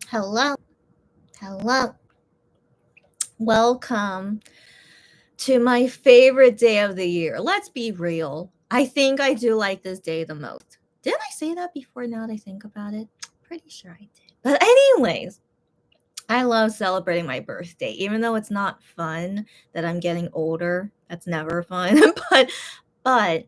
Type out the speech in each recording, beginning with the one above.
Hello, hello. Welcome to my favorite day of the year. Let's be real. I think I do like this day the most. Did I say that before now that I think about it? Pretty sure I did. But, anyways, I love celebrating my birthday, even though it's not fun that I'm getting older. That's never fun. but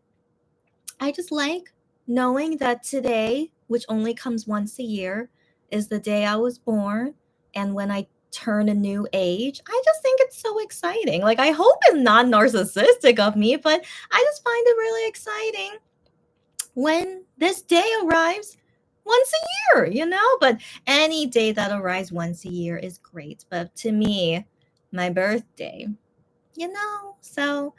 I just like knowing that today, which only comes once a year, is the day I was born. And when I turn a new age, I just think it's so exciting. Like, I hope it's not narcissistic of me, but I just find it really exciting when this day arrives once a year. But any day that arrives once a year is great. But to me, my birthday. So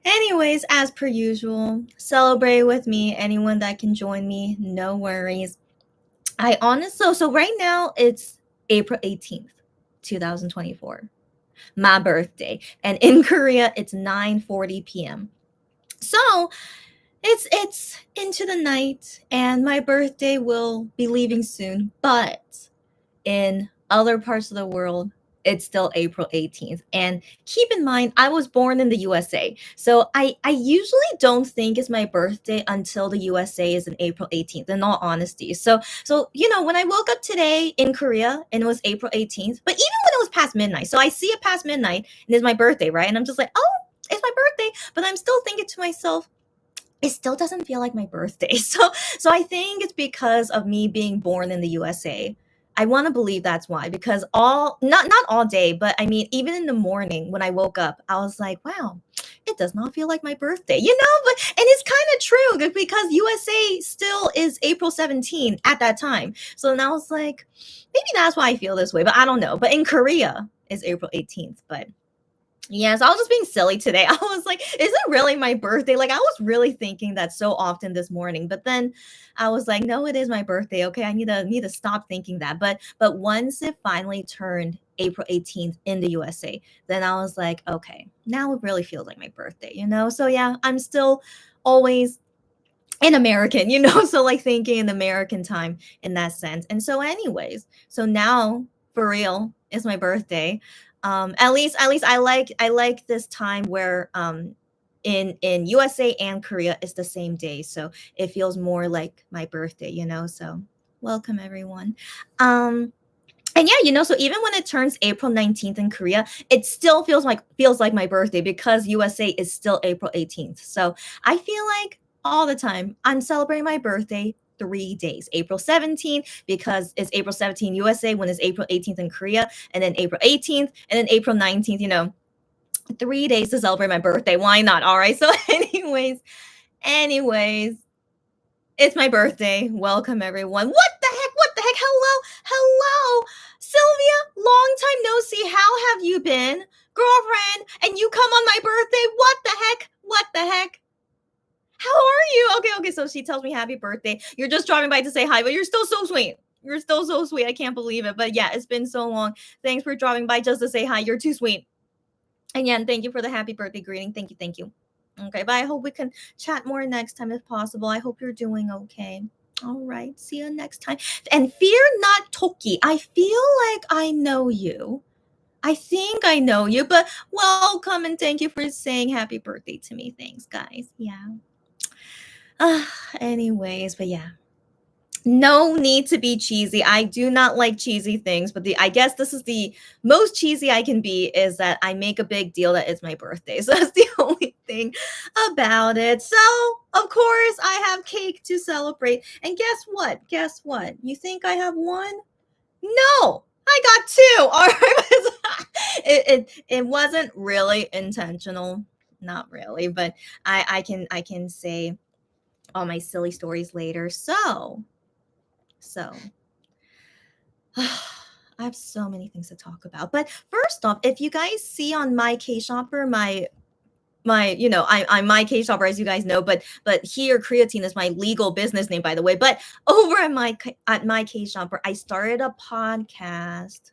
anyways, as per usual, celebrate with me. Anyone that can join me, no worries. So right now it's April 18th, 2024. My birthday. And in Korea it's 9:40 p.m. So it's into the night and my birthday will be leaving soon, but in other parts of the world, it's still April 18th. And keep in mind, I was born in the USA. So I usually don't think it's my birthday until the USA is in April 18th, in all honesty. So when I woke up today in Korea and it was April 18th, but even when it was past midnight, so I see it past midnight and it's my birthday, right? And I'm just like, oh, it's my birthday. But I'm still thinking to myself, it still doesn't feel like my birthday. So I think it's because of me being born in the USA. I want to believe that's why, because all not all day, but I mean even in the morning when I woke up, I was like, wow, it does not feel like my birthday. But and it's kind of true because USA still is April 17 at that time. So then I was like, maybe that's why I feel this way, but I don't know. But in Korea it's April 18th, but yes, I was just being silly today. I was like, is it really my birthday? Like, I was really thinking that so often this morning, but then I was like, no, it is my birthday. Okay, I need to stop thinking that. But once it finally turned April 18th in the USA, then I was like, okay, now it really feels like my birthday. So yeah, I'm still always an American. So like thinking in American time in that sense. And so, anyways, so now for real, it's my birthday. At least I like this time where in USA and Korea it's the same day. So it feels more like my birthday. So welcome everyone. And yeah, so even when it turns April 19th in Korea, it still feels like my birthday because USA is still April 18th. So I feel like all the time I'm celebrating my birthday 3 days. April 17th because it's April 17th USA when it's April 18th in Korea, and then April 18th, and then April 19th. 3 days to celebrate my birthday. Why not? All right. So anyways, it's my birthday. Welcome, everyone. What the heck? What the heck? Hello. Hello. Sylvia, long time no see. How have you been? Girlfriend, and you come on my birthday? What the heck? What the heck? How are you? Okay. So she tells me happy birthday. You're just dropping by to say hi, but you're still so sweet. You're still so sweet. I can't believe it. But yeah, it's been so long. Thanks for dropping by just to say hi. You're too sweet. And yeah, and thank you for the happy birthday greeting. Thank you. Thank you. Okay, but I hope we can chat more next time if possible. I hope you're doing okay. All right, see you next time. And fear not, Toki. I feel like I know you. I think I know you, but welcome and thank you for saying happy birthday to me. Thanks, guys. Yeah. Anyways, but yeah, no need to be cheesy. I do not like cheesy things, but I guess this is the most cheesy I can be is that I make a big deal that it's my birthday. So that's the only thing about it. So, of course, I have cake to celebrate. And guess what? Guess what? You think I have one? No. I got two. All right. it wasn't really intentional. Not really, but I can say all my silly stories later. So I have so many things to talk about. But first off, if you guys see on my K shopper, I'm my K shopper, as you guys know, but here creatine is my legal business name, by the way. But over at my K shopper, I started a podcast.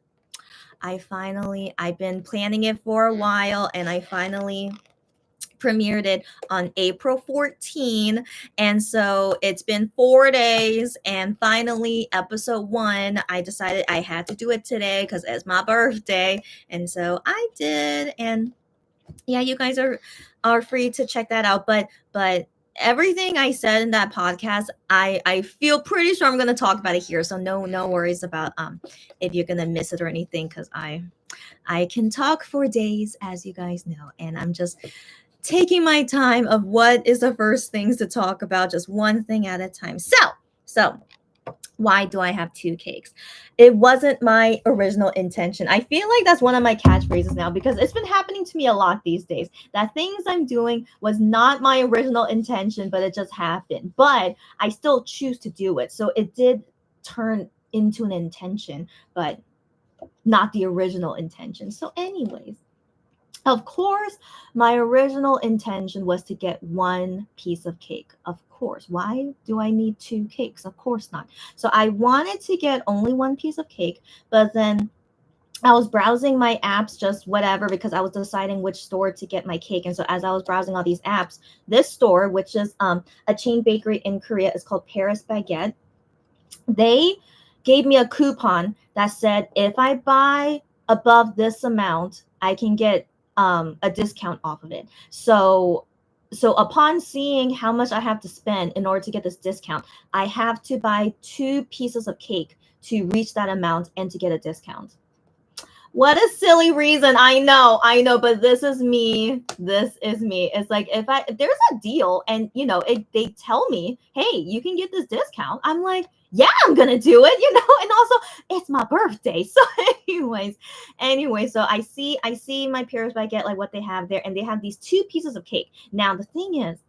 I've been planning it for a while, and I finally premiered it on April 14. And so it's been 4 days. And finally, episode 1, I decided I had to do it today because it's my birthday. And so I did. And yeah, you guys are free to check that out. But everything I said in that podcast, I feel pretty sure I'm gonna talk about it here. So no worries about if you're gonna miss it or anything, because I can talk for days, as you guys know, and I'm just taking my time of what is the first things to talk about, just one thing at a time. So why do I have 2 cakes? It wasn't my original intention. I feel like that's one of my catchphrases now, because it's been happening to me a lot these days. That things I'm doing was not my original intention, but it just happened. But I still choose to do it. So it did turn into an intention, but not the original intention. So anyways, of course, my original intention was to get 1 piece of cake. Of course. Why do I need 2 cakes? Of course not. So I wanted to get only 1 piece of cake, but then I was browsing my apps, just whatever, because I was deciding which store to get my cake. And so as I was browsing all these apps, this store, which is a chain bakery in Korea, is called Paris Baguette. They gave me a coupon that said if I buy above this amount, I can get a discount off of it. So upon seeing how much I have to spend in order to get this discount, I have to buy 2 pieces of cake to reach that amount and to get a discount. What a silly reason. I know, but this is me. It's like if there's a deal and they tell me, hey, you can get this discount, I'm like, yeah, I'm gonna do it, and also it's my birthday. So anyway, so I see my Paris Baguette, like what they have there, and they have these 2 pieces of cake. Now the thing is,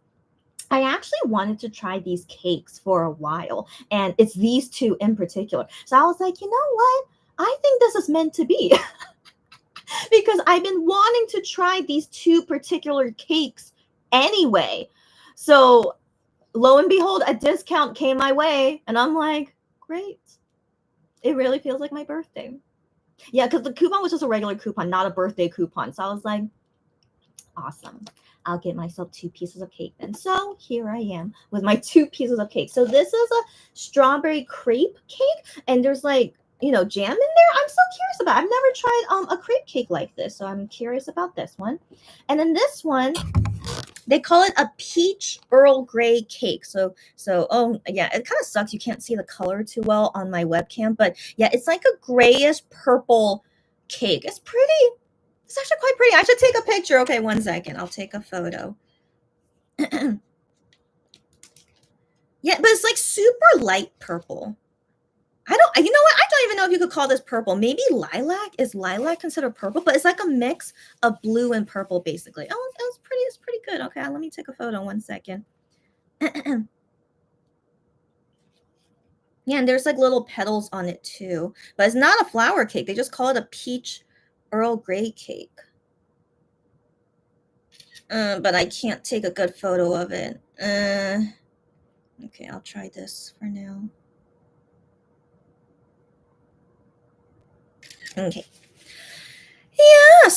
I actually wanted to try these cakes for a while, and it's these 2 in particular. So I was like, you know what? I think this is meant to be. Because I've been wanting to try these 2 particular cakes anyway. So lo and behold, a discount came my way, and I'm like, great. It really feels like my birthday. Yeah, because the coupon was just a regular coupon, not a birthday coupon. So I was like, awesome. I'll get myself 2 pieces of cake then. So here I am with my 2 pieces of cake. So this is a strawberry crepe cake, and there's like, jam in there. I'm so curious about it. I've never tried a crepe cake like this, so I'm curious about this one. And then this one, they call it a peach Earl Grey cake. So oh yeah, it kind of sucks you can't see the color too well on my webcam, but yeah, it's like a grayish purple cake. It's actually quite pretty. I should take a picture. Okay, one second. I'll take a photo. Yeah, but it's like super light purple. You know what? I don't even know if you could call this purple. Maybe lilac. Is lilac considered purple? But it's like a mix of blue and purple, basically. Oh, it's pretty good. Okay, let me take a photo. One second. Yeah, and there's like little petals on it too. But it's not a flower cake. They just call it a peach Earl Grey cake. But I can't take a good photo of it. Okay, I'll try this for now. Okay. Yeah,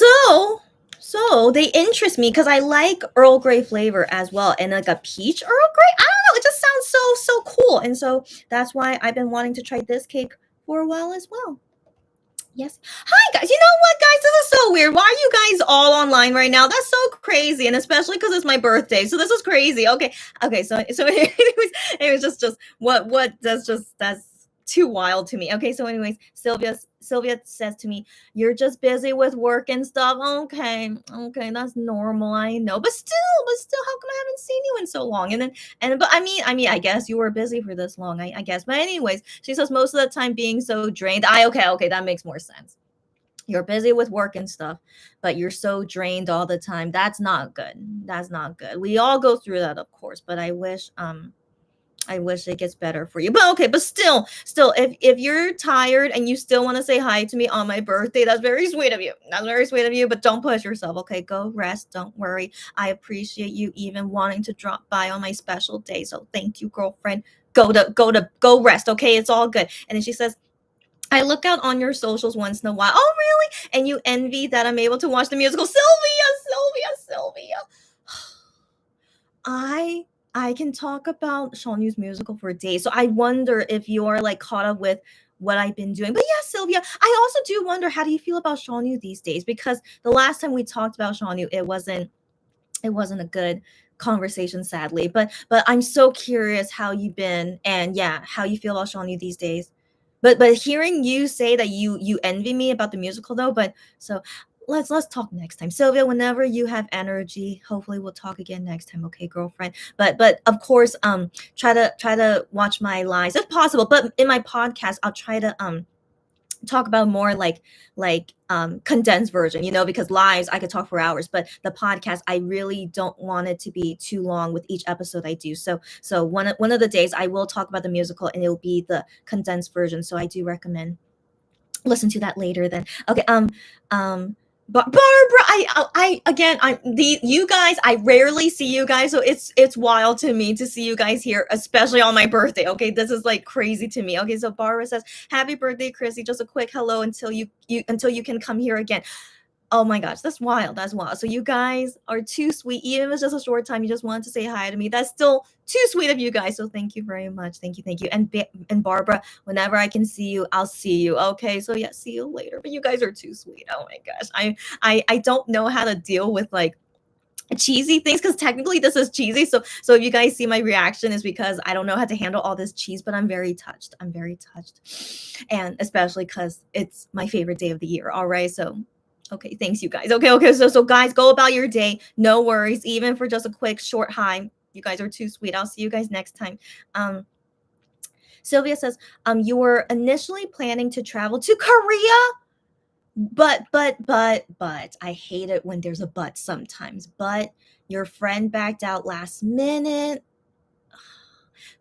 so they interest me because I like Earl Grey flavor as well, and like a peach Earl Grey. I don't know, it just sounds so cool, and so that's why I've been wanting to try this cake for a while as well. Yes. Hi guys. You know what, guys? This is so weird. Why are you guys all online right now? That's so crazy, and especially because it's my birthday. So this is crazy. Okay. So it was just what that's too wild to me. Okay. So anyways, Sylvia says to me, "You're just busy with work and stuff." Okay, that's normal. I know, but still, how come I haven't seen you in so long? But I mean, I guess you were busy for this long. I guess. But anyways, she says most of the time being so drained. Okay, that makes more sense. You're busy with work and stuff, but you're so drained all the time. That's not good. We all go through that, of course. But I wish it gets better for you. But okay, but still, if you're tired and you still want to say hi to me on my birthday, that's very sweet of you. But don't push yourself. Okay, go rest. Don't worry. I appreciate you even wanting to drop by on my special day. So thank you, girlfriend. Go rest. Okay, it's all good. And then she says, I look out on your socials once in a while. Oh, really? And you envy that I'm able to watch the musical. Sylvia. I can talk about Shawn Yu's musical for days. So I wonder if you're like caught up with what I've been doing. But yeah, Sylvia, I also do wonder, how do you feel about Shawn Yu these days? Because the last time we talked about Shawn Yu, it wasn't a good conversation, sadly. But I'm so curious how you've been, and yeah, how you feel about Shawn Yu these days. But hearing you say that you envy me about the musical though, but so let's talk next time. Sylvia, whenever you have energy, hopefully we'll talk again next time, okay, girlfriend? But of course, try to watch my lives if possible. But in my podcast, I'll try to talk about more like condensed version, because lives I could talk for hours, but the podcast I really don't want it to be too long with each episode I do. So one of the days I will talk about the musical, and it'll be the condensed version, so I do recommend listen to that later then. Okay, but Barbara, I again, you guys, I rarely see you guys, so it's wild to me to see you guys here, especially on my birthday. Okay, this is like crazy to me. Okay, so Barbara says, "Happy birthday, Chrissy. Just a quick hello until you can come here again." Oh my gosh, that's wild. That's wild. So you guys are too sweet. Even if it's just a short time, you just wanted to say hi to me. That's still too sweet of you guys. So thank you very much. Thank you, thank you. And Barbara, whenever I can see you, I'll see you. Okay. So yeah, see you later. But you guys are too sweet. Oh my gosh. I don't know how to deal with like cheesy things, because technically this is cheesy. So if you guys see my reaction, is because I don't know how to handle all this cheese, but I'm very touched. I'm very touched. And especially because it's my favorite day of the year. All right. So okay, thanks you guys. Okay. So guys, go about your day. No worries, even for just a quick short hi. You guys are too sweet. I'll see you guys next time. Um, Sylvia says, you were initially planning to travel to Korea, but I hate it when there's a but sometimes. But your friend backed out last minute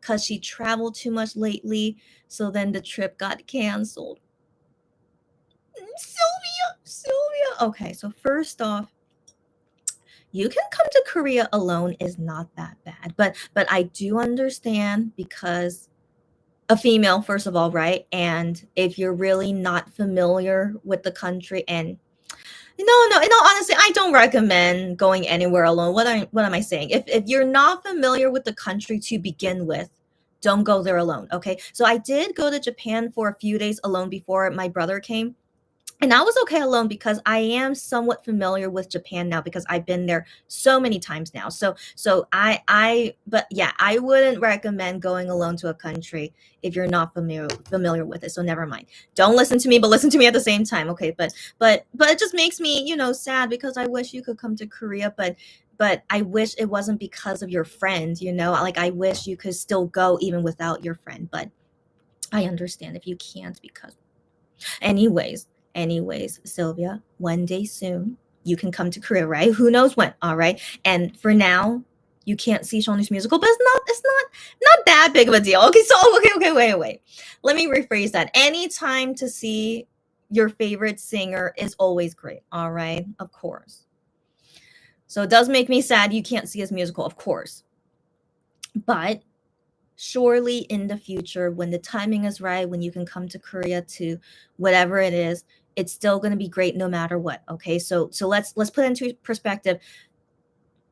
because she traveled too much lately. So then the trip got canceled. Sylvia. Okay, so first off, you can come to Korea alone is not that bad. But I do understand, because a female, first of all, right? And if you're really not familiar with the country, and no, honestly, I don't recommend going anywhere alone. What am I saying? If you're not familiar with the country to begin with, don't go there alone. Okay. So I did go to Japan for a few days alone before my brother came, and I was okay alone because I am somewhat familiar with Japan now, because I've been there so many times now. But yeah, I wouldn't recommend going alone to a country if you're not familiar with it. So never mind. Don't listen to me, but listen to me at the same time. Okay. But it just makes me, sad, because I wish you could come to Korea, but I wish it wasn't because of your friend, like I wish you could still go even without your friend, but I understand if you can't, because anyways, Sylvia, one day soon you can come to Korea, right? Who knows when? All right. And for now, you can't see Shawn Yu's musical, but it's not that big of a deal. Okay, so okay, wait. Let me rephrase that. Any time to see your favorite singer is always great. All right, of course. So it does make me sad you can't see his musical, of course. But surely in the future, when the timing is right, when you can come to Korea to whatever it is, it's still going to be great no matter what. Okay, so let's put into perspective.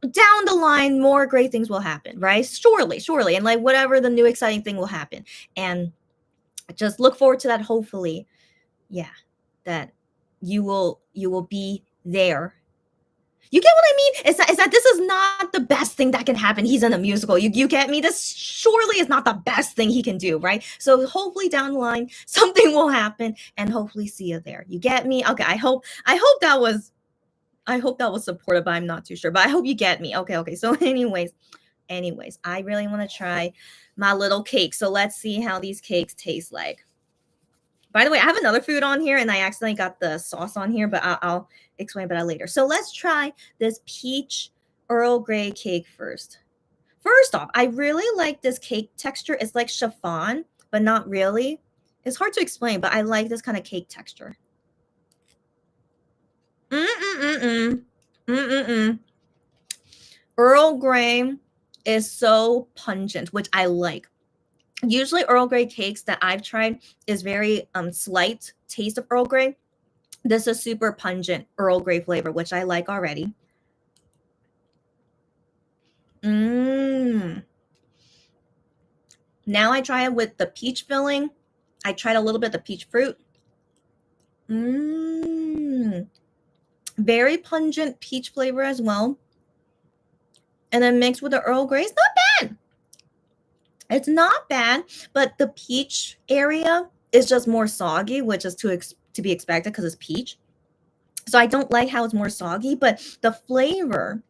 Down the line, more great things will happen, right? Surely, and like whatever the new exciting thing will happen, and just look forward to that. Hopefully, yeah, that you will be there. You get what I mean? Is that this is not the best thing that can happen. He's in a musical. You get me? This surely is not the best thing he can do, right? So hopefully down the line something will happen, and hopefully see you there. You get me? Okay, I hope that was supportive, but I'm not too sure. But I hope you get me. Okay. So anyways, I really want to try my little cake. So let's see how these cakes taste like. By the way, I have another food on here, and I accidentally got the sauce on here, but I'll explain about that later. So let's try this peach Earl Grey cake first. First off, I really like this cake texture. It's like chiffon, but not really. It's hard to explain, but I like this kind of cake texture. Mm-mm-mm-mm. Mm-mm-mm. Earl Grey is so pungent, which I like. Usually Earl Grey cakes that I've tried is very slight taste of Earl Grey. This is super pungent Earl Grey flavor, which I like already. Now I try it with the peach filling. I tried a little bit of the peach fruit. Very pungent peach flavor as well. And then mixed with the Earl Grey. It's not bad. It's not bad, but the peach area is just more soggy, which is to be expected because it's peach. So I don't like how it's more soggy, but the flavor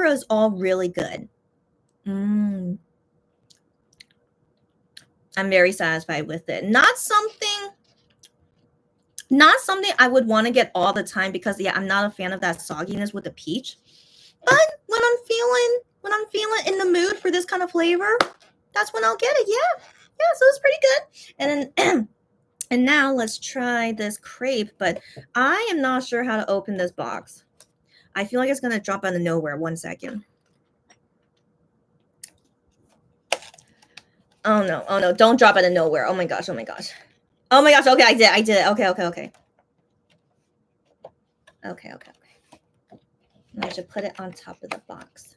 is all really good. I'm very satisfied with it. Not something I would want to get all the time because yeah, I'm not a fan of that sogginess with the peach. But when I'm feeling in the mood for this kind of flavor, that's when I'll get it. Yeah, so it's pretty good. And then and now let's try this crepe, but I am not sure how to open this box. I feel like it's gonna drop out of nowhere. 1 second. Oh no, don't drop out of nowhere. Oh my gosh. Okay, I did it. Okay. I should put it on top of the box.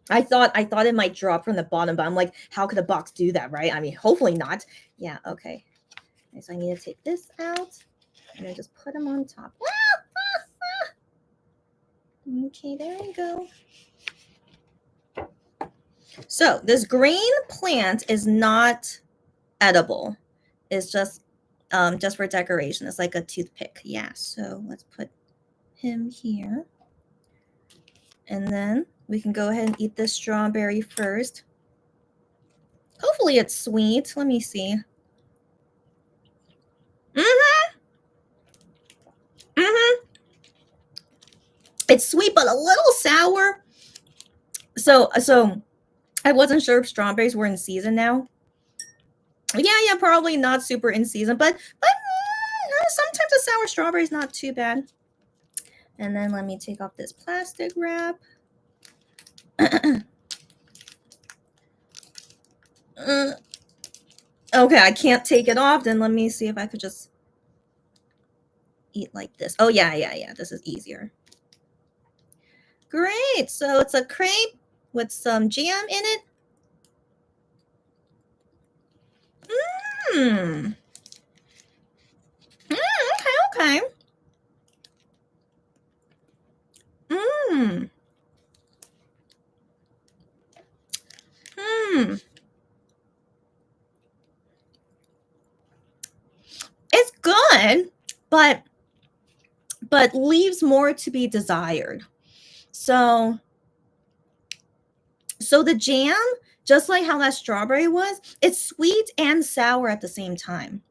I thought it might drop from the bottom, but I'm like, how could a box do that, right? I mean, hopefully not. Yeah, okay. So I need to take this out and then just put them on top. Okay, there we go. So this green plant is not edible. It's just for decoration. It's like a toothpick. Yeah, so let's put him here. And then we can go ahead and eat this strawberry first. Hopefully it's sweet. Let me see. It's sweet, but a little sour. So I wasn't sure if strawberries were in season now. Yeah, probably not super in season, but sometimes a sour strawberry is not too bad. And then let me take off this plastic wrap. Okay, I can't take it off. Then let me see if I could just eat like this. Oh, yeah. This is easier. Great. So it's a crepe with some jam in it. Okay. It's good, but leaves more to be desired. So the jam, just like how that strawberry was, it's sweet and sour at the same time.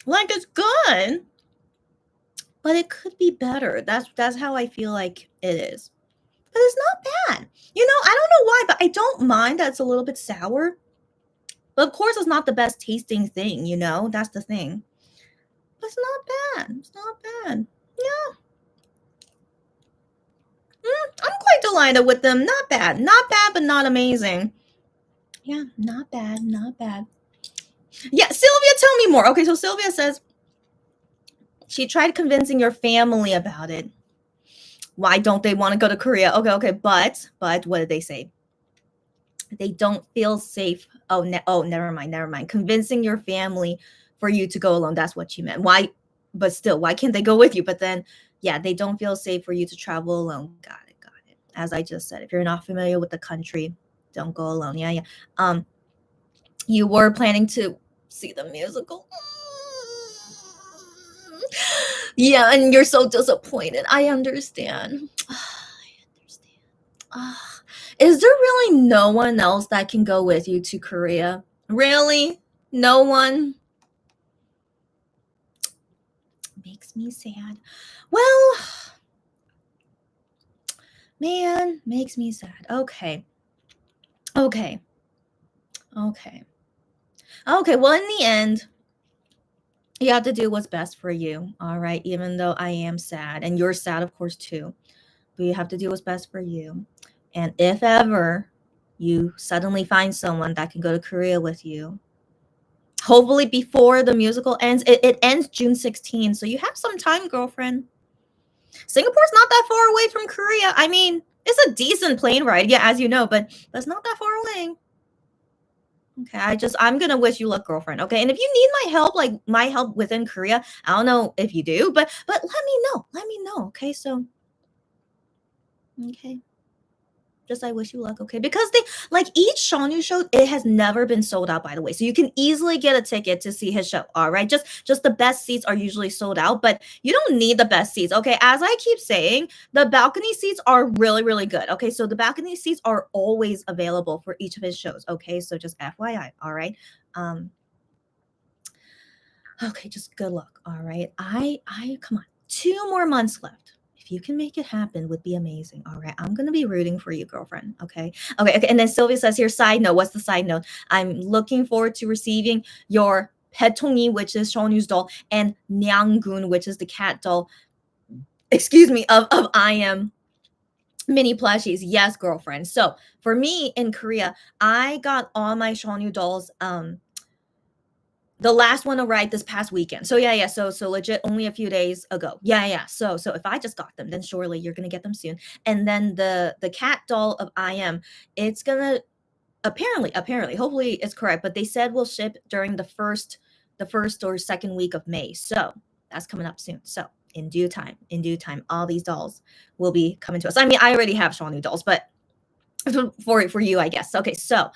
Like, it's good, but it could be better. That's how I feel like it is. But it's not bad. I don't know why, but I don't mind that it's a little bit sour. But of course, it's not the best tasting thing, That's the thing. But it's not bad. Yeah. I'm quite delighted with them. Not bad, but not amazing. Yeah, not bad. Yeah, Sylvia, tell me more. Okay, so Sylvia says she tried convincing your family about it. Why don't they want to go to Korea? Okay, but what did they say? They don't feel safe. Oh, never mind. Convincing your family for you to go alone. That's what you meant. Why? But still, why can't they go with you? But then, yeah, they don't feel safe for you to travel alone. Got it. As I just said, if you're not familiar with the country, don't go alone. Yeah. You were planning to see the musical. Yeah, and you're so disappointed. I understand. Is there really no one else that can go with you to Korea? Really? No one? Makes me sad. Well, man, makes me sad. Okay. Well, in the end, you have to do what's best for you, all right? Even though I am sad, and you're sad, of course, too. But you have to do what's best for you. And if ever you suddenly find someone that can go to Korea with you, hopefully before the musical ends. It ends June 16th, so you have some time, girlfriend. Singapore's not that far away from Korea. I mean, it's a decent plane ride, yeah, as you know, but it's not that far away. Okay, I'm gonna wish you luck, girlfriend. Okay, and if you need my help, like my help within Korea, I don't know if you do, but let me know. Let me know. Okay, so okay. Just I wish you luck, okay? Because they like each Shawnyu show, it has never been sold out, by the way. So you can easily get a ticket to see his show. All right. Just the best seats are usually sold out, but you don't need the best seats. Okay. As I keep saying, the balcony seats are really, really good. Okay. So the balcony seats are always available for each of his shows. Okay. So just FYI. All right. Um, okay, just good luck. All right. I come on. 2 more months left. If you can make it happen, would be amazing. All right. I'm gonna be rooting for you, girlfriend. Okay. Okay. Okay. And then Sylvia says here, side note. What's the side note? I'm looking forward to receiving your Petongyi, which is Shonyu's doll, and Nyanggun, which is the cat doll. Excuse me, of I am mini plushies. Yes, girlfriend. So for me in Korea, I got all my Shonyu dolls the last one arrived this past weekend. So yeah. So legit only a few days ago. Yeah. So if I just got them, then surely you're gonna get them soon. And then the cat doll of I am, it's gonna apparently, hopefully it's correct, but they said will ship during the first or second week of May. So that's coming up soon. So in due time, all these dolls will be coming to us. I mean, I already have Shawnee dolls, but for you, I guess. Okay, so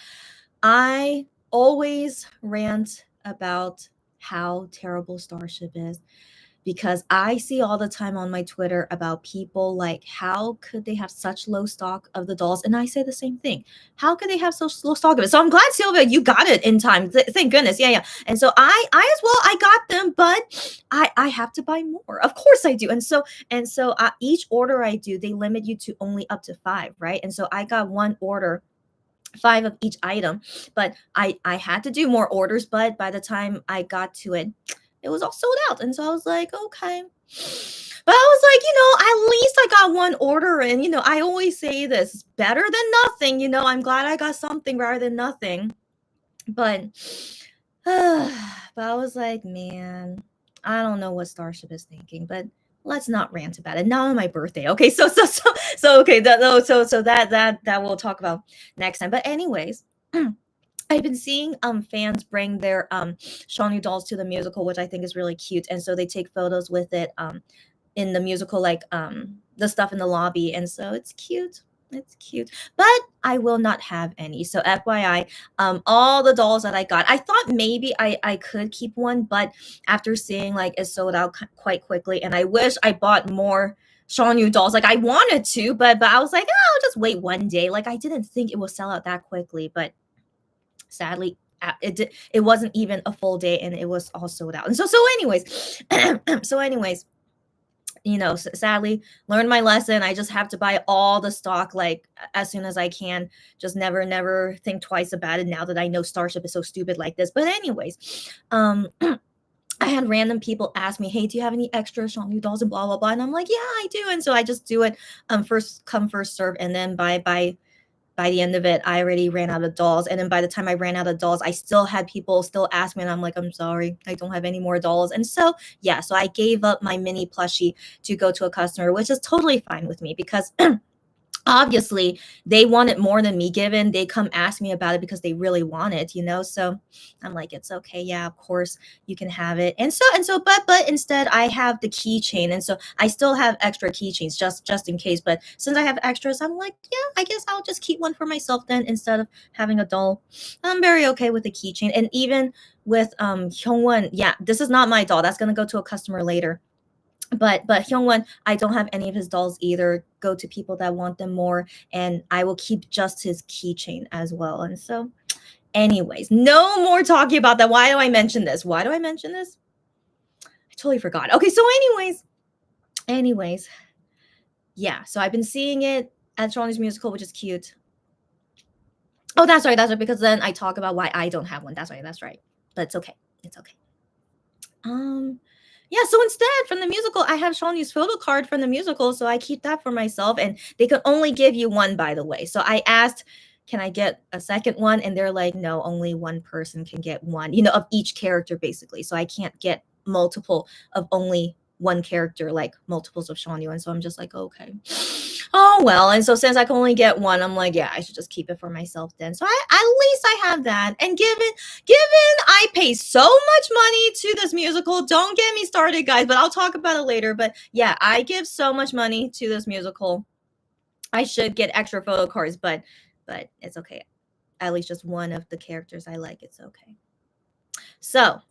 I always rant about how terrible Starship is because I see all the time on my Twitter about people like, how could they have such low stock of the dolls? And I say the same thing. How could they have such low stock of it? So I'm glad, Sylvia, you got it in time. Thank goodness. Yeah. And so I as well, I got them, but I have to buy more. Of course I do. And so each order I do, they limit you to only up to 5, right? And so I got one order 5 of each item, but I had to do more orders, but by the time I got to it, it was all sold out. And so I was like, okay. But I was like, at least I got one order in. I always say this, better than nothing. I'm glad I got something rather than nothing. But but I was like, man, I don't know what Starship is thinking, but let's not rant about it. Not on my birthday. Okay, so okay, that we'll talk about next time. But anyways, I've been seeing fans bring their Shawnee dolls to the musical, which I think is really cute, and so they take photos with it in the musical, like the stuff in the lobby, and so it's cute. It's cute, but I will not have any. So FYI, all the dolls that I got, I thought maybe I could keep one, but after seeing like it sold out quite quickly, and I wish I bought more Shawnyu dolls. Like I wanted to, but I was like, oh, I'll just wait one day. Like I didn't think it would sell out that quickly, but sadly it wasn't even a full day and it was all sold out. And so anyways, sadly learned my lesson. I just have to buy all the stock like as soon as I can. Just never think twice about it now that I know Starship is so stupid like this. But anyways, I had random people ask me, hey, do you have any extra Shawnyu dolls and blah blah blah, and I'm like, yeah, I do. And so I just do it first come first serve, and then by the end of it, I already ran out of dolls. And then by the time I ran out of dolls, I still had people still ask me, and I'm like, I'm sorry, I don't have any more dolls. And so, yeah, so I gave up my mini plushie to go to a customer, which is totally fine with me because obviously they want it more than me, given they come ask me about it because they really want it, so I'm like, it's okay, yeah, of course you can have it. But instead I have the keychain, and so I still have extra keychains just in case. But since I have extras, I'm like, yeah, I guess I'll just keep one for myself then instead of having a doll. I'm very okay with the keychain. And even with Hyungwon, yeah, this is not my doll, that's gonna go to a customer later. But Hyungwon, I don't have any of his dolls either. Go to people that want them more, and I will keep just his keychain as well. And so, anyways, no more talking about that. Why do I mention this? I totally forgot. Okay, so anyways, yeah. So I've been seeing it at Shawnee musical, which is cute. Oh, that's right, because then I talk about why I don't have one. That's right. But it's okay. Yeah, so instead from the musical, I have Shawnee's photo card from the musical, so I keep that for myself. And they can only give you one, by the way. So I asked, can I get a second one? And they're like, no, only one person can get one, of each character, basically. So I can't get multiple of only one character like multiples of Sean Yuan. So I'm just like, okay. Oh well. And so since I can only get one, I'm like, yeah, I should just keep it for myself then. So at least I have that. And given I pay so much money to this musical, don't get me started, guys, but I'll talk about it later. But yeah, I give so much money to this musical. I should get extra photo cards, but it's okay. At least just one of the characters I like, it's okay. So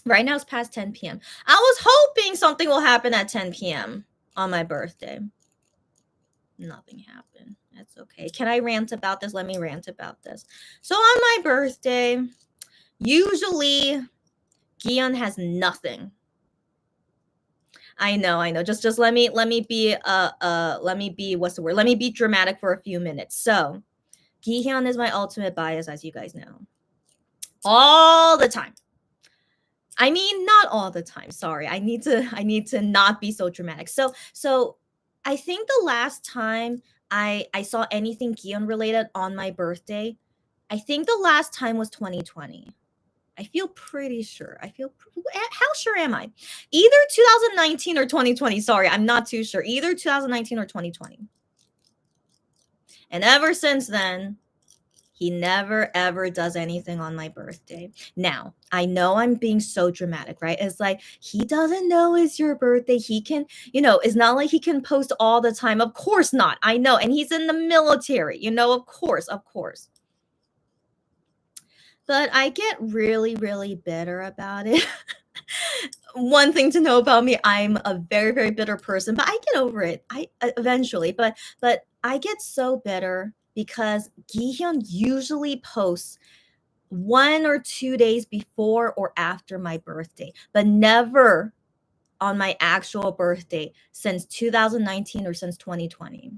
right now it's past 10 p.m. I was hoping something will happen at 10 p.m. on my birthday. Nothing happened. That's okay. Can I rant about this? Let me rant about this. So on my birthday, usually Gion has nothing. I know. Just let me be what's the word? Let me be dramatic for a few minutes. So Gihyun is my ultimate bias, as you guys know. All the time. I mean, not all the time. Sorry. I need to not be so dramatic. So I think the last time I saw anything Gion related on my birthday, I think the last time was 2020. I feel pretty sure. How sure am I? Either 2019 or 2020. Sorry, I'm not too sure. Either 2019 or 2020. And ever since then, he never ever does anything on my birthday. Now, I know I'm being so dramatic, right? It's like he doesn't know it's your birthday. He can, it's not like he can post all the time. Of course not. I know. And he's in the military, of course. But I get really, really bitter about it. One thing to know about me, I'm a very, very bitter person, but I get over it. I eventually, but I get so bitter because Gihyun usually posts 1 or 2 days before or after my birthday, but never on my actual birthday since 2019 or since 2020.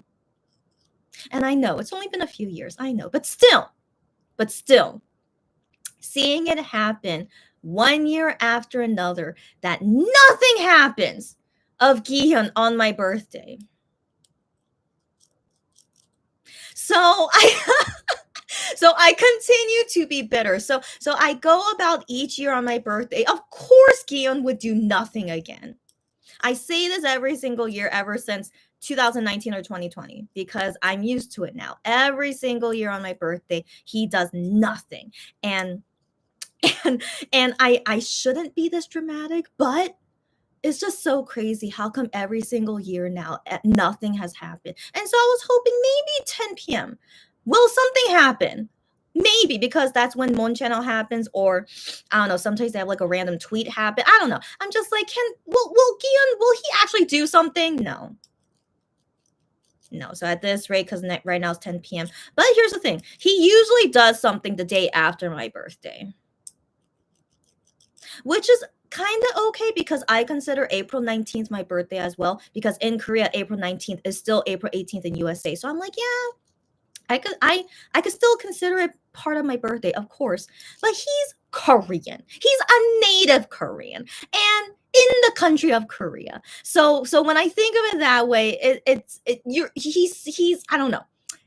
And I know it's only been a few years, I know, but still, seeing it happen 1 year after another, that nothing happens of Gihyun on my birthday. So I continue to be bitter. So I go about each year on my birthday. Of course, Gihyun would do nothing again. I say this every single year ever since 2019 or 2020 because I'm used to it now. Every single year on my birthday, he does nothing. And I shouldn't be this dramatic, but it's just so crazy. How come every single year now nothing has happened? And so I was hoping maybe 10 p.m. Will something happen? Maybe because that's when Mon Channel happens, or I don't know. Sometimes they have like a random tweet happen. I don't know. I'm just like, will Gion, will he actually do something? No. So at this rate, because right now it's 10 p.m. But here's the thing: he usually does something the day after my birthday, which is kind of okay because I consider April 19th my birthday as well, because in Korea April 19th is still April 18th in USA. So I'm like, yeah, I could still consider it part of my birthday, of course. But he's Korean. He's a native Korean and in the country of Korea. So when I think of it that way, he's I don't know.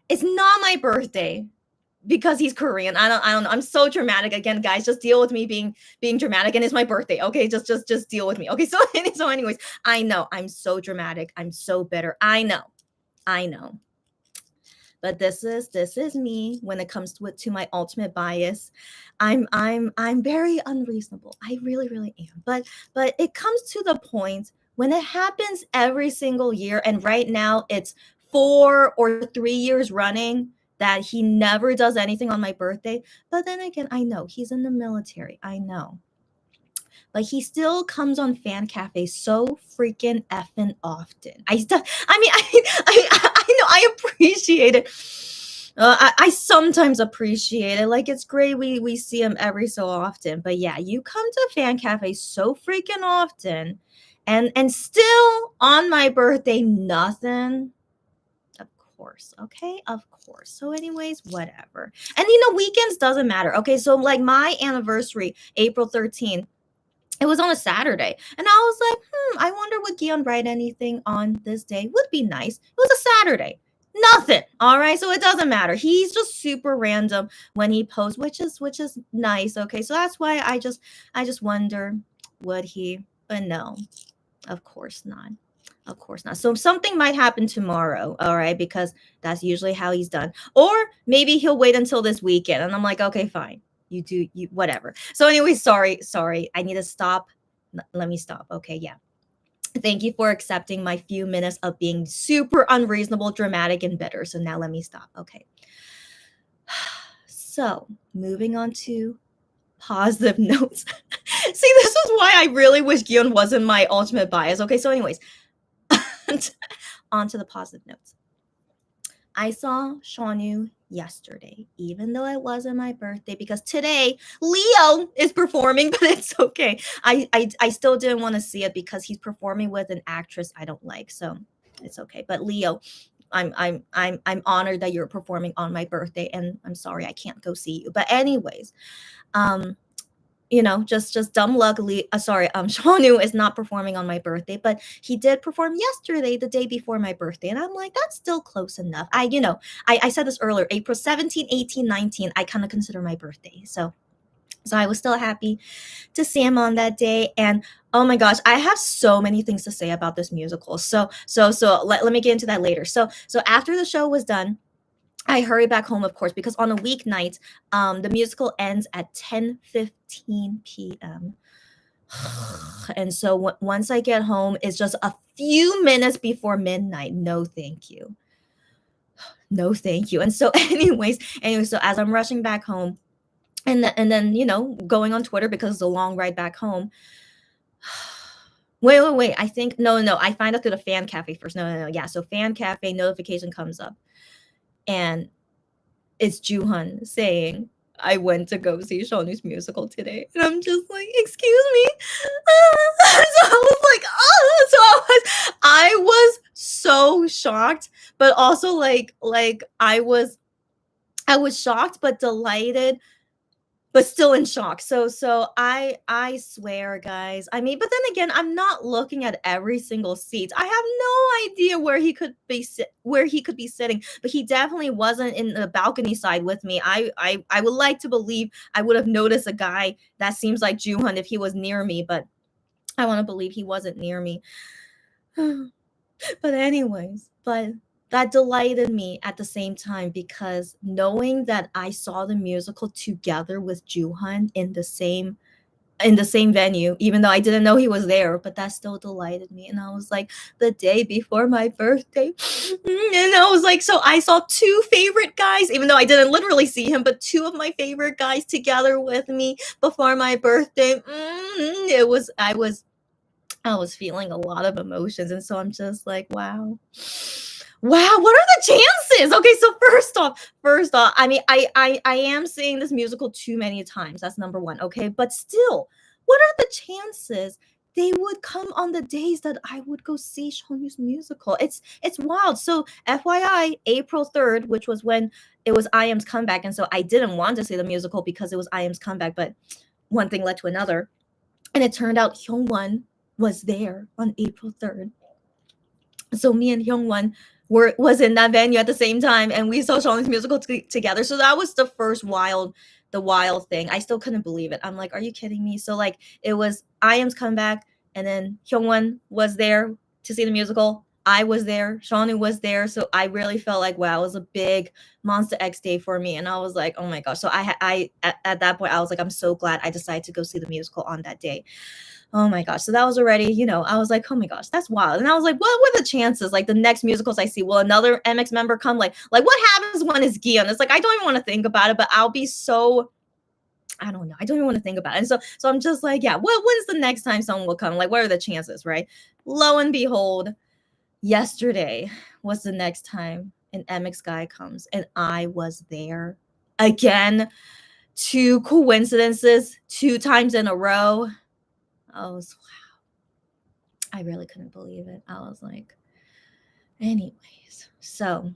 It's not my birthday because he's Korean. I don't know. I'm so dramatic again, guys. Just deal with me being dramatic, and it's my birthday. Okay, just deal with me. Okay, so anyways, I know I'm so dramatic. I'm so bitter. I know. But this is me when it comes to my ultimate bias. I'm very unreasonable. I really, really am. But it comes to the point when it happens every single year, and right now it's 4 or 3 years running that he never does anything on my birthday. But then again, I know he's in the military. I know. But he still comes on Fan Cafe so freaking effing often. I know I appreciate it. I sometimes appreciate it. Like, it's great we see him every so often. But yeah, you come to Fan Cafe so freaking often, and still on my birthday, nothing. Of course, okay? Of course. So anyways, whatever. And weekends doesn't matter. Okay, so like my anniversary, April 13th, it was on a Saturday. And I was like, I wonder would Gion write anything on this day? Would be nice. It was a Saturday. Nothing. All right. So it doesn't matter. He's just super random when he posts, which is nice. Okay. So that's why I just wonder, would he But no, of course not. Of course not. So something might happen tomorrow, all right, because that's usually how he's done. Or maybe he'll wait until this weekend, and I'm like, okay, fine. You do you whatever. So anyway, sorry. I need to stop. Let me stop. Okay, yeah. Thank you for accepting my few minutes of being super unreasonable, dramatic, and bitter. So now let me stop. Okay. So moving on to positive notes. See, this is why I really wish Gion wasn't my ultimate bias. Okay, so anyways, on to the positive notes. I saw Shawnyu yesterday, even though it wasn't my birthday, because today Leo is performing, but it's okay. I still didn't want to see it because he's performing with an actress I don't like, so it's okay. But Leo, I'm honored that you're performing on my birthday, and I'm sorry I can't go see you. But anyways, just dumb luck. Shawnyu is not performing on my birthday, but he did perform yesterday, the day before my birthday. And I'm like, that's still close enough. I said this earlier, April 17, 18, 19, I kind of consider my birthday. So I was still happy to see him on that day. And oh my gosh, I have so many things to say about this musical. So let me get into that later. So after the show was done, I hurry back home, of course, because on a weeknight, the musical ends at 10:15 p.m. And so once I get home, it's just a few minutes before midnight. No, thank you. No, thank you. And so, anyways, so as I'm rushing back home, and then going on Twitter because it's a long ride back home. Wait. I think no. I find out through the fan cafe first. No. Yeah. So fan cafe notification comes up. And it's Juhan saying, I went to go see Shawnu's musical today. And I'm just like, excuse me. So I was like, I was so shocked, but also like I was shocked but delighted, but still in shock. So I swear, guys. I mean, but then again, I'm not looking at every single seat. I have no idea where he could be sitting, but he definitely wasn't in the balcony side with me. I would like to believe I would have noticed a guy that seems like Juhan if he was near me, but I want to believe he wasn't near me. But anyways, that delighted me at the same time, because knowing that I saw the musical together with Juhan in the same venue, even though I didn't know he was there, but that still delighted me. And I was like, the day before my birthday. And I was like, so I saw two favorite guys, even though I didn't literally see him, but two of my favorite guys together with me before my birthday. I was feeling a lot of emotions. And so I'm just like, wow, what are the chances? Okay, so first off, I mean, I am seeing this musical too many times. That's number one. Okay, but still, what are the chances they would come on the days that I would go see Shawnu's musical? It's wild. So FYI, April 3rd, which was when it was I.M's comeback, and so I didn't want to see the musical because it was I.M's comeback, but one thing led to another, and it turned out Hyungwon was there on April 3rd. So me and Hyungwon was in that venue at the same time, and we saw Shawnu's musical together. So that was the first wild thing. I still couldn't believe it. I'm like, are you kidding me? So like it was I.M's comeback, and then Hyungwon was there to see the musical. I was there, Shawnu was there, so I really felt like, wow, it was a big Monster X day for me. And I was like, oh my gosh. So I at that point I was like, I'm so glad I decided to go see the musical on that day. Oh my gosh. So that was already, I was like, oh my gosh, that's wild. And I was like, what were the chances? Like the next musicals I see, will another MX member come? Like what happens when it's Gion? It's like, I don't even want to think about it, but I'll be so, I don't know. I don't even want to think about it. And so I'm just like, yeah, when's the next time someone will come? Like, what are the chances, right? Lo and behold, yesterday was the next time an MX guy comes, and I was there again. 2 coincidences, 2 times in a row. Wow. I really couldn't believe it. I was like, anyways, so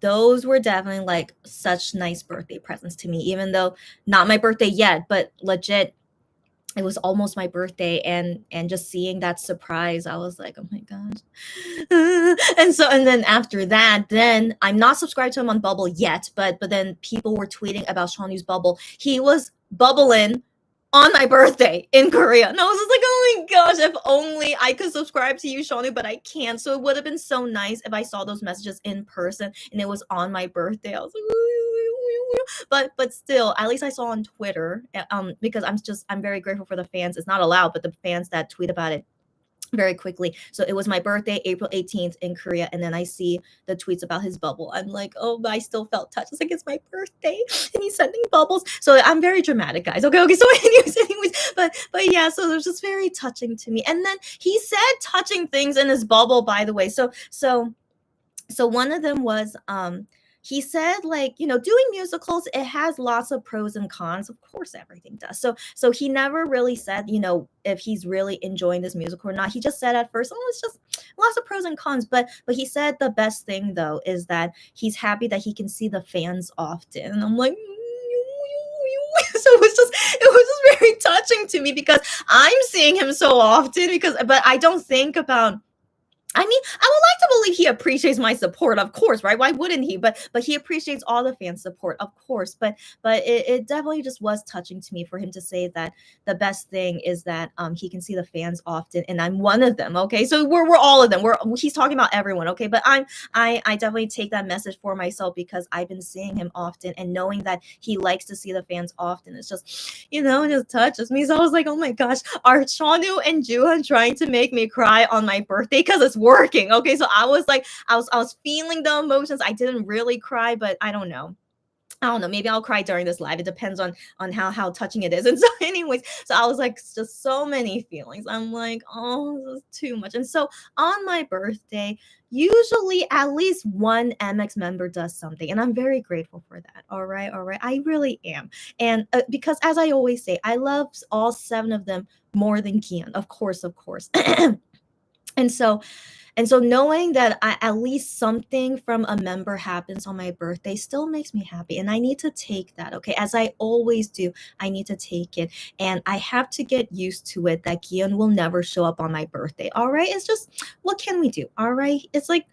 those were definitely like such nice birthday presents to me, even though not my birthday yet, but legit, it was almost my birthday, and just seeing that surprise, I was like, oh my gosh. And then after that, then I'm not subscribed to him on Bubble yet, but then people were tweeting about Shawnu's Bubble. He was bubbling on my birthday in Korea. And I was just like, oh my gosh, if only I could subscribe to you, Shawnu, but I can't. So it would have been so nice if I saw those messages in person and it was on my birthday. I was like, but still, at least I saw on Twitter. Because I'm very grateful for the fans. It's not allowed, but the fans that tweet about it very quickly. So it was my birthday, April 18th in Korea. And then I see the tweets about his bubble. I'm like, oh, but I still felt touched. It's like, it's my birthday and he's sending bubbles. So I'm very dramatic, guys. Okay. So anyways, but yeah, so it was just very touching to me. And then he said touching things in his bubble, by the way. So one of them was he said, like, doing musicals, it has lots of pros and cons. Of course, everything does. So he never really said, if he's really enjoying this musical or not. He just said at first, oh, it's just lots of pros and cons. But he said the best thing though is that he's happy that he can see the fans often. And I'm like, so it was just very touching to me because I'm seeing him so often but I don't think about. I mean, I would like to believe he appreciates my support, of course, right? Why wouldn't he? But he appreciates all the fans' support, of course. But it definitely just was touching to me for him to say that the best thing is that he can see the fans often, and I'm one of them. Okay, so we're all of them. He's talking about everyone. Okay, but I definitely take that message for myself because I've been seeing him often and knowing that he likes to see the fans often. It's just it just touches me. So I was like, oh my gosh, are Shawnu and Jooheon trying to make me cry on my birthday because it's working? Okay, so I was like, I was feeling the emotions. I didn't really cry, but I don't know. Maybe I'll cry during this live. It depends on how touching it is. And so anyways, so I was like, just so many feelings. I'm like, oh, this is too much. And so on my birthday, usually at least one MX member does something, and I'm very grateful for that. All right, I really am. And because as I always say, I love all 7 of them more than Kian, of course. And so knowing that at least something from a member happens on my birthday still makes me happy. And I need to take that, okay? As I always do, I need to take it. And I have to get used to it that Gion will never show up on my birthday, all right? It's just, what can we do, all right? It's like,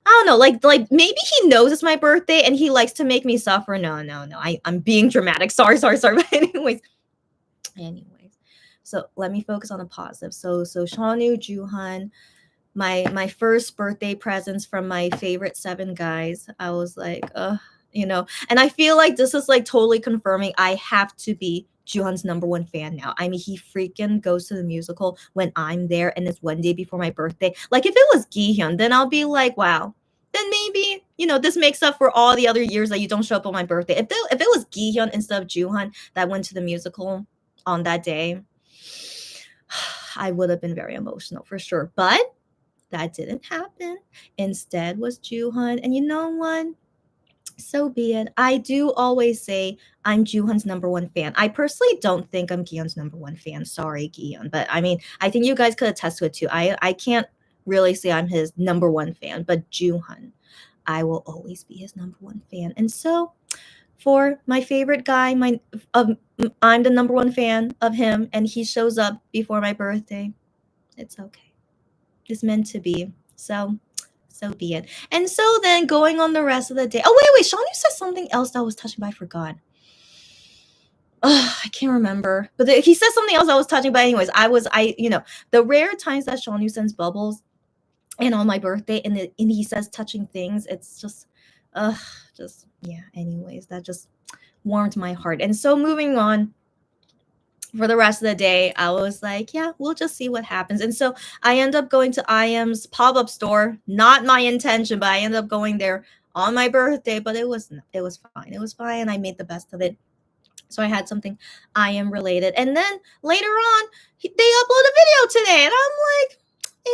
I don't know, like maybe he knows it's my birthday and he likes to make me suffer. No. I'm being dramatic. Sorry. But anyways. So let me focus on the positive. So Shawnu, Jooheon, my first birthday presents from my favorite 7 guys. I was like, and I feel like this is like totally confirming I have to be Jooheon's #1 fan now. I mean, he freaking goes to the musical when I'm there, and it's one day before my birthday. Like, if it was Gihyun, then I'll be like, wow. Then maybe, this makes up for all the other years that you don't show up on my birthday. If it was Gihyun instead of Jooheon that went to the musical on that day, I would have been very emotional for sure. But that didn't happen. Instead was Jooheon. And you know what? So be it. I do always say I'm Jooheon's #1 fan. I personally don't think I'm Giyeon's #1 fan. Sorry, Giyeon. But I mean, I think you guys could attest to it too. I can't really say I'm his #1 fan, but Jooheon, I will always be his #1 fan. And so for my favorite guy, I'm the #1 fan of him, and he shows up before my birthday. It's okay. It's meant to be. So be it. And so then going on the rest of the day. Oh, wait. Shawnu said something else that was touching, but I forgot. I can't remember. But he said something else that was touching. But anyways, the rare times that Shawnu sends bubbles and on my birthday and he says touching things, it's just yeah. Anyways, that just warmed my heart. And so moving on, for the rest of the day, I was like, yeah, we'll just see what happens. And so I end up going to IM's pop-up store. Not my intention, but I ended up going there on my birthday. But it was fine. It was fine. I made the best of it. So I had something IM related. And then later on, they upload a video today. And I'm like,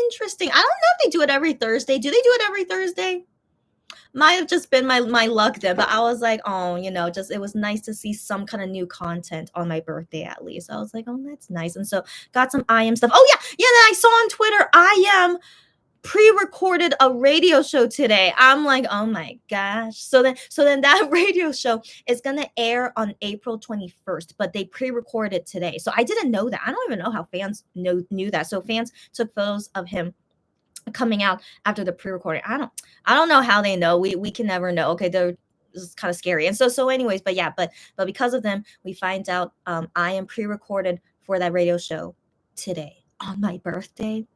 interesting. I don't know if they do it every Thursday. Do they do it every Thursday? Might have just been my luck then, but I was like, oh, just it was nice to see some kind of new content on my birthday at least. I was like, oh, that's nice. And so got some IM stuff. Oh yeah. Then I saw on Twitter IM pre-recorded a radio show today. I'm like, oh my gosh. So then that radio show is gonna air on April 21st, but they pre-recorded today. So I didn't know that. I don't even know how fans knew that. So fans took photos of him coming out after the pre-recording. I don't know how they know. We can never know. Okay, is kind of scary. And so anyways, but yeah, but because of them, we find out I am pre-recorded for that radio show today on my birthday.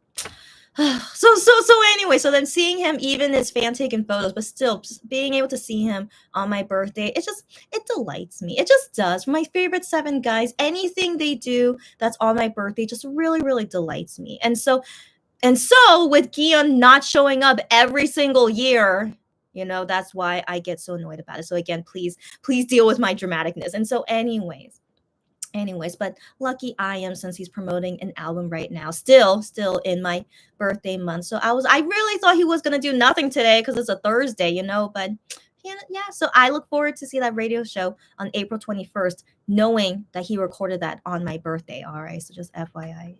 So anyway, so then seeing him, even his fan taken photos, but still just being able to see him on my birthday, it delights me. It just does. My favorite 7 guys, anything they do that's on my birthday just really, really delights me. And so with Gion not showing up every single year, that's why I get so annoyed about it. So again, please deal with my dramaticness. And so anyways, but lucky I am, since he's promoting an album right now, still in my birthday month. So I really thought he was gonna do nothing today because it's a Thursday, but yeah. So I look forward to see that radio show on April 21st, knowing that he recorded that on my birthday. All right, so just FYI,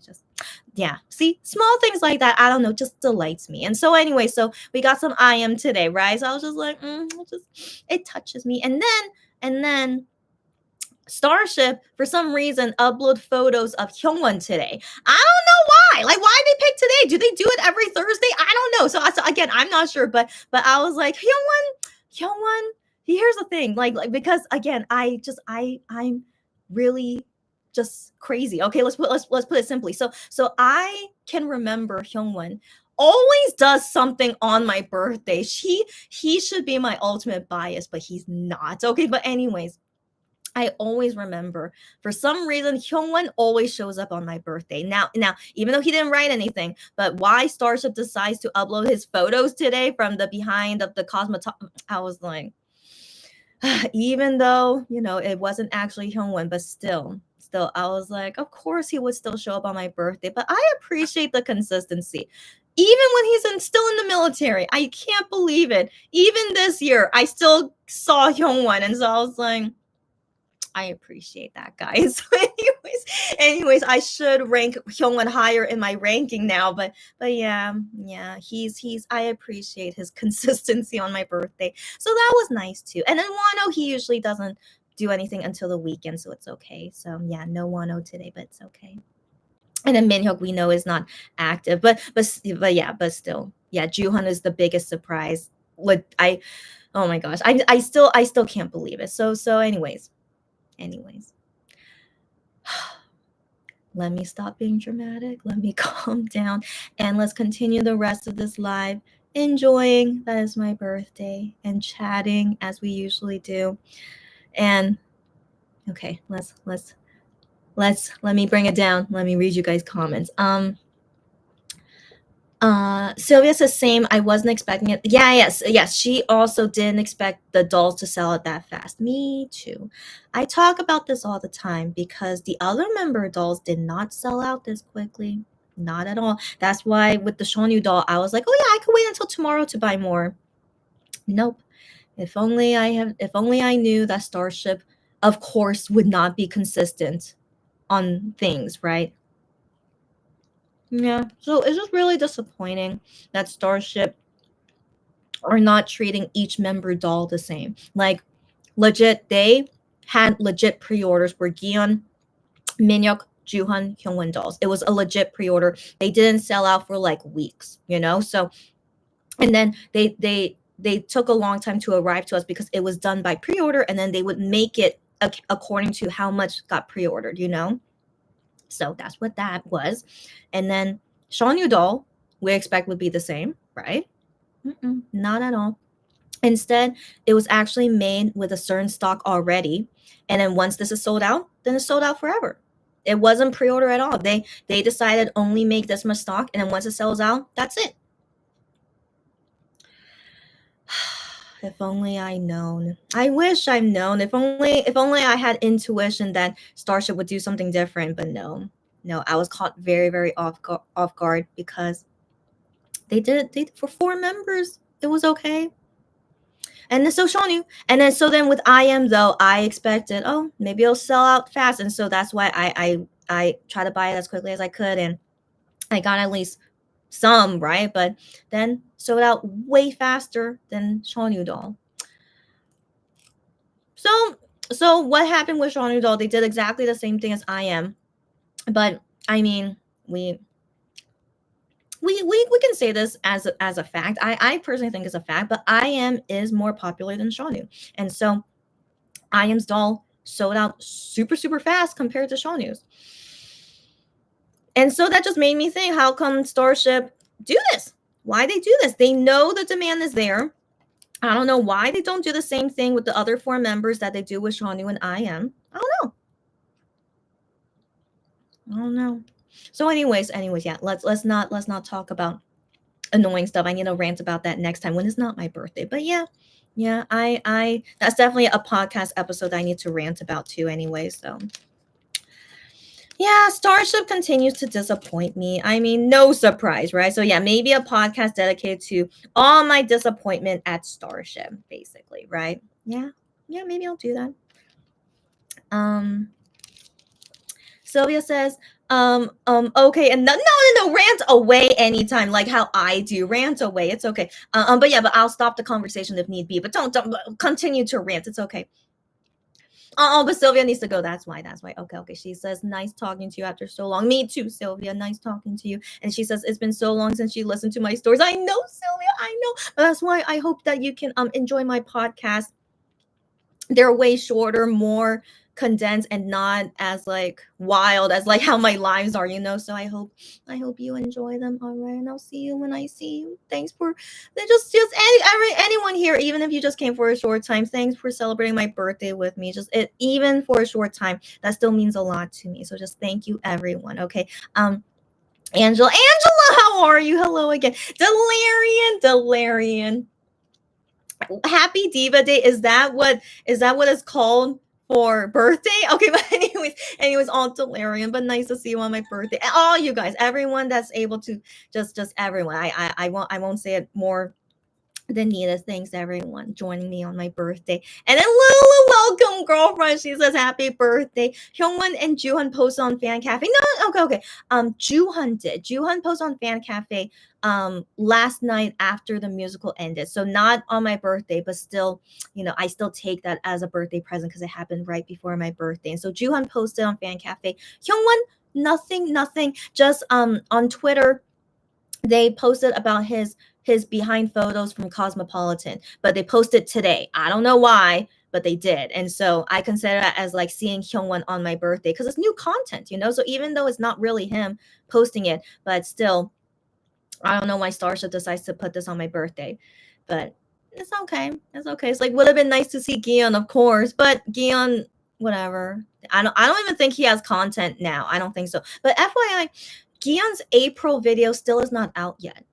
yeah. See, small things like that, I don't know, just delights me. And so anyway, so we got some I am today, right? So I was just like, it touches me. And then Starship, for some reason, upload photos of Hyungwon today. I don't know why. Like, why did they pick today? Do they do it every Thursday? I don't know. So again, I'm not sure, but I was like, Hyungwon. Here's the thing, like because again, I'm really just crazy. Okay, let's put it simply. So I can remember Hyungwon always does something on my birthday. He should be my ultimate bias, but he's not. Okay, but anyways, I always remember, for some reason, Hyungwon always shows up on my birthday. Now, even though he didn't write anything, but why Starship decides to upload his photos today from the behind of the I was like, even though, it wasn't actually Hyungwon, but still, I was like, of course he would still show up on my birthday. But I appreciate the consistency. Even when he's still in the military, I can't believe it. Even this year, I still saw Hyungwon, and so I was like, I appreciate that, guys. So anyways, I should rank Hyungwon higher in my ranking now, but yeah, he's I appreciate his consistency on my birthday. So that was nice too. And then Wano, he usually doesn't do anything until the weekend, so it's okay. So yeah, no Wano today, but it's okay. And then Minhyuk, we know, is not active, but yeah, but still, yeah, Juhan is the biggest surprise. Oh my gosh, I still can't believe it. So anyways, let me stop being dramatic. Let me calm down, and let's continue the rest of this live, enjoying that it's my birthday and chatting as we usually do. And okay, let me bring it down. Let me read you guys' comments. Sylvia says same. I wasn't expecting it. Yes. She also didn't expect the dolls to sell it that fast. Me too. I talk about this all the time because the other member dolls did not sell out this quickly. Not at all. That's why with the Shonyu doll, I was like, oh yeah, I could wait until tomorrow to buy more. Nope. If only I knew that Starship, of course, would not be consistent on things, right? Yeah, so it's just really disappointing that Starship are not treating each member doll the same. Like, legit, they had legit pre-orders for Gion, Minhyuk, Juhan, Hyungwon dolls. It was a legit pre-order. They didn't sell out for like weeks, So, and then they took a long time to arrive to us because it was done by pre-order, and then they would make it according to how much got pre-ordered, So that's what that was. And then Shonyu doll, we expect would be the same, right? Not at all. Instead, it was actually made with a certain stock already. And then once this is sold out, then it's sold out forever. It wasn't pre-order at all. They decided only make this much stock, and then once it sells out, that's it. If only I known. I wish I've known. If only I had intuition that Starship would do something different, but no, I was caught very, very off guard because they did for 4 members. It was okay. And then so Shonyu, and then so then with IM though, I expected, oh, maybe it'll sell out fast, and so that's why I try to buy it as quickly as I could, and I got at least some, right? But then sold out way faster than Shonyu doll. So what happened with Shonyu doll? They did exactly the same thing as I am, but I mean, we can say this as a fact. I personally think it's a fact, but IM is more popular than Shawnu, and so IM's doll sold out super super fast compared to Shawnu's. And so that just made me think, how come Starship do this? Why they do this? They know the demand is there. I don't know why they don't do the same thing with the other 4 members that they do with Shawnu and IM. I don't know. So anyways, yeah, let's not talk about annoying stuff. I need to rant about that next time when it's not my birthday. But yeah, I that's definitely a podcast episode I need to rant about too anyway. So yeah, Starship continues to disappoint me. I mean, no surprise, right? So yeah, maybe a podcast dedicated to all my disappointment at Starship, basically, right? Yeah, maybe I'll do that. Sylvia says, okay, and no, rant away anytime, like how I do. Rant away, it's okay. But yeah, but I'll stop the conversation if need be. But don't continue to rant. It's okay. Oh, but Sylvia needs to go. That's why. Okay. She says, nice talking to you after so long. Me too, Sylvia. Nice talking to you. And she says, it's been so long since you listened to my stories. I know, Sylvia. I know. But that's why I hope that you can enjoy my podcast. They're way shorter, more condensed, and not as like wild as like how my lives are, so I hope you enjoy them. All right, and I'll see you when I see you. Thanks for just anyone here, even if you just came for a short time, thanks for celebrating my birthday with me. Even for a short time, that still means a lot to me. So just thank you, everyone. Okay. Angela, how are you? Hello again. Delarian. Happy Diva Day. Is that what it's called for birthday? Okay, but anyways, all Delirium. But nice to see you on my birthday. And all you guys, everyone that's able to, just everyone. I won't say it more than needed. Thanks everyone joining me on my birthday. And then Lulu, welcome girlfriend. She says happy birthday. Hyungwon and Juhan posted on Fan Cafe. No, okay. Juhan posted on Fan Cafe last night after the musical ended. So not on my birthday, but still, I still take that as a birthday present because it happened right before my birthday. And so Juhan posted on Fan Cafe. Hyungwon, nothing. Just on Twitter, they posted about his behind photos from Cosmopolitan, but they posted today. I don't know why, but they did. And so I consider that as like seeing Hyungwon on my birthday because it's new content, So even though it's not really him posting it, but still, I don't know why Starship decides to put this on my birthday, but it's okay. It's like, would have been nice to see Gion, of course, but Gion, whatever. I don't even think he has content now. I don't think so. But FYI, Gion's April video still is not out yet.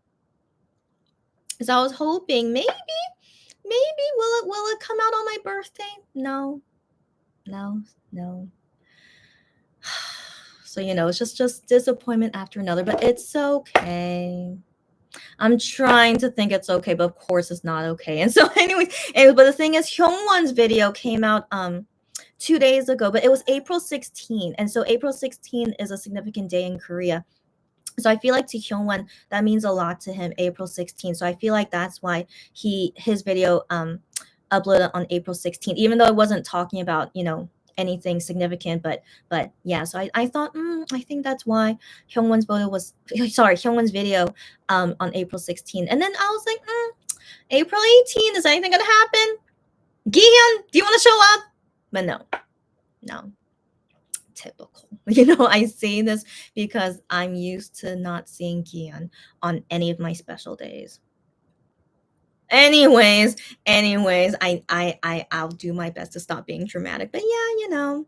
So I was hoping maybe will it come out on my birthday? No. So it's just disappointment after another, but it's okay. I'm trying to think it's okay, but of course it's not okay. And so anyways, but the thing is, Hyungwon's video came out 2 days ago, but it was April 16. And so April 16 is a significant day in Korea. So I feel like to Hyungwon, that means a lot to him, April 16th. So I feel like that's why his video uploaded on April 16th, even though it wasn't talking about, anything significant. But yeah, so I thought, I think that's why Hyungwon's video on April 16th. And then I was like, April 18th, is anything gonna happen? Gihan, do you want to show up? But no. Typical. I say this because I'm used to not seeing Gion on any of my special days. Anyways, I'll do my best to stop being dramatic. But yeah,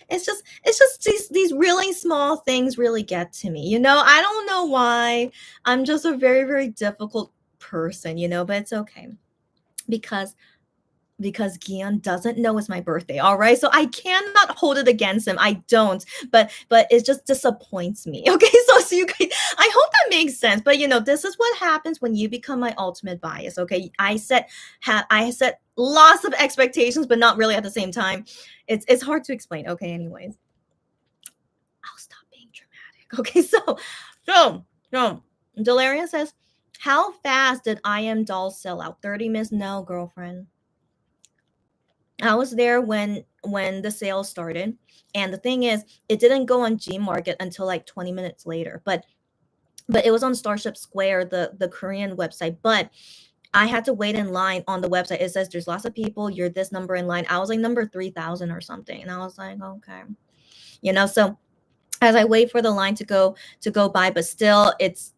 it's just these really small things really get to me. I don't know why. I'm just a very, very difficult person, but it's okay. Because Gion doesn't know it's my birthday, all right? So I cannot hold it against him. I don't, but it just disappoints me. Okay, so you guys, I hope that makes sense. But this is what happens when you become my ultimate bias. Okay, I set lots of expectations, but not really at the same time. It's hard to explain. Okay, anyways, I'll stop being dramatic. Okay, so Delaria says, how fast did IM dolls sell out? 30 minutes? No, girlfriend. I was there when the sale started, and the thing is, it didn't go on Gmarket until like 20 minutes later. But but it was on Starship Square, the Korean website. But I had to wait in line on the website. It says there's lots of people. You're this number in line. I was like number 3,000 or something, and I was like, okay, So as I wait for the line to go by, but still, it's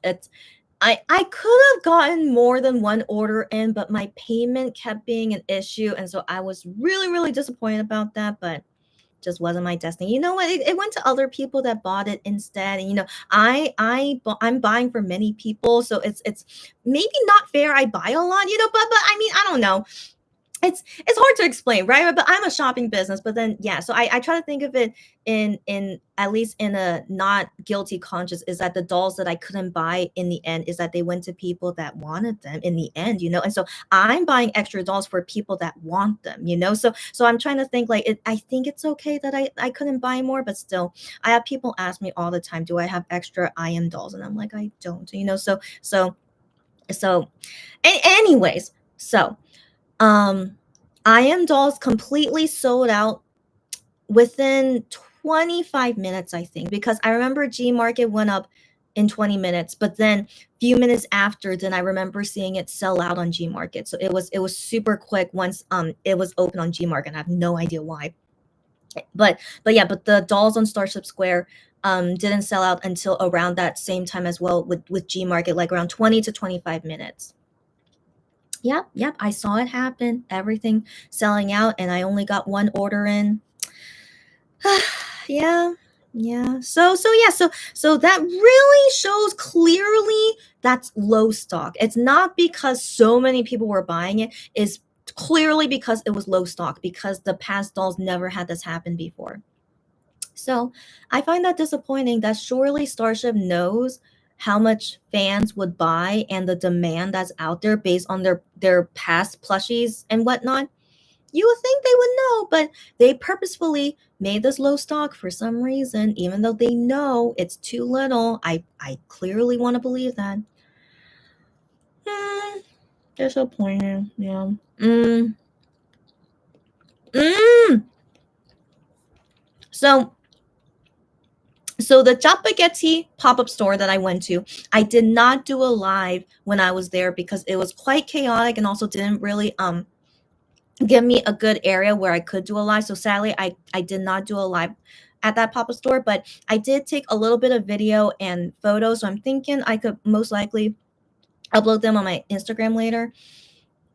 I could have gotten more than one order in, but my payment kept being an issue, and so I was really really disappointed about that. But just wasn't my destiny. You know what? It went to other people that bought it instead. And I'm buying for many people, so it's maybe not fair. I buy a lot, but I mean, I don't know. It's hard to explain, right? But I'm a shopping business. But then yeah, so I try to think of it in at least in a not guilty conscience, is that the dolls that I couldn't buy in the end is that they went to people that wanted them in the end, and so I'm buying extra dolls for people that want them, so I'm trying to think like I think it's okay that I couldn't buy more, but still I have people ask me all the time, do I have extra IM dolls? And I'm like, I don't, so anyways, so I Am Dolls completely sold out within 25 minutes, I think, because I remember G Market went up in 20 minutes, but then few minutes after, then I remember seeing it sell out on G Market. So it was super quick once it was open on G Market. I have no idea why. But the dolls on Starship Square didn't sell out until around that same time as well with G Market, like around 20 to 25 minutes. Yep, I saw it happen. Everything selling out, and I only got one order in. Yeah, yeah. So that really shows clearly that's low stock. It's not because so many people were buying it. It's clearly because it was low stock, because the past dolls never had this happen before. So I find that disappointing. That surely Starship knows how much fans would buy and the demand that's out there based on their past plushies and whatnot. You would think they would know, but they purposefully made this low stock for some reason, even though they know it's too little. I clearly want to believe that. Disappointing. Yeah. So the Chappagetti pop-up store that I went to, I did not do a live when I was there because it was quite chaotic and also didn't really give me a good area where I could do a live. So sadly, I did not do a live at that pop-up store, but I did take a little bit of video and photos. So I'm thinking I could most likely upload them on my Instagram later.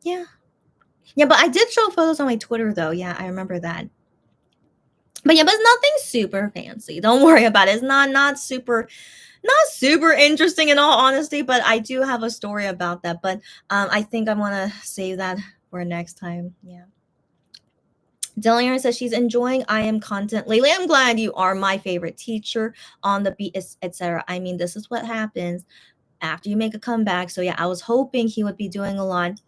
Yeah, but I did show photos on my Twitter though. Yeah, I remember that. But yeah, but it's nothing super fancy. Don't worry about it. It's not super interesting in all honesty, but I do have a story about that. But I think I want to save that for next time. Yeah. Delian says she's enjoying IM content lately. I'm glad you are my favorite teacher on the beat, etc. I mean, this is what happens after you make a comeback. So yeah, I was hoping he would be doing a lot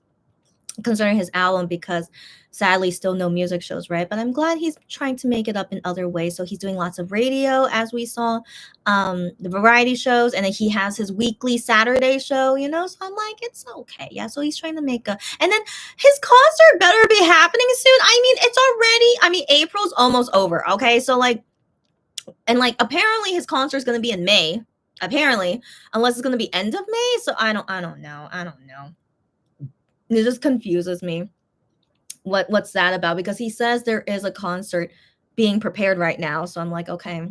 concerning his album, because sadly still no music shows, right? But I'm glad he's trying to make it up in other ways. So he's doing lots of radio, as we saw, the variety shows, and then he has his weekly Saturday show, so I'm like, it's okay. Yeah, so he's trying to make a, and then his concert better be happening soon. I mean, April's almost over, okay? So apparently his concert is going to be in May, apparently, unless it's going to be end of May. So I don't know. It just confuses me. What's that about? Because he says there is a concert being prepared right now. So I'm like, okay,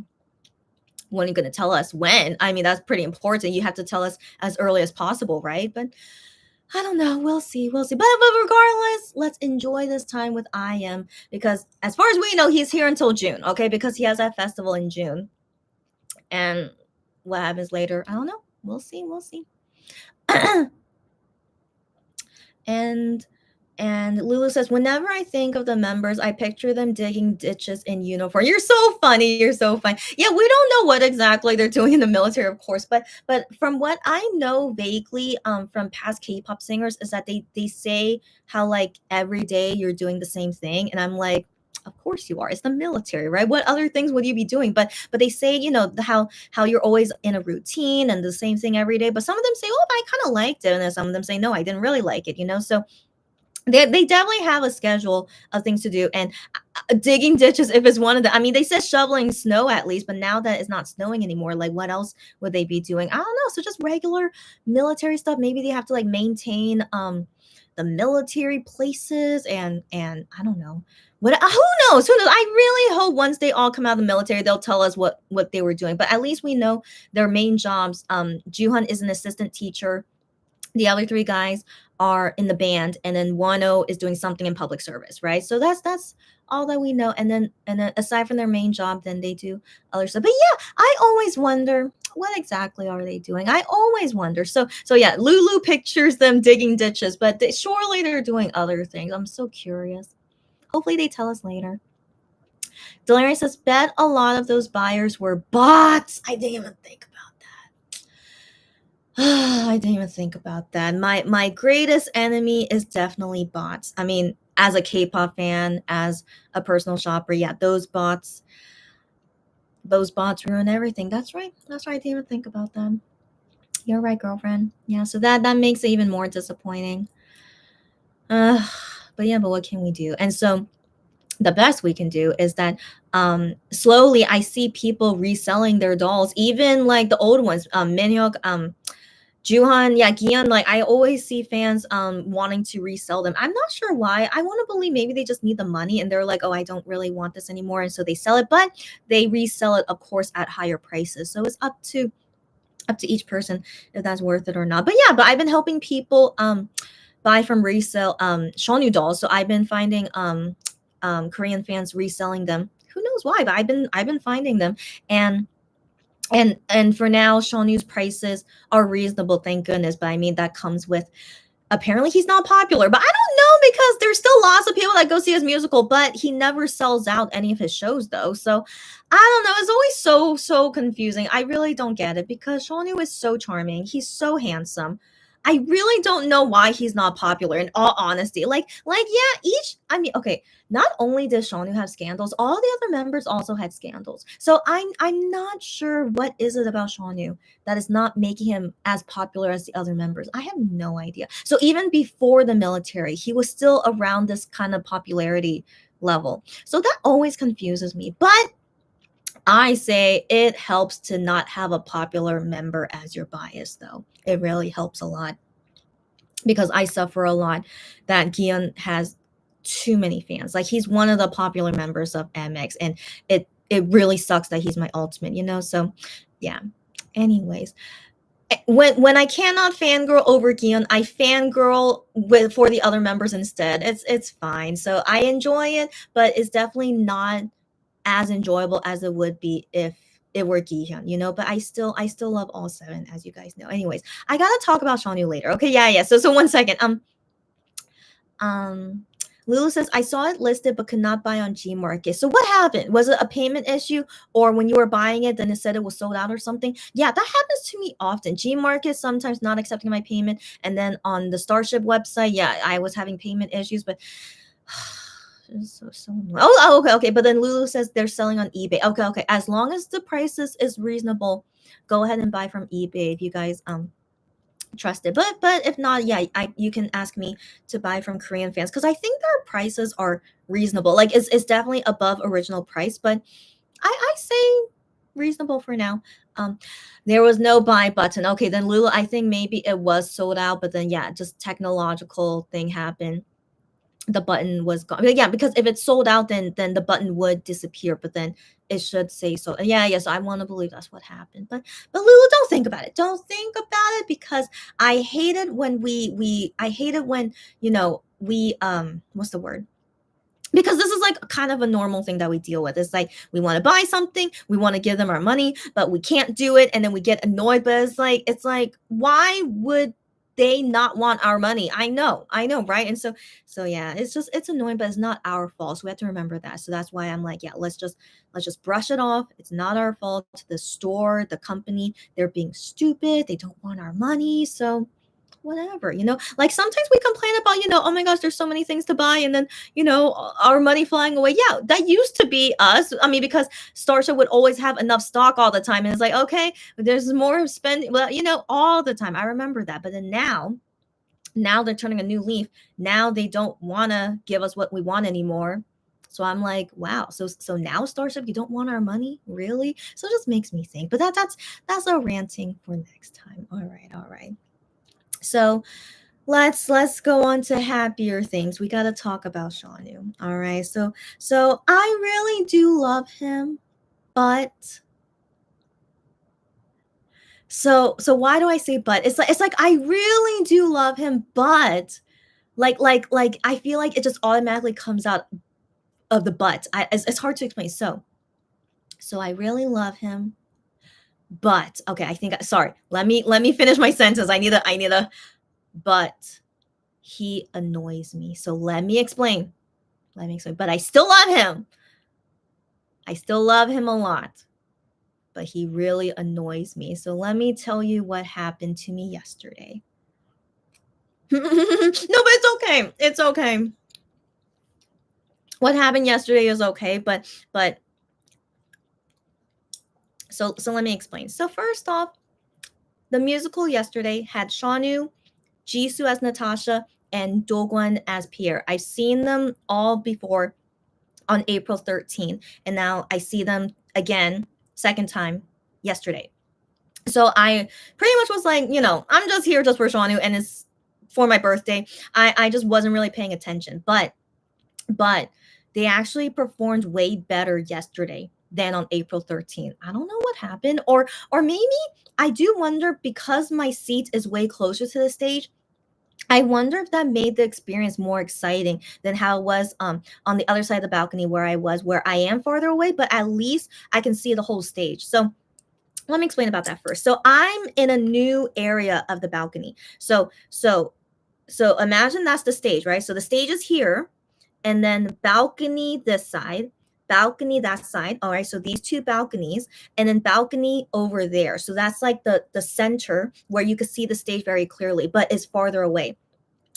when are you going to tell us when? I mean, that's pretty important. You have to tell us as early as possible, right? But I don't know. We'll see. But regardless, let's enjoy this time with IM, because as far as we know, he's here until June, okay? Because he has that festival in June. And what happens later, I don't know. We'll see. And Lulu says, whenever I think of the members, I picture them digging ditches in uniform. You're so funny. Yeah, we don't know what exactly they're doing in the military, of course, but from what I know vaguely from past K-pop singers is that they say how every day you're doing the same thing, and I'm like, of course you are. It's the military, right? What other things would you be doing? But they say, how you're always in a routine and the same thing every day. But some of them say, oh, I kind of liked it, and then some of them say, no, I didn't really like it. So they definitely have a schedule of things to do. And digging ditches if it's one of the, I mean, they said shoveling snow at least, but now that it's not snowing anymore, like what else would they be doing? I don't know. So just regular military stuff. Maybe they have to like maintain the military places and I don't know. What, who knows? Who knows? I really hope once they all come out of the military, they'll tell us what they were doing. But at least we know their main jobs. Juhan is an assistant teacher. The other three guys are in the band, and then Wano is doing something in public service, right? So that's all that we know. And then aside from their main job, then they do other stuff. But yeah, I always wonder what exactly are they doing. I always wonder. So yeah, Lulu pictures them digging ditches, but surely they're doing other things. I'm so curious. Hopefully they tell us later. Delarian says, bet a lot of those buyers were bots. I didn't even think about that. I didn't even think about that. My greatest enemy is definitely bots. I mean, as a K-pop fan, as a personal shopper, yeah, those bots ruin everything. That's right. I didn't even think about them. You're right, girlfriend. Yeah, so that makes it even more disappointing. But what can we do? And so the best we can do is that slowly I see people reselling their dolls, even like the old ones, Minhyuk, Juhan, yeah, Gion, like I always see fans wanting to resell them. I'm not sure why. I want to believe maybe they just need the money and they're like, oh, I don't really want this anymore. And so they sell it, but they resell it, of course, at higher prices. So it's up to each person if that's worth it or not. But yeah, I've been helping people buy from resale Shonu dolls. So I've been finding Korean fans reselling them. Who knows why, but I've been finding them. And for now, Shonu's prices are reasonable, thank goodness. But I mean, that comes with, apparently he's not popular. But I don't know, because there's still lots of people that go see his musical, but he never sells out any of his shows though. So I don't know. It's always so confusing. I really don't get it, because Shonu is so charming. He's so handsome. I really don't know why he's not popular, in all honesty. I mean, okay, not only does Shonu have scandals, all the other members also had scandals. So I'm not sure what is it about Shonu that is not making him as popular as the other members. I have no idea. So even before the military, he was still around this kind of popularity level. So that always confuses me. But I say it helps to not have a popular member as your bias, though. It really helps a lot, because I suffer a lot that Gion has too many fans. Like, he's one of the popular members of MX, and it really sucks that he's my ultimate, you know? So yeah. Anyways, when I cannot fangirl over Gion, I fangirl for the other members instead. It's fine. So I enjoy it, but it's definitely not as enjoyable as it would be if it were Gihyun, you know. But I still love all seven, as you guys know. Anyways, I gotta talk about Shonu later. Okay, yeah. So 1 second. Lulu says, I saw it listed but could not buy on Gmarket. So what happened? Was it a payment issue, or when you were buying it, then it said it was sold out or something? Yeah, that happens to me often. Gmarket sometimes not accepting my payment, and then on the Starship website, yeah, I was having payment issues, but so annoying. Okay. But then Lulu says they're selling on eBay. Okay. As long as the price is reasonable, go ahead and buy from eBay if you guys trust it. But if not, yeah, you can ask me to buy from Korean fans, because I think their prices are reasonable. Like, it's definitely above original price, but I say reasonable for now. There was no buy button. Okay, then Lulu, I think maybe it was sold out, but then yeah, just technological thing happened. The button was gone. Yeah, because if it's sold out, then the button would disappear, but then it should say so. Yeah. So I want to believe that's what happened. But Lulu, don't think about it. Don't think about it, because I hate it when I hate it when, you know, we what's the word? Because this is like kind of a normal thing that we deal with. It's like, we want to buy something, we want to give them our money, but we can't do it, and then we get annoyed. But it's like, why would they not want our money? I know, right? And so yeah, it's annoying, but it's not our fault. So we have to remember that. So that's why I'm like, yeah, let's just brush it off. It's not our fault. The store, the company, they're being stupid. They don't want our money. So whatever, you know. Like, sometimes we complain about, you know, oh my gosh, there's so many things to buy, and then, you know, our money flying away. Yeah, that used to be us. I mean, because Starship would always have enough stock all the time, and it's like, okay, there's more spending, well, you know, all the time. I remember that. But then now they're turning a new leaf. Now they don't want to give us what we want anymore. So I'm like, wow. So now Starship, you don't want our money, really? So it just makes me think. But that's a ranting for next time. All right, all right. So let's go on to happier things. We got to talk about Shanu. All right. So I really do love him, but so why do I say but? It's like I really do love him, but like I feel like it just automatically comes out of the but. It's hard to explain. So I really love him, but okay, I think sorry. Let me finish my sentence. I need a but he annoys me. So let me explain. Let me explain. But I still love him. I still love him a lot. But he really annoys me. So let me tell you what happened to me yesterday. No, but it's okay. It's okay. What happened yesterday is okay, but so let me explain. So first off, the musical yesterday had Shanu, Jisoo as Natasha, and Dogwon as Pierre. I've seen them all before on April 13th, and now I see them again, second time, yesterday. So I pretty much was like, I'm just here just for Shanu, and it's for my birthday. I just wasn't really paying attention, but they actually performed way better yesterday than on April 13th. I don't know what happened, or maybe I do wonder, because my seat is way closer to the stage. I wonder if that made the experience more exciting than how it was on the other side of the balcony where I am farther away, but at least I can see the whole stage. So let me explain about that first. So I'm in a new area of the balcony. So imagine that's the stage, right? So the stage is here, and then balcony this side, balcony that side. All right, so these two balconies, and then balcony over there. So that's like the center where you can see the stage very clearly, but is farther away.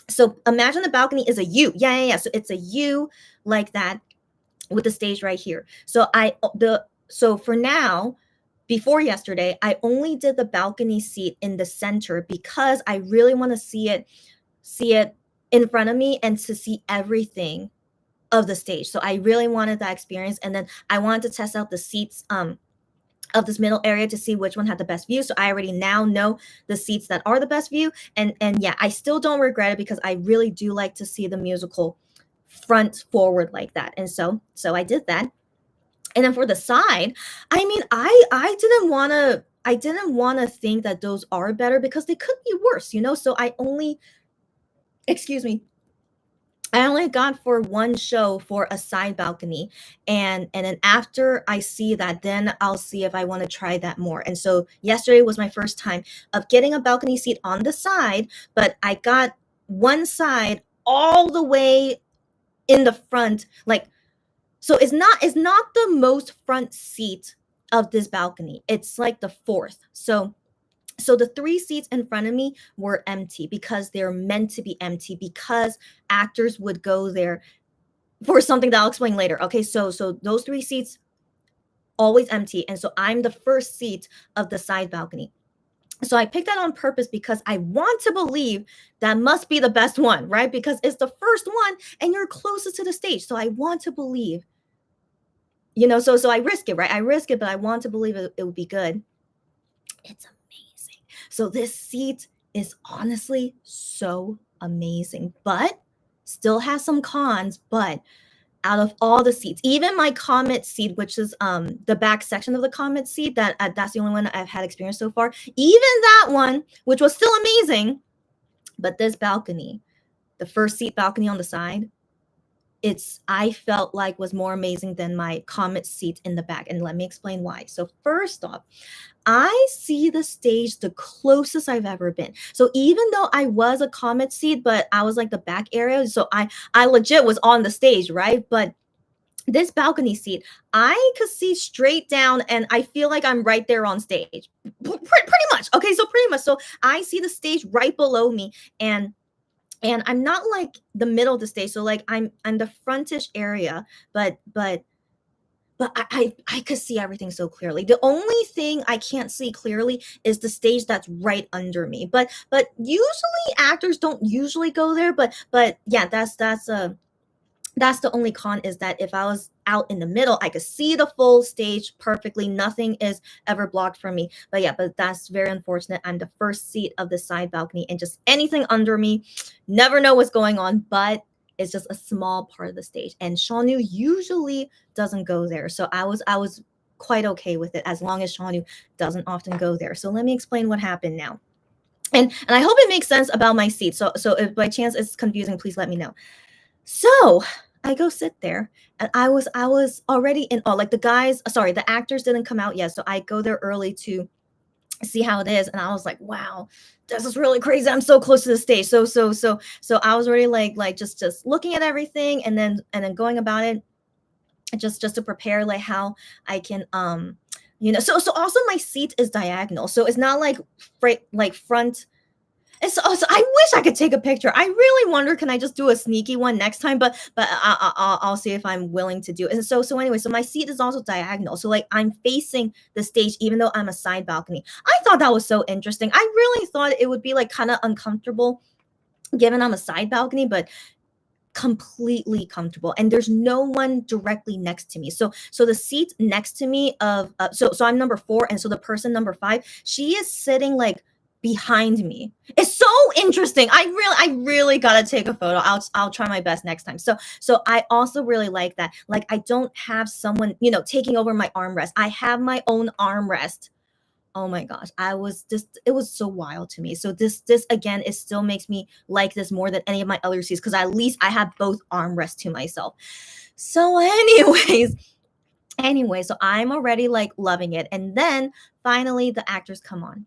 So imagine the balcony is a U. Yeah. So it's a U like that with the stage right here. So for now, before yesterday, I only did the balcony seat in the center because I really want to see it in front of me and to see everything of the stage. So I really wanted that experience, and then I wanted to test out the seats of this middle area to see which one had the best view. So I already now know the seats that are the best view, and yeah, I still don't regret it because I really do like to see the musical front forward like that. And so I did that. And then for the side, I mean, I didn't want to think that those are better because they could be worse, so excuse me, I only got for one show for a side balcony, and then after I see that, then I'll see if I want to try that more. And so yesterday was my first time of getting a balcony seat on the side, but I got one side all the way in the front, like, so it's not the most front seat of this balcony. It's like the fourth. So the three seats in front of me were empty because they're meant to be empty, because actors would go there for something that I'll explain later. Okay, so those three seats always empty, and so I'm the first seat of the side balcony. So I picked that on purpose because I want to believe that must be the best one, right? Because it's the first one and you're closest to the stage. So I want to believe, so I risk it, right? I risk it, but I want to believe it would be good. It's amazing. So this seat is honestly so amazing, but still has some cons. But out of all the seats, even my Comet seat, which is the back section of the Comet seat, that's the only one I've had experience so far. Even that one, which was still amazing, but this balcony, the first seat balcony on the side, I felt like was more amazing than my Comet seat in the back. And let me explain why. So first off, I see the stage the closest I've ever been. So even though I was a Comet seat, but I was like the back area, so I legit was on the stage, right? But this balcony seat, I could see straight down, and I feel like I'm right there on stage. Pretty much. Okay, so pretty much. So I see the stage right below me, and I'm not like the middle of the stage. So like I'm the frontish area, but I could see everything so clearly. The only thing I can't see clearly is the stage that's right under me. But usually actors don't usually go there. But yeah, that's That's the only con, is that if I was out in the middle, I could see the full stage perfectly. Nothing is ever blocked from me. But yeah, but that's very unfortunate. I'm the first seat of the side balcony, and just anything under me, never know what's going on, but it's just a small part of the stage. And Shawnu usually doesn't go there. So I was quite okay with it, as long as Shawnu doesn't often go there. So let me explain what happened now. And I hope it makes sense about my seat. So if by chance it's confusing, please let me know. So I go sit there, and I was already in awe. Like, the actors didn't come out yet. So I go there early to see how it is. And I was like, wow, this is really crazy. I'm so close to the stage. So I was already like just looking at everything, and then going about it, just to prepare, like how I can so also my seat is diagonal. So it's not like front. And so I wish I could take a picture. I really wonder, can I just do a sneaky one next time? But I'll see if I'm willing to do it. And so anyway, so my seat is also diagonal. So like I'm facing the stage, even though I'm a side balcony. I thought that was so interesting. I really thought it would be like kind of uncomfortable, given I'm a side balcony, but completely comfortable, and there's no one directly next to me. So the seat next to me of so I'm number 4, and so the person number 5, she is sitting like behind me. It's so interesting. I really gotta take a photo. I'll try my best next time. So I also really like that. Like, I don't have someone taking over my armrest. I have my own armrest. Oh my gosh, it was so wild to me. So this again, it still makes me like this more than any of my other seats, because at least I have both armrests to myself. So anyway, so I'm already like loving it. And then finally the actors come on.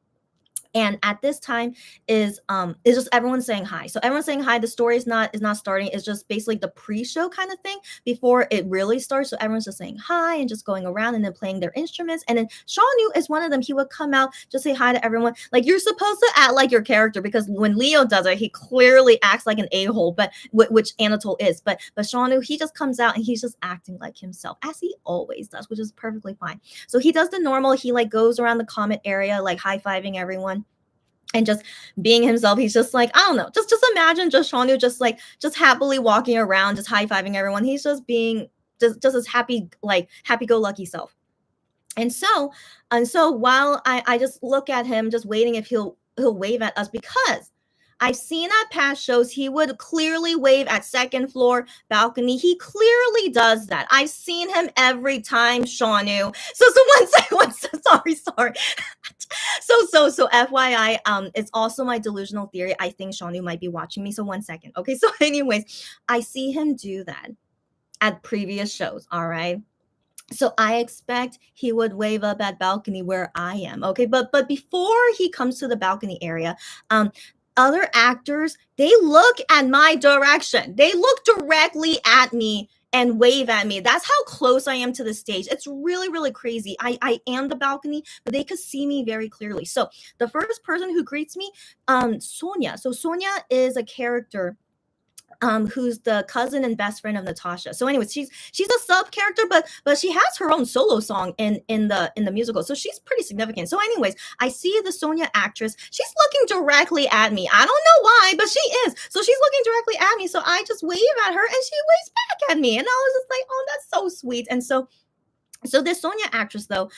And at this time is just everyone saying hi. So everyone's saying hi. The story is not starting. It's just basically the pre-show kind of thing before it really starts. So everyone's just saying hi and just going around and then playing their instruments. And then Shawnu is one of them. He would come out, just say hi to everyone. Like, you're supposed to act like your character, because when Leo does it, he clearly acts like an a-hole, but which Anatole is. But Shawnu, he just comes out and he's just acting like himself, as he always does, which is perfectly fine. So he does the normal. He like goes around the comet area, like high-fiving everyone and just being himself. He's just like, I don't know, just imagine just Shawnu just happily walking around, just high-fiving everyone. He's just being just his happy-go-lucky self. And so while I just look at him, just waiting if he'll wave at us, because I've seen at past shows he would clearly wave at second floor balcony. He clearly does that. I've seen him every time, Shawnu. So sorry. So FYI, it's also my delusional theory. I think Shawnu might be watching me. So one second. Okay. So anyways, I see him do that at previous shows. All right. So I expect he would wave up at balcony where I am. Okay. But before he comes to the balcony area, other actors, they look at my direction. They look directly at me and wave at me. That's how close I am to the stage. It's really, really crazy. I am the balcony, but they could see me very clearly. So the first person who greets me, Sonia. So Sonia is a character who's the cousin and best friend of Natasha. So anyways, she's a sub character, but she has her own solo song in the musical. So she's pretty significant. So anyways, I see the Sonia actress. She's looking directly at me. I don't know why, but she is. So she's looking directly at me. So I just wave at her and she waves back at me. And I was just like, oh, that's so sweet. And so this Sonia actress, though,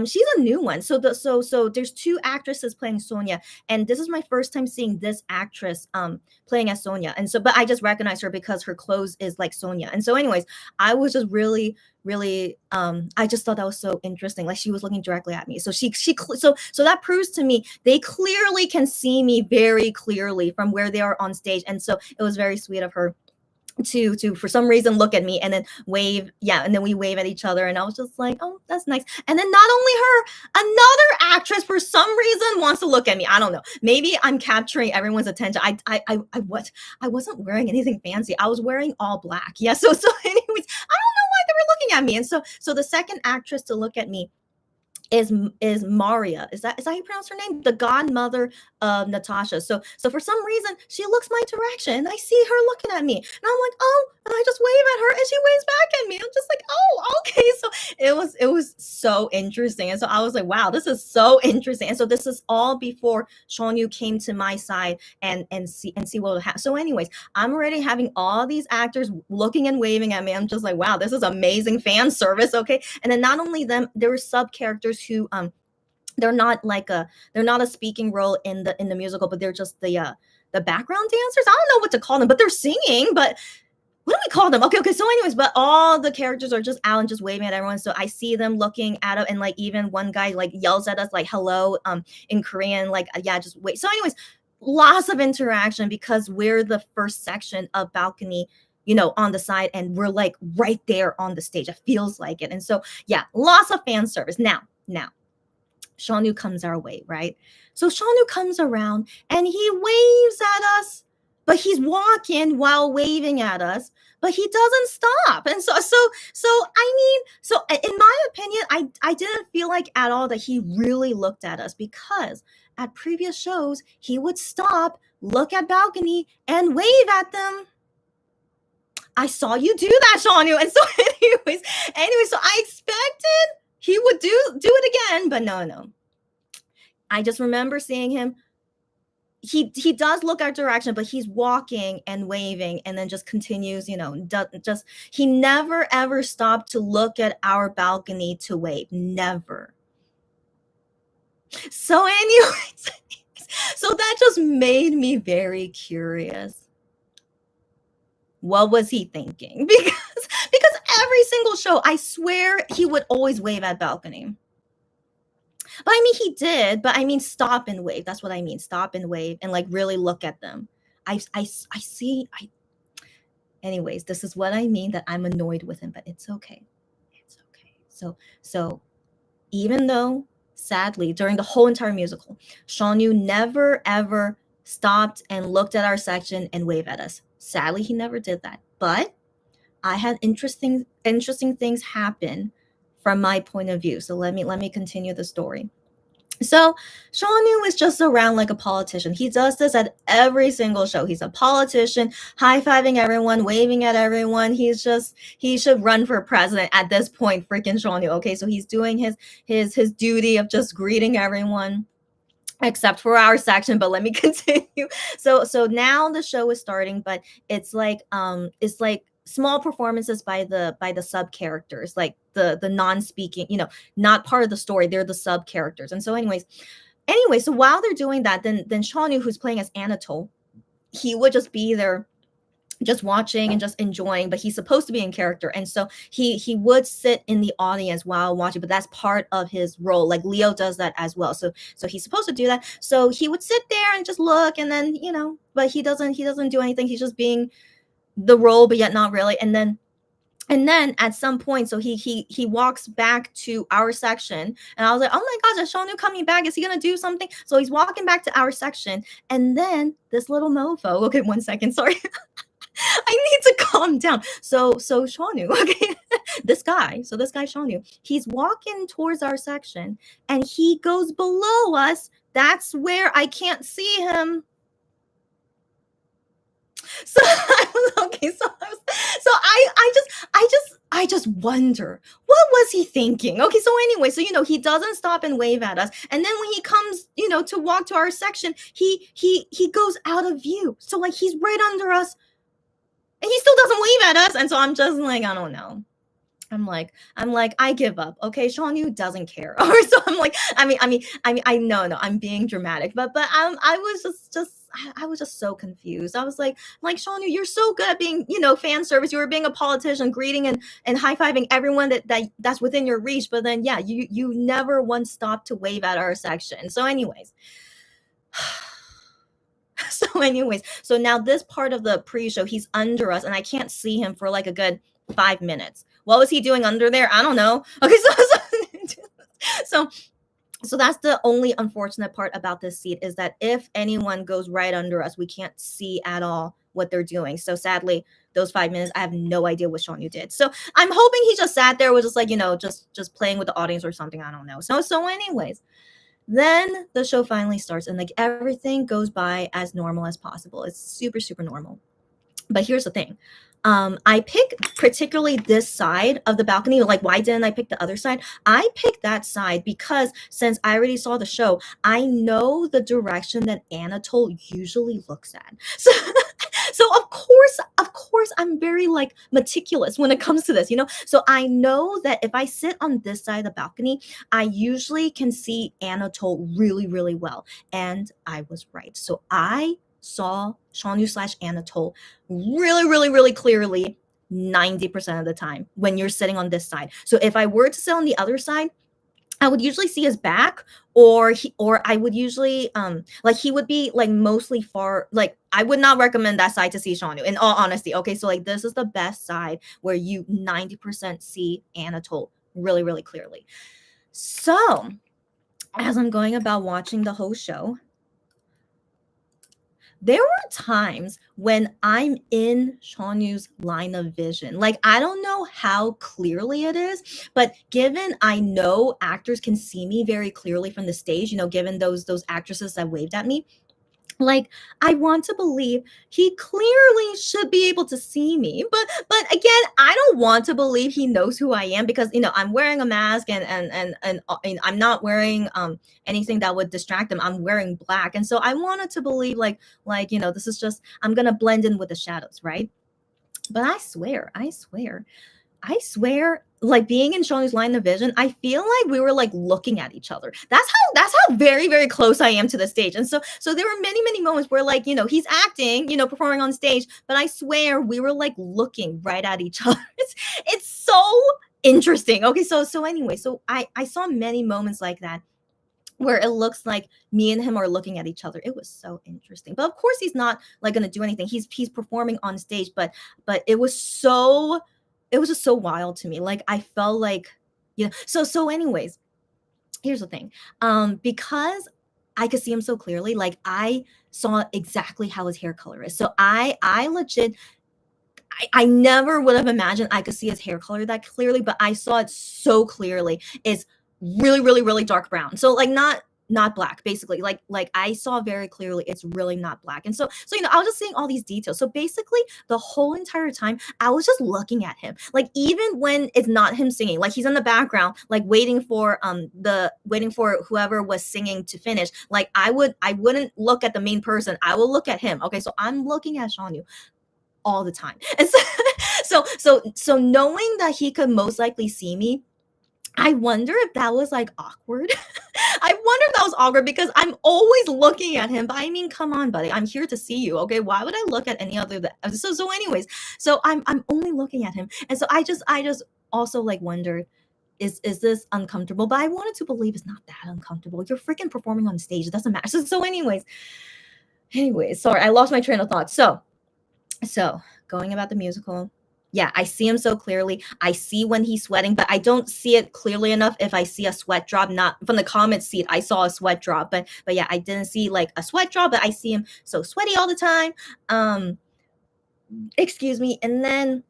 she's a new one. So there's 2 actresses playing Sonia, and this is my first time seeing this actress playing as Sonia. And so, but I just recognize her because her clothes is like Sonia. And so, anyways, I was just really, I just thought that was so interesting. Like, she was looking directly at me. So so that proves to me they clearly can see me very clearly from where they are on stage. And so it was very sweet of her to for some reason look at me and then wave. And then we wave at each other, and I was just like, oh, that's nice. And then not only her, another actress for some reason wants to look at me. I don't know, maybe I'm capturing everyone's attention. I wasn't wearing anything fancy. I was wearing all black. So anyways, I don't know why they were looking at me. And so the second actress to look at me is Maria. Is that how you pronounce her name? The godmother of Natasha. So for some reason she looks my direction, and I see her looking at me, and I'm like, oh, and I just wave at her, and she waves back at me. I'm just like, oh, okay. So it was so interesting. And so I was like, wow, this is so interesting. And so this is all before Seonyu came to my side and see what would happen. So anyways, I'm already having all these actors looking and waving at me. I'm just like, wow, this is amazing fan service. Okay. And then not only them, there were sub characters who they're not a speaking role in the musical, but they're just the background dancers. I don't know what to call them, but they're singing. But what do we call them? Okay. So anyways, but all the characters are just out and just waving at everyone. So I see them looking at it, and like even one guy like yells at us like hello in Korean, like yeah, just wait. So anyways, lots of interaction because we're the first section of balcony, on the side, and we're like right there on the stage. It feels like it. And so yeah, lots of fan service. Now Seonyu comes our way, right? So Seonyu comes around and he waves at us, but he's walking while waving at us, but he doesn't stop. And so in my opinion, I didn't feel like at all that he really looked at us, because at previous shows he would stop, look at balcony, and wave at them. I saw you do that, Seonyu. And so anyways, so I expected he would do it again, but no. I just remember seeing him. He does look our direction, but he's walking and waving, and then just continues. He never ever stopped to look at our balcony to wave. Never. So, anyways, so that just made me very curious. What was he thinking? Because every single show, I swear he would always wave at balcony. But I mean, he did. But I mean, stop and wave. That's what I mean. Stop and wave and like really look at them. I see. Anyways, this is what I mean, that I'm annoyed with him, but it's okay. It's okay. So even though sadly during the whole entire musical, Seonyu never ever stopped and looked at our section and waved at us. Sadly, he never did that. But I had interesting things happen from my point of view. So let me continue the story. So Seonyu is just around like a politician. He does this at every single show. He's a politician, high-fiving everyone, waving at everyone. He should run for president at this point, freaking Seonyu. Okay, so he's doing his duty of just greeting everyone, except for our section. But let me continue. So now the show is starting, but it's like small performances by the sub characters, like the non-speaking, not part of the story. They're the sub characters. And so anyway, so while they're doing that, then Seonyu, who's playing as Anatole, he would just be there just watching and just enjoying, but he's supposed to be in character. And so he would sit in the audience while watching, but that's part of his role. Like Leo does that as well. So he's supposed to do that. So he would sit there and just look, and then, but he doesn't do anything. He's just being the role, but yet not really. And then at some point, so he walks back to our section, and I was like, oh my gosh, is Seonyu coming back? Is he gonna do something? So he's walking back to our section, and then this little mofo, okay, 1 second, sorry. I need to calm down. So Seonyu, okay, this guy Seonyu, he's walking towards our section, and he goes below us. That's where I can't see him. So I just wonder, what was he thinking? Okay, so anyway, so he doesn't stop and wave at us, and then when he comes, to walk to our section, he goes out of view. So like he's right under us, and he still doesn't wave at us, and so I'm just like, I don't know. I'm like, I give up. Okay, Seonyu doesn't care. Or so I'm like, I mean, I know, I'm being dramatic, but I was just so confused. I was like, Seonyu, you're so good at being, fan service. You were being a politician, greeting and high-fiving everyone that's within your reach. But then, yeah, you never once stopped to wave at our section. So anyways, so now this part of the pre-show, he's under us, and I can't see him for like a good 5 minutes. What was he doing under there? I don't know. Okay, so that's the only unfortunate part about this seat, is that if anyone goes right under us, we can't see at all what they're doing. So sadly, those 5 minutes, I have no idea what Seonyu did. So I'm hoping he just sat there, was just like, just playing with the audience or something. I don't know. So anyways, then the show finally starts, and like everything goes by as normal as possible. It's super, super normal. But here's the thing. I pick particularly this side of the balcony. Like, why didn't I pick the other side? I picked that side because since I already saw the show, I know the direction that Anatole usually looks at. So, so of course, I'm very like meticulous when it comes to this, you know. So I know that if I sit on this side of the balcony, I usually can see Anatole really, really well, and I was right. So I saw Sean Yu slash Anatole really, really, really clearly 90% of the time when you're sitting on this side. So if I were to sit on the other side, I would usually see his back, or I would usually like he would be like mostly far. Like, I would not recommend that side to see Sean Yu, in all honesty. Okay, so like this is the best side where you 90% see Anatole really, really clearly. So as I'm going about watching the whole show, there were times when I'm in Sean Yu's line of vision. Like, I don't know how clearly it is, but given I know actors can see me very clearly from the stage, you know, given those actresses that waved at me, like, I want to believe he clearly should be able to see me, but again, I don't want to believe he knows who I am, because you know I'm wearing a mask, and I'm not wearing anything that would distract him. I'm wearing black, and so I wanted to believe like you know, this is just, I'm gonna blend in with the shadows, right? But I swear, like being in Sean's line of vision, I feel like we were like looking at each other. That's how very, very close I am to the stage. And so there were many, many moments where, like, you know, he's acting, you know, performing on stage, but I swear we were like looking right at each other. It's so interesting. Okay, so anyway, so I saw many moments like that where it looks like me and him are looking at each other. It was so interesting. But of course he's not like going to do anything. He's performing on stage, but it was just so wild to me. Like, I felt like, you know, so anyways, here's the thing. Because I could see him so clearly, like I saw exactly how his hair color is. So I legit, I never would have imagined I could see his hair color that clearly, but I saw it so clearly. It's really, really, really dark brown. So like not black, basically. Like I saw very clearly it's really not black. And so you know, I was just seeing all these details. So basically the whole entire time I was just looking at him. Like, even when it's not him singing, like he's in the background, like waiting for whoever was singing to finish. Like, I wouldn't look at the main person. I will look at him. Okay, so I'm looking at Sean Yu all the time. And so so knowing that he could most likely see me, I wonder if that was like awkward. I wonder if that was awkward because I'm always looking at him. But I mean, come on, buddy. I'm here to see you. Okay. Why would I look at any other so anyways, so I'm only looking at him. And so I just also like wondered, is this uncomfortable? But I wanted to believe it's not that uncomfortable. You're freaking performing on stage. It doesn't matter. So anyways, sorry, I lost my train of thought. So going about the musical, yeah, I see him so clearly. I see when he's sweating, but I don't see it clearly enough if I see a sweat drop. Not from the comment seat, I saw a sweat drop, but yeah, I didn't see like a sweat drop, but I see him so sweaty all the time. Excuse me, and then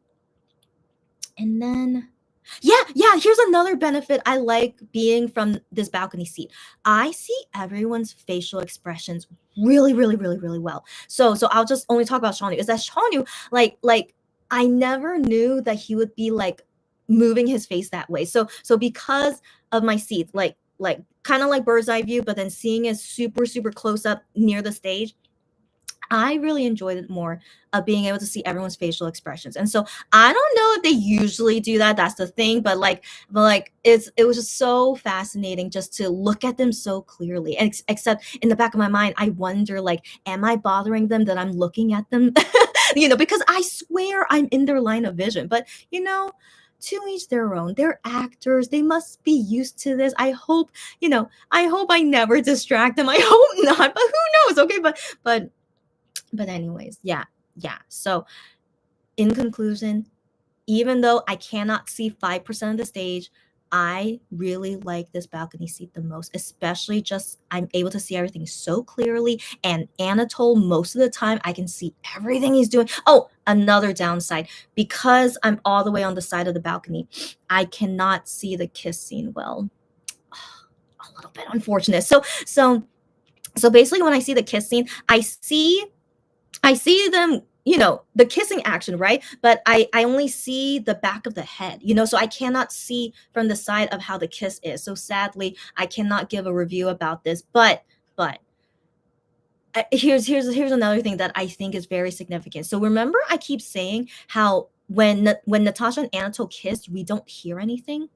yeah, here's another benefit I like being from this balcony seat. I see everyone's facial expressions really, really, really, really well. So I'll just only talk about Sean Yu. Is that Sean Yu, like I never knew that he would be like moving his face that way. So because of my seat, like kind of like bird's eye view, but then seeing it super, super close up near the stage, I really enjoyed it more of being able to see everyone's facial expressions. And so I don't know if they usually do that. That's the thing, but like it was just so fascinating just to look at them so clearly. And except in the back of my mind, I wonder, like, am I bothering them that I'm looking at them? You know, because I swear I'm in their line of vision. But you know, to each their own. They're actors. They must be used to this. I hope I never distract them. I hope not, but who knows? Okay, but anyways, yeah. So in conclusion, even though I cannot see 5% of the stage, I really like this balcony seat the most, especially just I'm able to see everything so clearly. And Anatole, most of the time, I can see everything he's doing. Oh, another downside, because I'm all the way on the side of the balcony, I cannot see the kiss scene well. A little bit unfortunate. So basically when I see the kiss scene, I see them, the kissing action, right? But I only see the back of the head, so I cannot see from the side of how the kiss is. So sadly, I cannot give a review about this. But here's another thing that I think is very significant. So remember, I keep saying how when Natasha and Anatole kissed, we don't hear anything.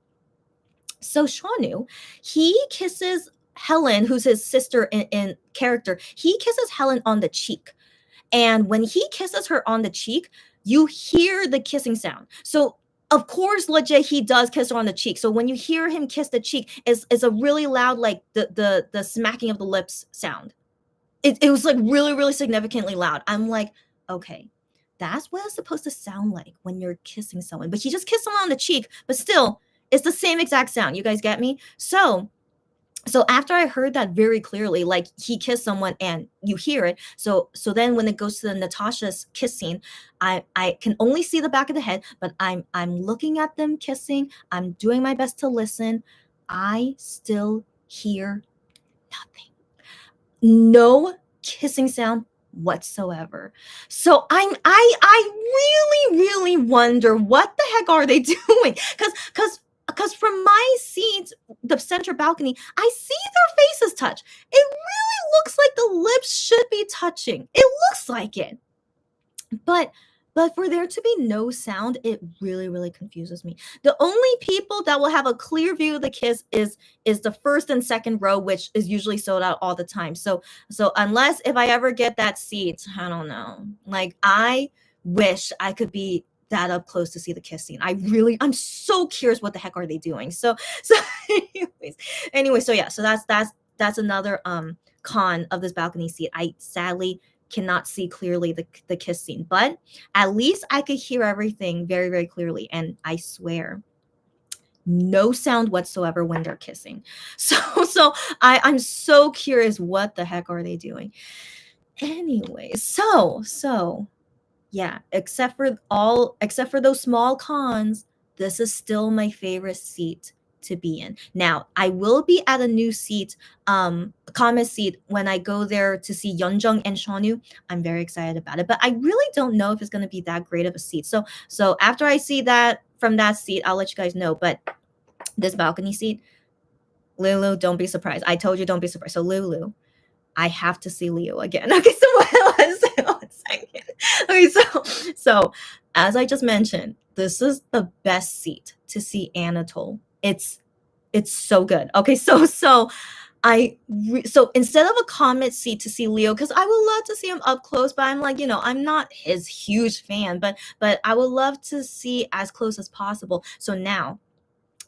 So Shanu, he kisses Helen, who's his sister in character. He kisses Helen on the cheek. And when he kisses her on the cheek, you hear the kissing sound. So of course, legit, he does kiss her on the cheek. So when you hear him kiss the cheek, it's a really loud, like the smacking of the lips sound. It was like really, really significantly loud. I'm like, okay, that's what it's supposed to sound like when you're kissing someone. But he just kissed someone on the cheek, but still, it's the same exact sound. You guys get me? So after I heard that very clearly, like he kissed someone and you hear it. So then when it goes to the Natasha's kiss scene, I can only see the back of the head, but I'm looking at them kissing. I'm doing my best to listen. I still hear nothing. No kissing sound whatsoever. So I really, really wonder what the heck are they doing? Because from my seat, the center balcony, I see their faces touch. It really looks like the lips should be touching. It looks like it. But for there to be no sound, it really, really confuses me. The only people that will have a clear view of the kiss is the first and second row, which is usually sold out all the time. So unless if I ever get that seat, I don't know. Like I wish I could be that up close to see the kiss scene. I'm so curious what the heck are they doing. So anyway, so yeah, so that's another con of this balcony seat. I sadly cannot see clearly the kiss scene, but at least I could hear everything very, very clearly. And I swear, no sound whatsoever when they're kissing. So I'm so curious, what the heck are they doing? Anyway, so yeah, except for those small cons, this is still my favorite seat to be in. Now, I will be at a new seat, comet seat, when I go there to see Yeonjung and Shonu. I'm very excited about it, but I really don't know if it's going to be that great of a seat. So after I see that from that seat, I'll let you guys know. But this balcony seat, Lulu, don't be surprised. I told you, don't be surprised. So Lulu, I have to see Leo again. Okay, so one second. Okay, so as I just mentioned, this is the best seat to see Anatole. It's so good. Okay, so instead of a comet seat to see Leo, because I would love to see him up close, but I'm like, I'm not his huge fan, but I would love to see as close as possible. So now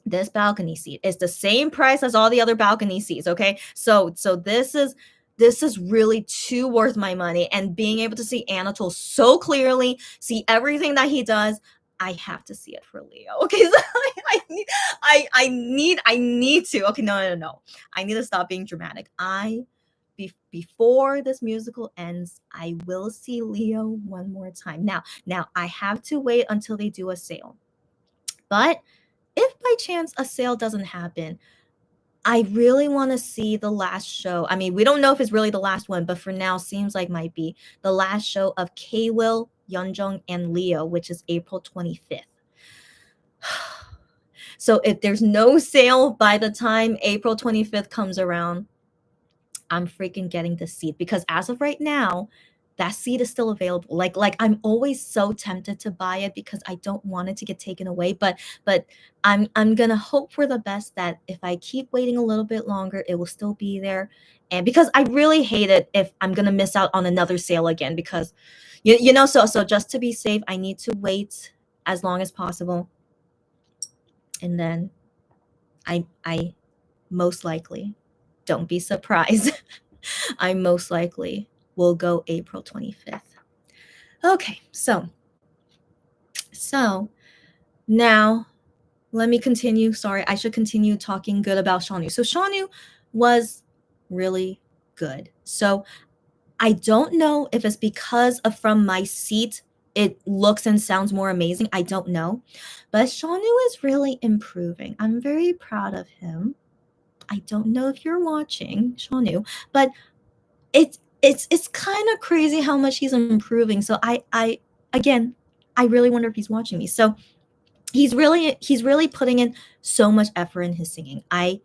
this balcony seat is the same price as all the other balcony seats. Okay, so this is really too worth my money, and being able to see Anatole so clearly, see everything that he does, I have to see it for Leo. Okay, so I need to. Okay, no. I need to stop being dramatic. Before this musical ends, I will see Leo one more time. Now I have to wait until they do a sale. But if by chance a sale doesn't happen, I really want to see the last show. I mean, we don't know if it's really the last one, but for now, seems like might be the last show of K-Will, Yeonjung, and Leo, which is April 25th. So if there's no sale by the time April 25th comes around, I'm freaking getting the seat, because as of right now, that seat is still available. Like I'm always so tempted to buy it because I don't want it to get taken away, but I'm gonna hope for the best that if I keep waiting a little bit longer, it will still be there. And because I really hate it if I'm gonna miss out on another sale again, because so just to be safe, I need to wait as long as possible. And then I most likely, don't be surprised, I most likely will go April 25th. Okay, so now let me continue. Sorry, I should continue talking good about Shanu. So Shanu was really good. So I don't know if it's because of from my seat, it looks and sounds more amazing. I don't know. But Shanu is really improving. I'm very proud of him. I don't know if you're watching, Shanu, but it it's kind of crazy how much he's improving. So I again, I really wonder if he's watching me. So he's really putting in so much effort in his singing. I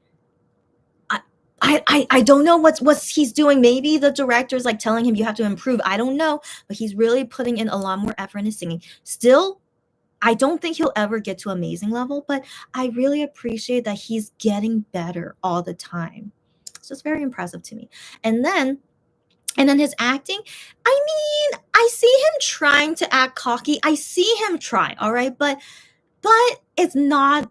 don't know what's he's doing. Maybe the director's like telling him you have to improve. I don't know, but he's really putting in a lot more effort in his singing. Still, I don't think he'll ever get to amazing level, but I really appreciate that he's getting better all the time. It's just very impressive to me. And then his acting, I mean, I see him trying to act cocky. I see him try, all right, but it's not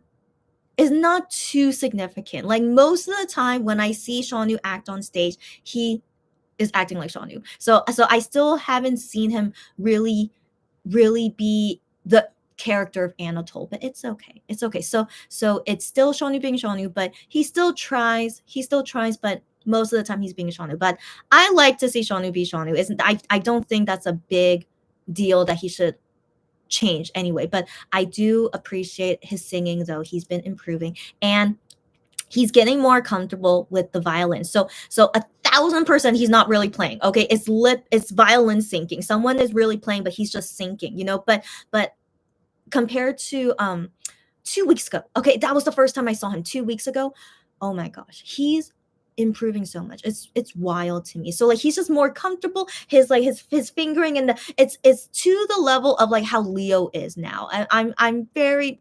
too significant. Like most of the time when I see Shawn Yu act on stage, he is acting like Shawn Yu. So I still haven't seen him really be the character of Anatole, but it's okay. It's okay. So it's still Shawn Yu being Shawn Yu, but he still tries, but most of the time he's being Shawn Yu. But I like to see Shawn Yu be Shawn Yu. I don't think that's a big deal that he should change anyway, but I do appreciate his singing though. He's been improving and he's getting more comfortable with the violin. So 1,000% he's not really playing. Okay, it's violin syncing. Someone is really playing, but he's just syncing, but compared to 2 weeks ago, okay, that was the first time I saw him 2 weeks ago. Oh my gosh, he's improving so much. It's wild to me. So like he's just more comfortable. His fingering and it's to the level of like how Leo is now. I'm very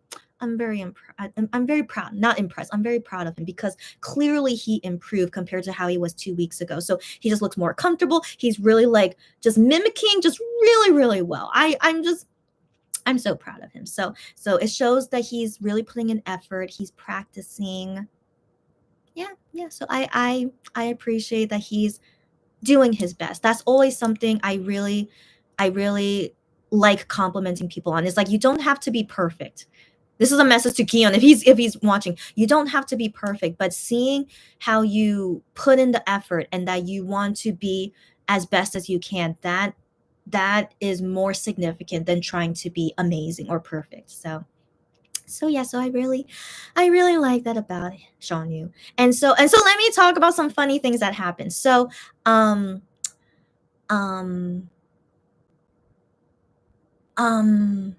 proud, not impressed. I'm very proud of him because clearly he improved compared to how he was 2 weeks ago. So he just looks more comfortable. He's really like just mimicking just really, really well. I'm so proud of him. So it shows that he's really putting in effort. He's practicing. Yeah. So I appreciate that he's doing his best. That's always something I really like complimenting people on. It's like you don't have to be perfect. This is a message to Keon if he's watching. You don't have to be perfect, but seeing how you put in the effort and that you want to be as best as you can, that is more significant than trying to be amazing or perfect. So yeah, so I really like that about Shawn Yu. And so let me talk about some funny things that happened. So um um um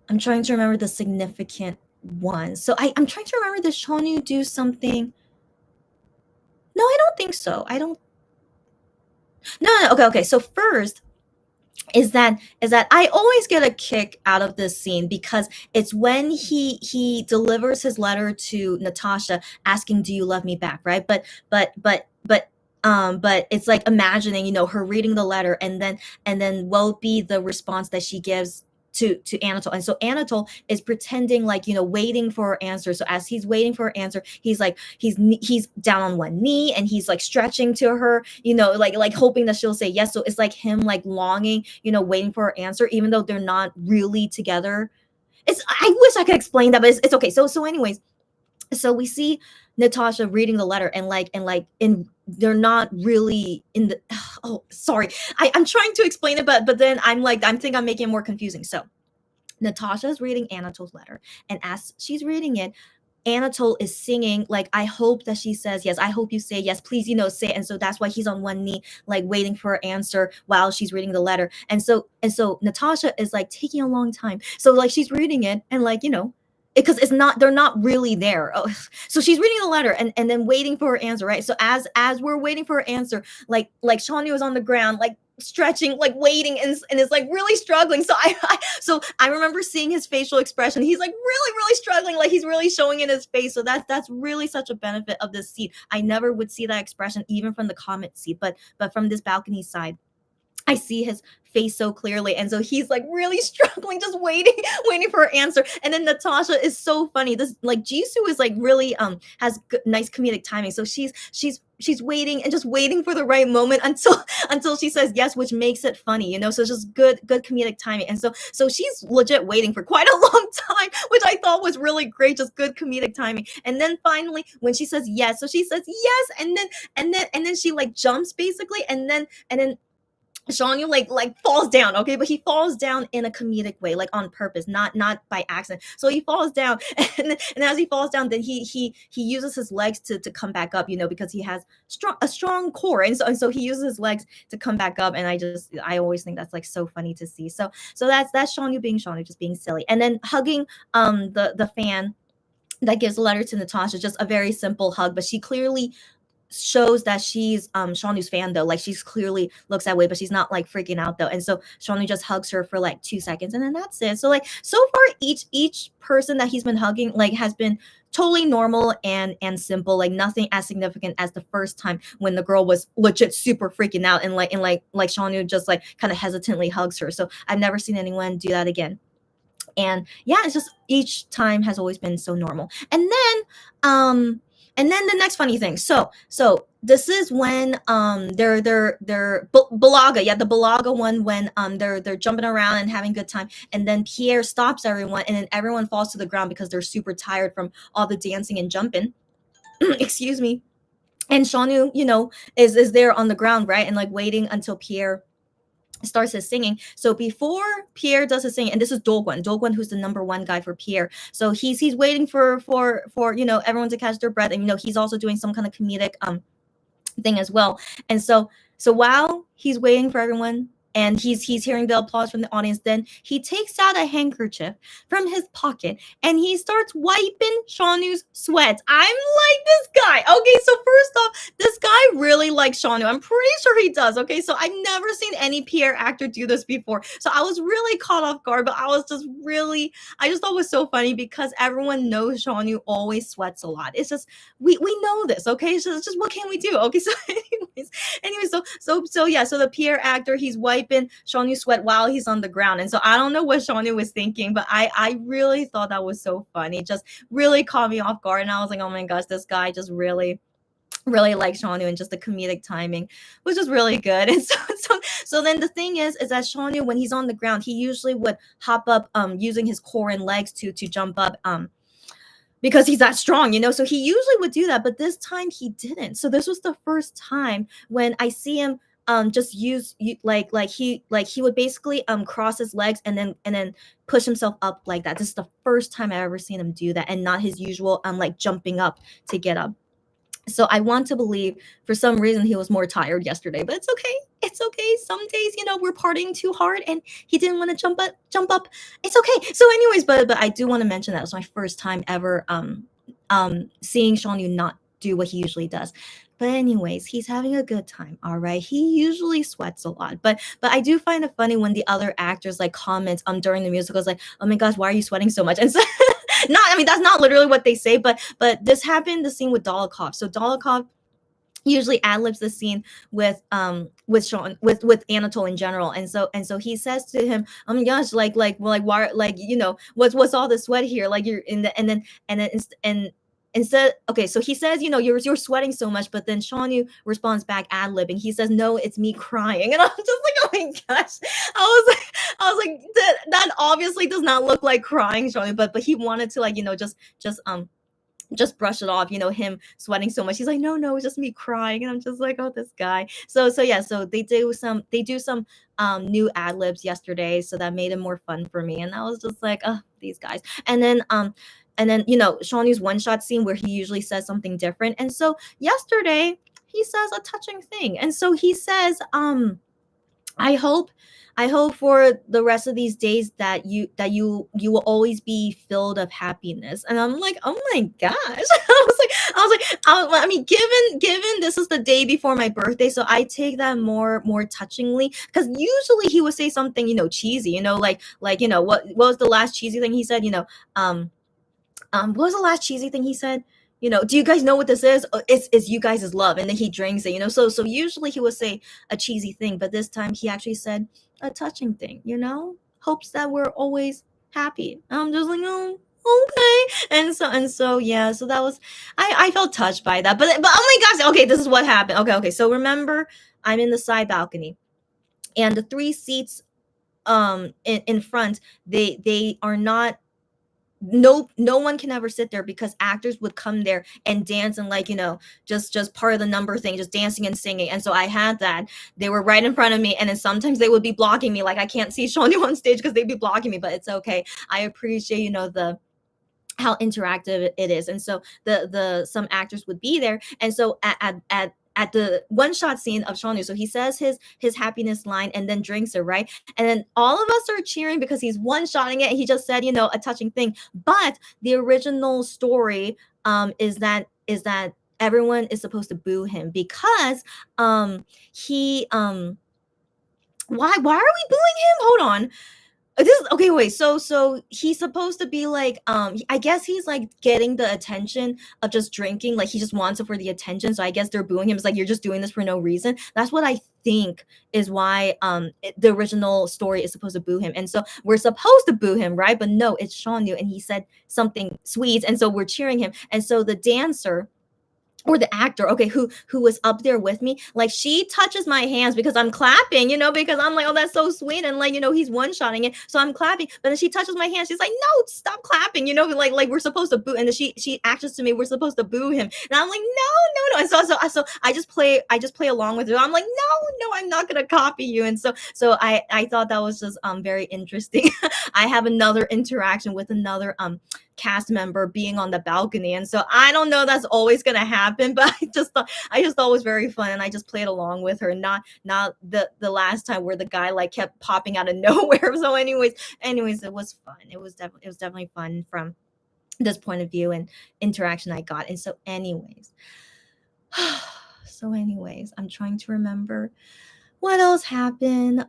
I'm trying to remember the significant ones. So I'm trying to remember, did Shawn Yu do something? No, I don't think so. I don't. No. Okay. So first is that I always get a kick out of this scene because it's when he delivers his letter to Natasha asking, "Do you love me back?" Right? But it's like imagining, her reading the letter and then what would be the response that she gives to Anatole. And so Anatole is pretending like, waiting for her answer. So as he's waiting for her answer, he's like he's down on one knee and he's like stretching to her, like hoping that she'll say yes. So it's like him like longing, waiting for her answer, even though they're not really together. I wish I could explain that, but it's okay. So anyways, so we see Natasha reading the letter and they're not really in the oh sorry. I'm trying to explain it, but then I'm think I'm making it more confusing. So Natasha's reading Anatole's letter, and as she's reading it, Anatole is singing like, I hope that she says yes. I hope you say yes. Please, say it. And so that's why he's on one knee, like waiting for her answer while she's reading the letter. And so Natasha is like taking a long time. So like she's reading it and like, because they're not really there. Oh, so she's reading the letter and then waiting for her answer, right? So as we're waiting for her answer, like Shawn Yu is on the ground, like stretching, like waiting, and is like really struggling. So I remember seeing his facial expression. He's like really, really struggling, like he's really showing in his face. So that's really such a benefit of this seat. I never would see that expression even from the Comet seat, but from this balcony side, I see his face so clearly. And so he's like really struggling, just waiting for her answer. And then Natasha is so funny. This like Jisoo is like really has nice comedic timing. So she's waiting and just waiting for the right moment until she says yes, which makes it funny, So it's just good comedic timing. And so she's legit waiting for quite a long time, which I thought was really great, just good comedic timing. And then finally when she says yes, so she says yes, and then she like jumps basically, and then Sean like falls down, okay, but he falls down in a comedic way, like on purpose, not by accident. So he falls down, and as he falls down, then he uses his legs to come back up, because he has a strong core, and so he uses his legs to come back up, and I always think that's like so funny to see. So that's Sean Yu being Sean Yu, just being silly, and then hugging the fan that gives a letter to Natasha, just a very simple hug, but she clearly shows that she's Shawnu's fan though. Like she's clearly looks that way, but she's not like freaking out though. And so Shawnu just hugs her for like 2 seconds and then that's it. So like so far each person that he's been hugging like has been totally normal and simple, like nothing as significant as the first time when the girl was legit super freaking out and Shawnu just like kind of hesitantly hugs her. So I've never seen anyone do that again. And yeah, it's just each time has always been so normal. And then the next funny thing. So this is when they're Balaga, yeah, the Balaga one, when they're jumping around and having a good time, and then Pierre stops everyone, and then everyone falls to the ground because they're super tired from all the dancing and jumping. Excuse me. And Shawnu, is there on the ground, right, and like waiting until Pierre starts his singing. So before Pierre does his singing, and this is Dolgwan, who's the number one guy for Pierre. So he's waiting for everyone to catch their breath, and he's also doing some kind of comedic thing as well. And so while he's waiting for everyone and he's hearing the applause from the audience, then he takes out a handkerchief from his pocket and he starts wiping Shawnu's sweat. I'm like, this guy. Okay, so first off, this guy really likes Shawnu. I'm pretty sure he does. Okay, so I've never seen any Pierre actor do this before. So I was really caught off guard, but I just thought it was so funny because everyone knows Shawnu always sweats a lot. It's just we know this, okay? So it's just, what can we do? Okay, so anyways, so yeah, so the Pierre actor, he's wiping Shawnu's sweat while he's on the ground, and so I don't know what Shawnu was thinking, but I really thought that was so funny. Just really caught me off guard, and I was like, oh my gosh, this guy just really likes Shawnu, and just the comedic timing was just really good. And so then the thing is that Shawnu, when he's on the ground, he usually would hop up using his core and legs to jump up because he's that strong, so he usually would do that, but this time he didn't. So this was the first time when I see him just use he would basically cross his legs and then push himself up like that. This is the first time I've ever seen him do that, and not his usual like jumping up to get up. So I want to believe for some reason he was more tired yesterday, but it's okay. It's okay. Some days, we're partying too hard and he didn't want to jump up. It's okay. So anyways, but I do want to mention that it was my first time ever seeing Shawnu not do what he usually does. But anyways, he's having a good time. All right. He usually sweats a lot, but I do find it funny when the other actors like comment during the musicals, like, oh my gosh, why are you sweating so much? And so that's not literally what they say, but this happened, the scene with Dolokhov. So Dolokhov usually ad-libs the scene with Sean with Anatole in general, and so he says to him, oh my gosh, like why, like what's all the sweat here, like you're in the and then instead, okay, so he says, you're sweating so much, but then Shawnu responds back ad-libbing. He says, no, it's me crying. And I'm just like, oh my gosh. I was like that obviously does not look like crying, Shawnu, but he wanted to, like, just brush it off, him sweating so much. He's like, no, it's just me crying. And I'm just like, oh, this guy. So yeah, so they do some new ad libs yesterday, so that made it more fun for me. And I was just like, oh, these guys. And then Shawnu's one shot scene where he usually says something different. And so yesterday he says a touching thing. And so he says, I hope for the rest of these days that you will always be filled of happiness. And I'm like, oh my gosh. I mean, given this is the day before my birthday, so I take that more touchingly, because usually he would say something, cheesy, what was the last cheesy thing he said? What was the last cheesy thing he said? Do you guys know what this is? It's you guys' love. And then he drinks it, so usually he would say a cheesy thing, but this time he actually said a touching thing, hopes that we're always happy. I'm just like, oh, okay. And so yeah, so that was, I felt touched by that, but oh my gosh, okay, this is what happened. Okay, so remember, I'm in the side balcony, and the 3 seats in front, they are not no one can ever sit there because actors would come there and dance and like, just part of the number thing, just dancing and singing. And so I had that. They were right in front of me, and then sometimes they would be blocking me, like I can't see Shawnee on stage because they'd be blocking me, but it's okay. I appreciate, the how interactive it is. And so the some actors would be there, and so at the one shot scene of Shawnee, so he says his happiness line and then drinks it, right? And then all of us are cheering because he's one shotting it. And he just said, a touching thing. But the original story is that everyone is supposed to boo him because he why are we booing him? Hold on. This is okay. Wait. So he's supposed to be like, I guess he's like getting the attention of just drinking. Like he just wants it for the attention. So I guess they're booing him. It's like, you're just doing this for no reason. That's what I think is why the original story is supposed to boo him. And so we're supposed to boo him, right? But no, it's Sean Yu, and he said something sweet, and so we're cheering him. And so the dancer, or the actor, okay, who was up there with me, like she touches my hands because I'm clapping, because I'm like, oh, that's so sweet, and like, he's one-shotting it, so I'm clapping. But then she touches my hands, she's like, no, stop clapping, like we're supposed to boo. And then she actions to me, we're supposed to boo him, and I'm like, no. And so I just play along with her. I'm like, no, I'm not gonna copy you. And so I thought that was just very interesting. I have another interaction with another cast member being on the balcony, and so I don't know that's always gonna happen, but I just thought it was very fun, and I just played along with her. Not the last time where the guy like kept popping out of nowhere. So anyways, it was fun. It was definitely fun from this point of view and interaction I got. And so anyways, I'm trying to remember what else happened.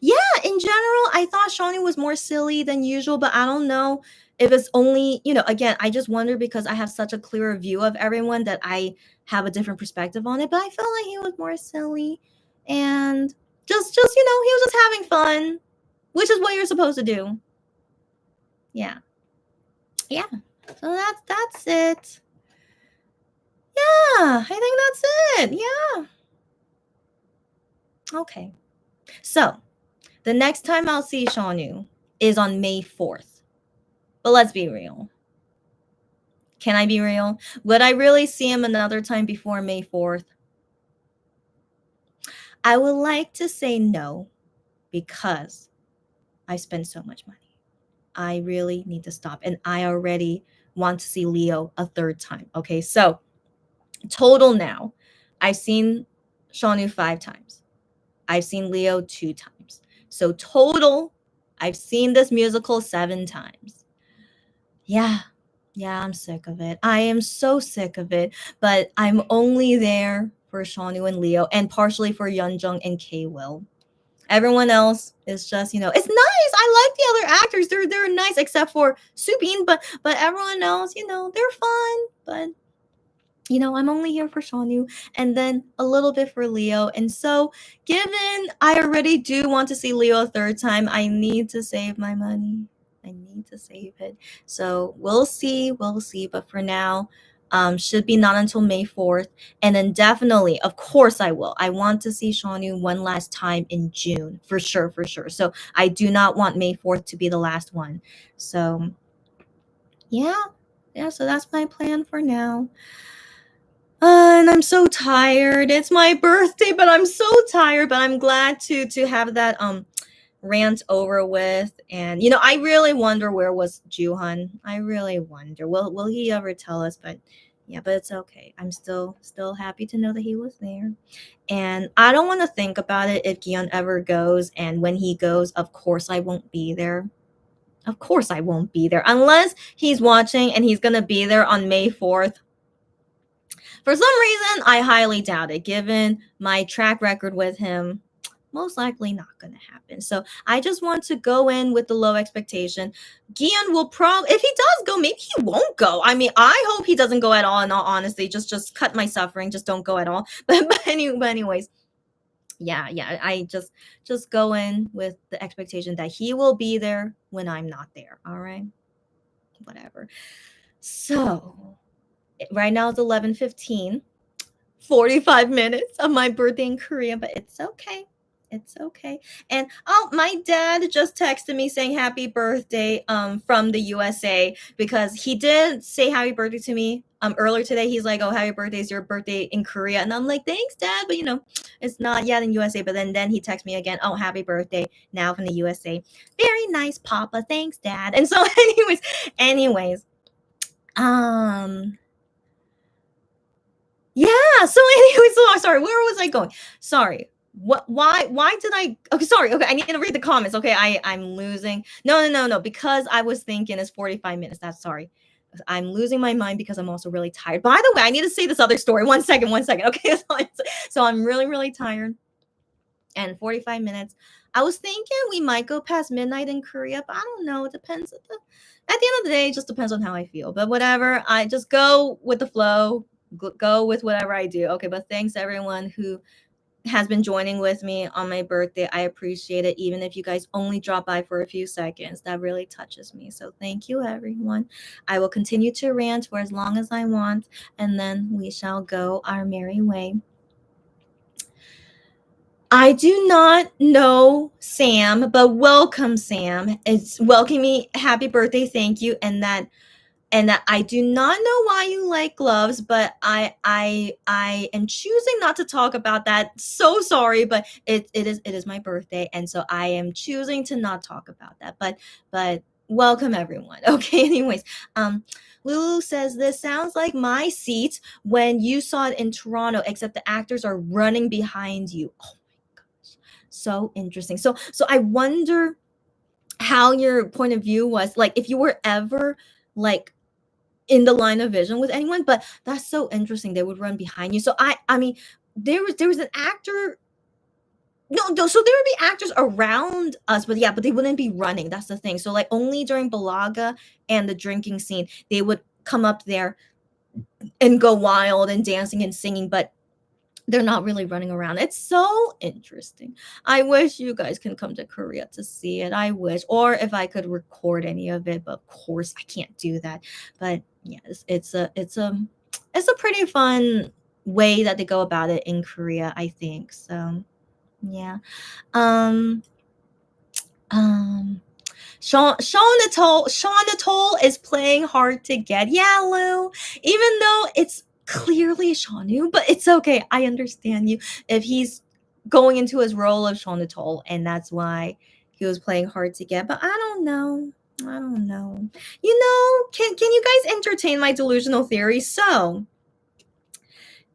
Yeah, in general, I thought Shawnee was more silly than usual, but I don't know if it's only, again, I just wonder because I have such a clearer view of everyone that I have a different perspective on it. But I felt like he was more silly, and just he was just having fun, which is what you're supposed to do. Yeah. Yeah. So that's it. Yeah, I think that's it. Yeah. Okay. So the next time I'll see Shawnee is on May 4th. But let's be real. Can I be real? Would I really see him another time before May 4th? I would like to say no, because I spend so much money. I really need to stop. And I already want to see Leo a third time. Okay, so total now, I've seen Shawnee 5 times. I've seen Leo 2 times. So total, I've seen this musical 7 times. Yeah, I'm sick of it. I am so sick of it. But I'm only there for Shawnee and Leo, and partially for Yeonjung and K-Will. Everyone else is just, it's nice. I like the other actors. They're nice, except for Subin, but everyone else, they're fun. But I'm only here for Shawnee, and then a little bit for Leo. And so, given I already do want to see Leo a third time, I need to save my money. I need to save it. So we'll see. But for now, should be not until May 4th. And then definitely, of course I will. I want to see Shawnee one last time in June, for sure. So I do not want May 4th to be the last one. So yeah, so that's my plan for now. And I'm so tired. It's my birthday, but I'm so tired. But I'm glad to have that rant over with. And I really wonder, where was Juhan? I really wonder. Will he ever tell us? But yeah, but it's okay. I'm still happy to know that he was there. And I don't want to think about it if Gion ever goes. And when he goes, of course I won't be there. Of course I won't be there, unless he's watching and he's gonna be there on May 4th. For some reason, I highly doubt it, given my track record with him. Most likely not going to happen. So I just want to go in with the low expectation. Gion will probably, if he does go, maybe he won't go. I mean, I hope he doesn't go at all. In all honesty, just cut my suffering. Just don't go at all. But anyways, yeah. I just go in with the expectation that he will be there when I'm not there. All right, whatever. So right now it's 11:15. 45 minutes of my birthday in Korea, but it's okay. It's okay. And oh, my dad just texted me saying happy birthday from the USA, because he did say happy birthday to me earlier today. He's like, "Oh, happy birthday, it's your birthday in Korea." And I'm like, "Thanks, Dad, but it's not yet in USA." But then he texted me again, "Oh, happy birthday now from the USA." Very nice, Papa. Thanks, Dad. And so anyways, um yeah, so anyways, so sorry, where was I going? Sorry. Why did I okay, sorry. Okay, I need to read the comments. Okay, I'm losing. No, because I was thinking it's 45 minutes. That's sorry. I'm losing my mind because I'm also really tired. By the way, I need to say this other story. One second. Okay, so I'm really, really tired. And 45 minutes. I was thinking we might go past midnight in Korea, but I don't know. It depends. At the end of the day, it just depends on how I feel. But whatever, I just go with the flow, go with whatever I do. Okay, but thanks everyone who has been joining with me on my birthday. I appreciate it. Even if you guys only drop by for a few seconds, that really touches me. So thank you, everyone. I will continue to rant for as long as I want, and then we shall go our merry way. I do not know Sam, but welcome, Sam. It's welcome me. Happy birthday, thank you. And that I do not know why you like gloves, but I am choosing not to talk about that. So sorry, but it is my birthday, and so I am choosing to not talk about that. But welcome everyone. Okay, anyways, Lulu says this sounds like my seat when you saw it in Toronto, except the actors are running behind you. Oh my gosh, so interesting. So I wonder how your point of view was, like if you were ever like in the line of vision with anyone. But that's so interesting, they would run behind you. So I mean, there was an actor. No, so there would be actors around us, but yeah, but they wouldn't be running. That's the thing. So like only during Balaga and the drinking scene, they would come up there and go wild and dancing and singing, but they're not really running around. It's so interesting. I wish you guys can come to Korea to see it. I wish, or if I could record any of it, but of course I can't do that. But yes, it's a pretty fun way that they go about it in Korea, I think. So yeah. Um um Sean Atoll is playing hard to get. Yeah, Lou. Even though it's clearly Shaunu, but it's okay. I understand you. If he's going into his role of Sean Atoll, and that's why he was playing hard to get. But I don't know. I don't know. Can you guys entertain my delusional theory? So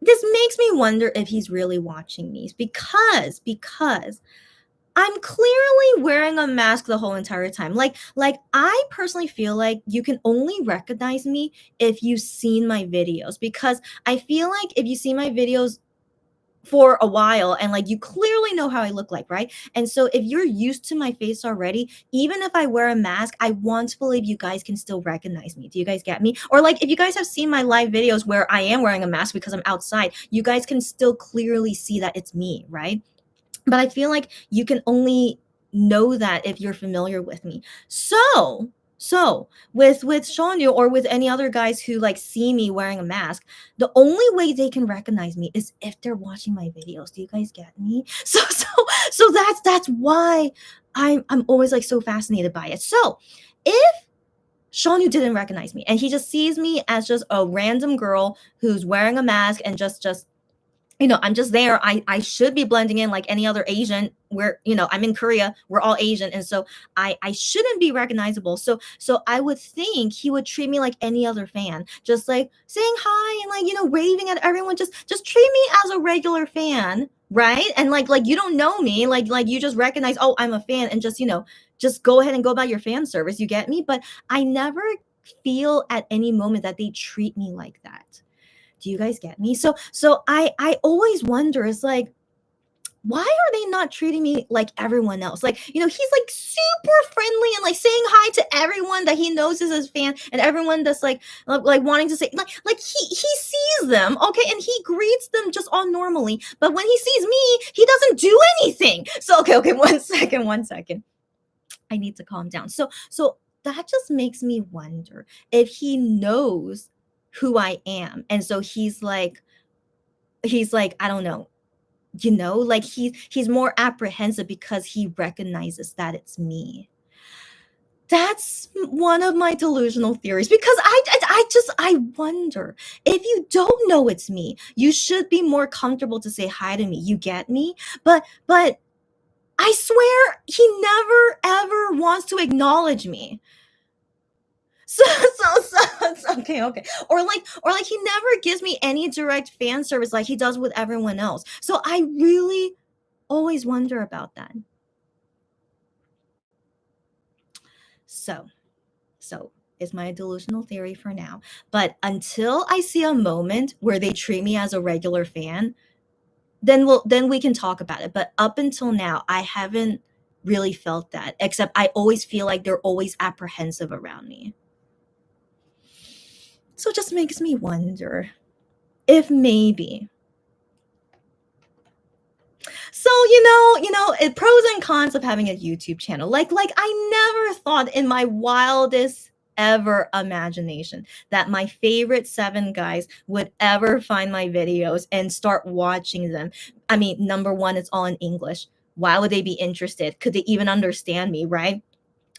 this makes me wonder if he's really watching me, because I'm clearly wearing a mask the whole entire time. Like I personally feel like you can only recognize me if you've seen my videos, because I feel like if you see my videos for a while and like you clearly know how I look like, right? And so if you're used to my face already, even if I wear a mask, I want to believe you guys can still recognize me. Do you guys get me? Or like if you guys have seen my live videos where I am wearing a mask because I'm outside, you guys can still clearly see that it's me, right? But I feel like you can only know that if you're familiar with me. So with Shonyu or with any other guys who like see me wearing a mask, the only way they can recognize me is if they're watching my videos. Do you guys get me? So that's why I'm always like so fascinated by it. So if Shonyu didn't recognize me and he just sees me as just a random girl who's wearing a mask and just I'm just there. I should be blending in like any other Asian. Where I'm in Korea, we're all Asian, and so I shouldn't be recognizable. So I would think he would treat me like any other fan, just like saying hi and like waving at everyone. Just treat me as a regular fan, right? And like you don't know me, like you just recognize, oh, I'm a fan, and just go ahead and go about your fan service. You get me? But I never feel at any moment that they treat me like that. Do you guys get me? So I always wonder, is like, why are they not treating me like everyone else? Like, he's like super friendly and like saying hi to everyone that he knows is his fan, and everyone that's like wanting to say like he sees them, okay, and he greets them just all normally. But when he sees me, he doesn't do anything. So okay, one second. I need to calm down. So that just makes me wonder if he knows who I am. And so he's like, I don't know, like he's more apprehensive because he recognizes that it's me. That's one of my delusional theories, because I wonder, if you don't know it's me, you should be more comfortable to say hi to me. You get me? But I swear he never ever wants to acknowledge me. So okay, or like he never gives me any direct fan service like he does with everyone else. So I really always wonder about that. So is my delusional theory for now. But until I see a moment where they treat me as a regular fan, then we can talk about it. But up until now, I haven't really felt that, except I always feel like they're always apprehensive around me. So it just makes me wonder if maybe. So pros and cons of having a YouTube channel. Like I never thought in my wildest ever imagination that my favorite 7 guys would ever find my videos and start watching them. I mean, number one, it's all in English. Why would they be interested? Could they even understand me, right?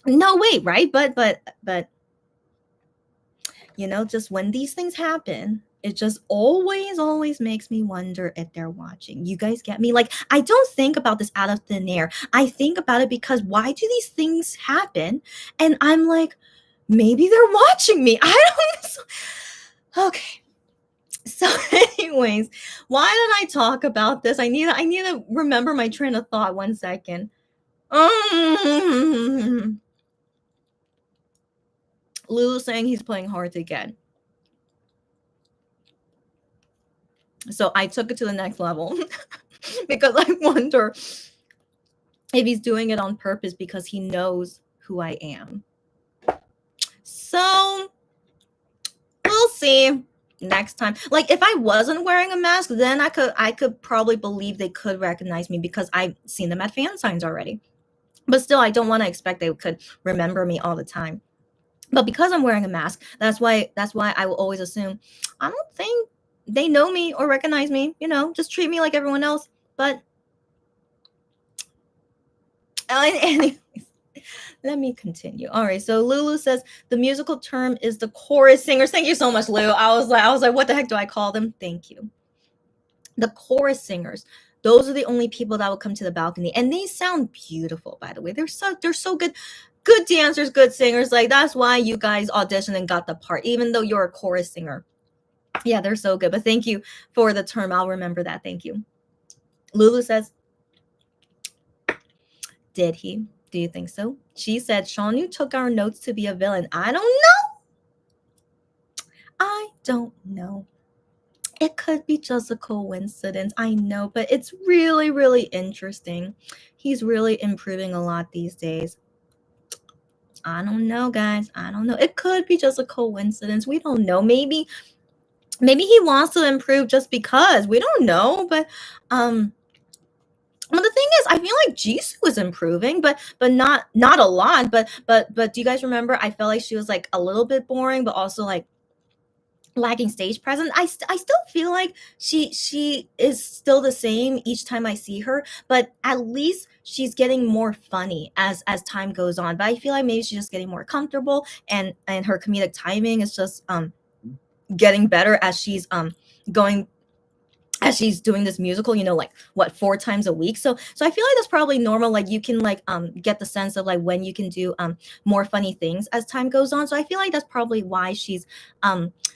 No way, right? But just when these things happen, it just always makes me wonder if they're watching. You guys get me? Like, I don't think about this out of thin air. I think about it because why do these things happen? And I'm like, maybe they're watching me. I don't know. Okay. So anyways, why did I talk about this? I need to remember my train of thought. 1 second. Lulu saying he's playing hard to get. So I took it to the next level because I wonder if he's doing it on purpose because he knows who I am. So we'll see next time. Like, if I wasn't wearing a mask, then I could probably believe they could recognize me because I've seen them at fan signs already. But still, I don't want to expect they could remember me all the time. But because I'm wearing a mask, that's why I will always assume, I don't think they know me or recognize me, just treat me like everyone else. But anyways, let me continue. All right, so Lulu says the musical term is the chorus singers. Thank you so much, Lou. I was like, what the heck do I call them? Thank you. The chorus singers. Those are the only people that will come to the balcony, and they sound beautiful, by the way. They're so good. Good dancers, good singers. Like, that's why you guys auditioned and got the part, even though you're a chorus singer. Yeah, they're so good. But thank you for the term. I'll remember that. Thank you. Lulu says, did he? Do you think so? She said, Shawnu took our notes to be a villain. I don't know. It could be just a coincidence. I know, but it's really, really interesting. He's really improving a lot these days. I don't know, guys. I don't know. It could be just a coincidence. We don't know. Maybe he wants to improve just because. We don't know, but well, the thing is, I feel like Jisoo was improving, but not a lot. But do you guys remember? I felt like she was like a little bit boring, but also like lacking stage presence. I still feel like she is still the same each time I see her, but at least she's getting more funny as time goes on. But I feel like maybe she's just getting more comfortable, and her comedic timing is just getting better as she's doing this musical, like 4 times a week. So I feel like that's probably normal. Like, you can like get the sense of like when you can do more funny things as time goes on. So I feel like that's probably why she's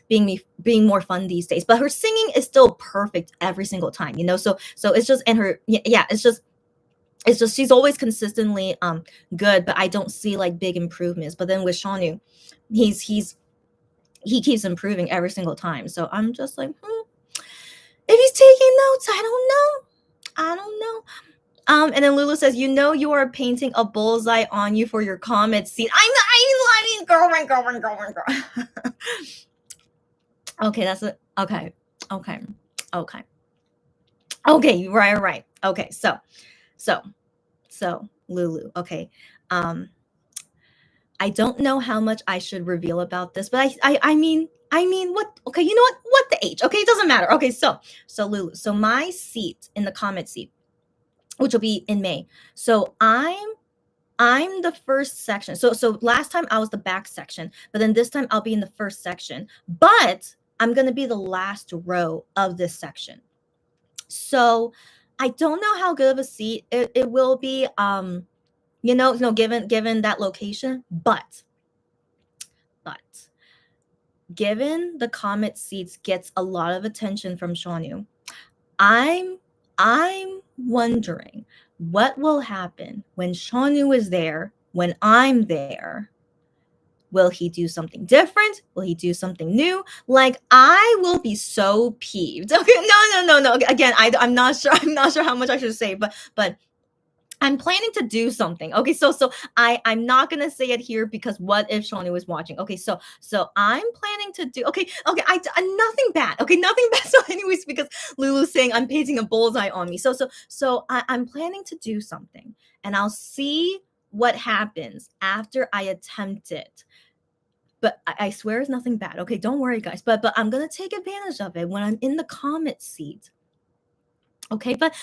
being more fun these days. But her singing is still perfect every single time, So it's just, and her it's just she's always consistently good, but I don't see like big improvements. But then with Shawnu, he keeps improving every single time. So I'm just like, if he's taking notes, I don't know. And then Lulu says, you are painting a bullseye on you for your comment scene. I mean, girl. Okay, that's it. Okay. Right. Okay, so Lulu. Okay. I don't know how much I should reveal about this, but I mean, I mean, what? Okay, you know what? What the H? Okay, it doesn't matter. Okay, so Lulu, so my seat in the Comet seat, which will be in May. So I'm the first section. So last time I was the back section, but then this time I'll be in the first section. But I'm gonna be the last row of this section. So I don't know how good of a seat it will be. Given that location, but given the Comet seats gets a lot of attention from Shawnu, I'm wondering what will happen when Shawnu is there, when I'm there. Will he do something different? Will he do something new? Like, I will be so peeved. Okay, no. Again, I'm not sure. I'm not sure how much I should say, but I'm planning to do something. Okay, so I'm not gonna say it here because what if Shawnee was watching? Okay, so I'm planning to do. Okay, I nothing bad. Okay, nothing bad. So, anyways, because Lulu's saying I'm painting a bullseye on me. So I'm planning to do something, and I'll see what happens after I attempt it. But I swear it's nothing bad. Okay, don't worry, guys. But I'm gonna take advantage of it when I'm in the Comet seat. Okay, but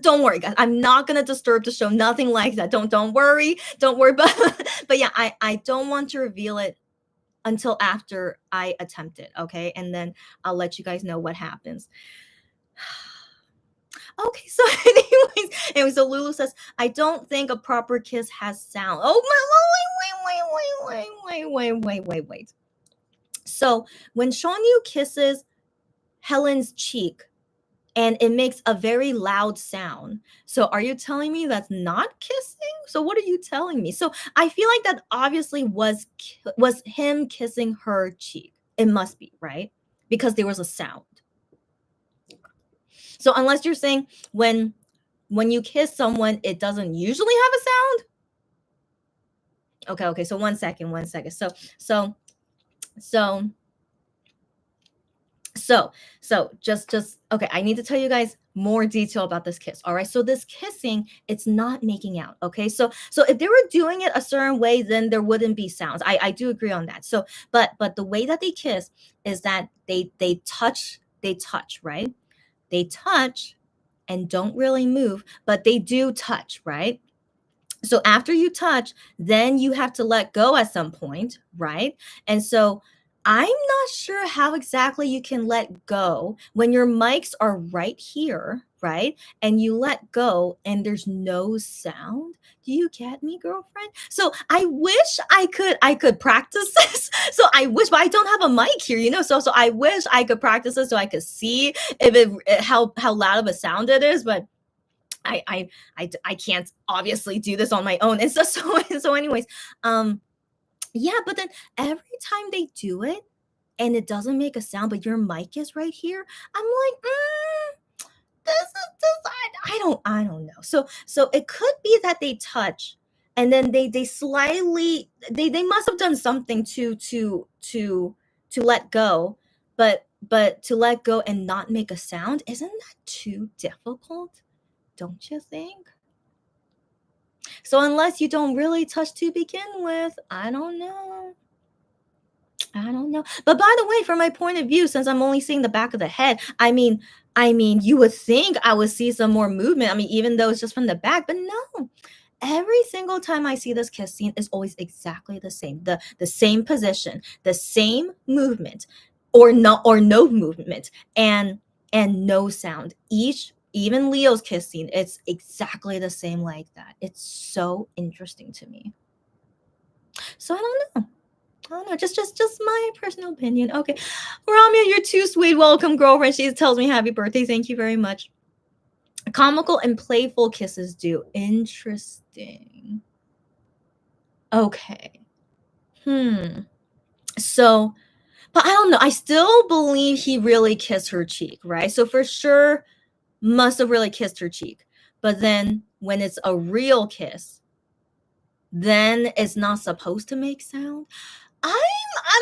don't worry, guys. I'm not gonna disturb the show. Nothing like that. Don't worry. Don't worry. But yeah, I don't want to reveal it until after I attempt it. Okay, and then I'll let you guys know what happens. Okay, so anyway, so Lulu says, I don't think a proper kiss has sound. Oh my, wait. So when Shawnu kisses Helen's cheek, and it makes a very loud sound. So are you telling me that's not kissing? So what are you telling me? So I feel like that obviously was him kissing her cheek. It must be, right? Because there was a sound. So unless you're saying when you kiss someone, it doesn't usually have a sound. Okay. So one second. So just okay, I need to tell you guys more detail about this kiss. All right. So this kissing, it's not making out. Okay. So if they were doing it a certain way, then there wouldn't be sounds. I do agree on that. So but the way that they kiss is that they touch, right? They touch and don't really move, but they do touch, right? So after you touch, then you have to let go at some point, right? And so I'm not sure how exactly you can let go when your mics are right here, right? And you let go and there's no sound. Do you get me, girlfriend? So I wish I could practice this. So I wish, but I don't have a mic here, So I wish I could practice this so I could see if how loud of a sound it is, but I can't obviously do this on my own. And so anyways, yeah, but then every time they do it and it doesn't make a sound, but your mic is right here, I'm like, this I don't know. So it could be that they touch and then they slightly they must have done something to let go, but to let go and not make a sound, isn't that too difficult? Don't you think? So unless you don't really touch to begin with, I don't know. But by the way, from my point of view, since I'm only seeing the back of the head, I mean, you would think I would see some more movement. I mean, even though it's just from the back, but no. Every single time I see this kiss scene is always exactly the same. The same position, the same movement, or no movement, and no sound. Even Leo's kiss scene, it's exactly the same like that. It's so interesting to me. So I don't know. Just my personal opinion. Okay. Ramya, you're too sweet. Welcome, girlfriend. She tells me happy birthday. Thank you very much. Comical and playful kisses do. Interesting. Okay. So, but I don't know. I still believe he really kissed her cheek, right? So for sure, must have really kissed her cheek. But then when it's a real kiss, then it's not supposed to make sound. I'm a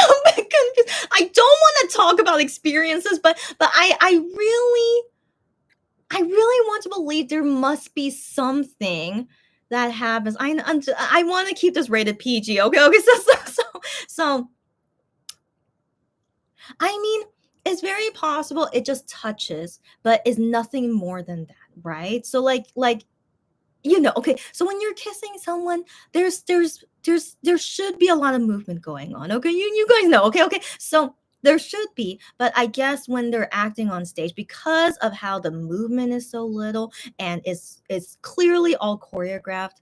little bit confused. I don't want to talk about experiences, but I really want to believe there must be something that happens. I want to keep this rated PG. Okay. So I mean, it's very possible it just touches, but it's nothing more than that, right? So okay, so when you're kissing someone, there should be a lot of movement going on. Okay, you guys know. Okay. So there should be, but I guess when they're acting on stage, because of how the movement is so little and it's clearly all choreographed,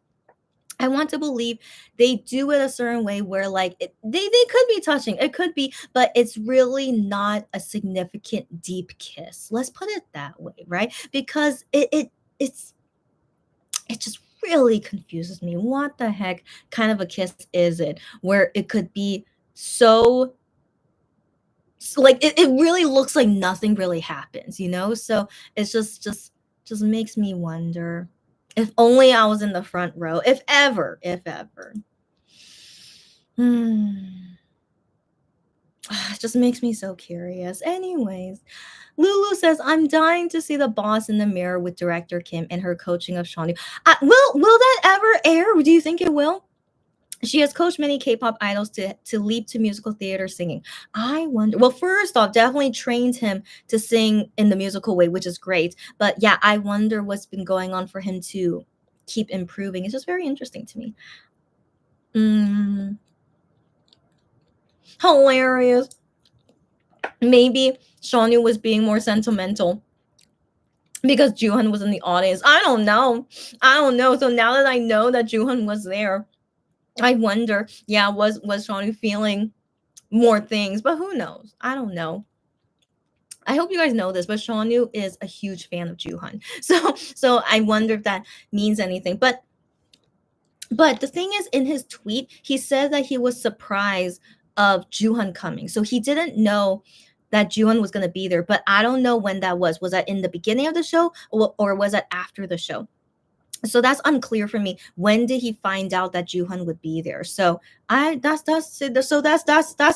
I want to believe they do it a certain way where like they could be touching, it could be, but it's really not a significant deep kiss. Let's put it that way, right? Because it just really confuses me. What the heck kind of a kiss is it where it could be so like it really looks like nothing really happens, you know? So it's just makes me wonder. If only I was in the front row, if ever, if ever. Hmm. It just makes me so curious. Anyways, Lulu says, I'm dying to see The Boss in the Mirror with director Kim and her coaching of Shawnee. Will that ever air? Do you think it will? She has coached many K-pop idols to leap to musical theater singing. I wonder. Well, first off, definitely trained him to sing in the musical way, which is great. But yeah, I wonder what's been going on for him to keep improving. It's just very interesting to me. Hilarious. Maybe Shawnee was being more sentimental because Juhan was in the audience. I don't know. So now that I know that Juhan was there, I wonder, yeah, was Shawnee feeling more things? But who knows? I don't know. I hope you guys know this, but Shawnee is a huge fan of Juhan. So I wonder if that means anything. But the thing is, in his tweet, he said that he was surprised of Juhan coming. So he didn't know that Juhan was going to be there, but I don't know when that was. Was that in the beginning of the show or was that after the show? So that's unclear for me. When did he find out that Juhan would be there? So that's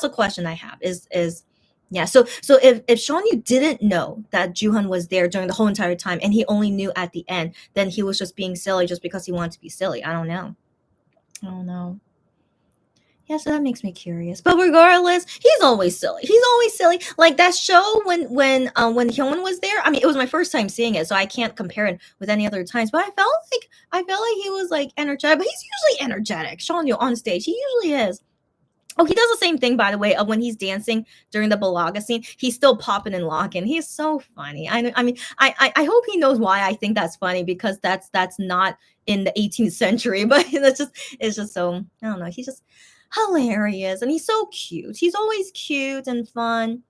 a question I have. Is yeah. So if Shawnee didn't know that Juhan was there during the whole entire time and he only knew at the end, then he was just being silly just because he wanted to be silly. I don't know. Yeah, so that makes me curious. But regardless, he's always silly. He's always silly. Like that show when Hyun was there. I mean, it was my first time seeing it, so I can't compare it with any other times. But I felt like he was like energetic. But he's usually energetic. Sean on stage, he usually is. Oh, he does the same thing, by the way, of when he's dancing during the Balaga scene. He's still popping and locking. He's so funny. I mean, I hope he knows why I think that's funny because that's not in the 18th century. But it's just so I don't know. He's just hilarious and he's so cute. He's always cute and fun.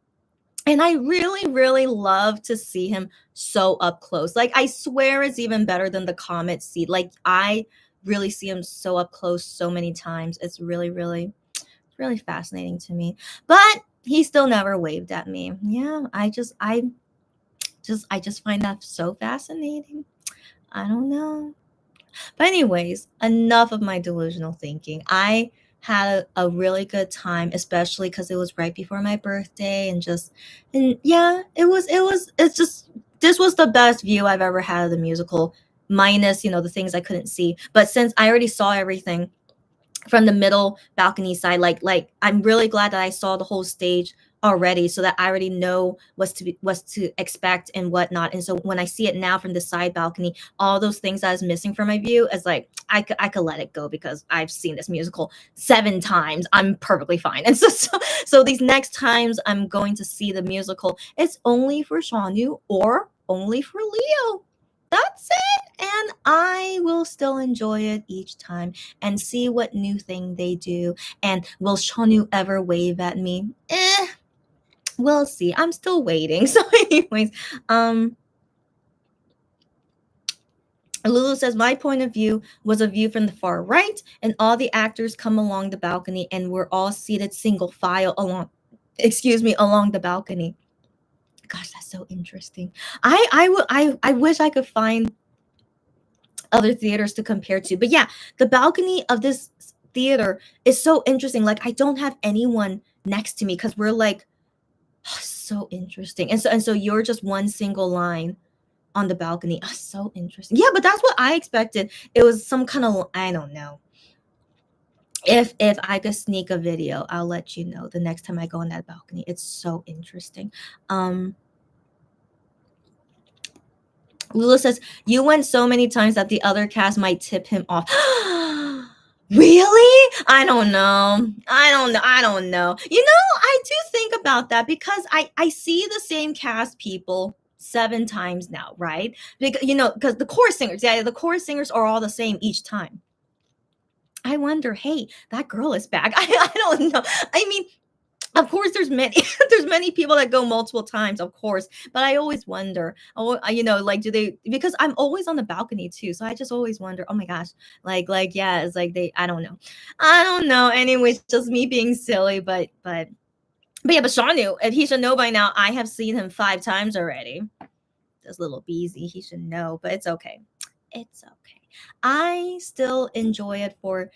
And I really, really love to see him so up close. Like I swear it's even better than the Comet seat. Like I really see him so up close so many times. It's really, really fascinating to me. But he still never waved at me. Yeah, I just find that so fascinating. I don't know. But anyways, enough of my delusional thinking. I had a really good time, especially because it was right before my birthday and yeah, it's just this was the best view I've ever had of the musical, minus, the things I couldn't see. But since I already saw everything from the middle balcony side, like I'm really glad that I saw the whole stage already so that I already know what's to expect and whatnot. And so when I see it now from the side balcony, all those things that I was missing from my view is like I could let it go because I've seen this musical 7 times. I'm perfectly fine. And so these next times I'm going to see the musical, it's only for Shawnee or only for Leo. That's it. And I will still enjoy it each time and see what new thing they do. And will Shawnee ever wave at me? We'll see. I'm still waiting. So anyways, Lulu says, my point of view was a view from the far right, and all the actors come along the balcony, and we're all seated single file along the balcony. Gosh, that's so interesting. I wish I could find other theaters to compare to. But yeah, the balcony of this theater is so interesting. Like I don't have anyone next to me because we're like so interesting. And so you're just one single line on the balcony. So interesting. Yeah, but that's what I expected. It was some kind of I don't know. If I could sneak a video, I'll let you know the next time I go on that balcony. It's so interesting. Lula says, you went so many times that the other cast might tip him off. Really? I don't know. I don't know. I do think about that because I see the same cast people 7 times now, right? Because the chorus singers, the chorus singers are all the same each time. I wonder, hey, that girl is back. I don't know. I mean, of course, there's many people that go multiple times, of course, but I always wonder, like, do they? Because I'm always on the balcony too, so I just always wonder, oh my gosh, yeah, it's like I don't know. Anyways, just me being silly, but yeah, but Sean knew. If he should know by now, I have seen him 5 times already. This little beezy, he should know, but it's okay. It's okay. I still enjoy it for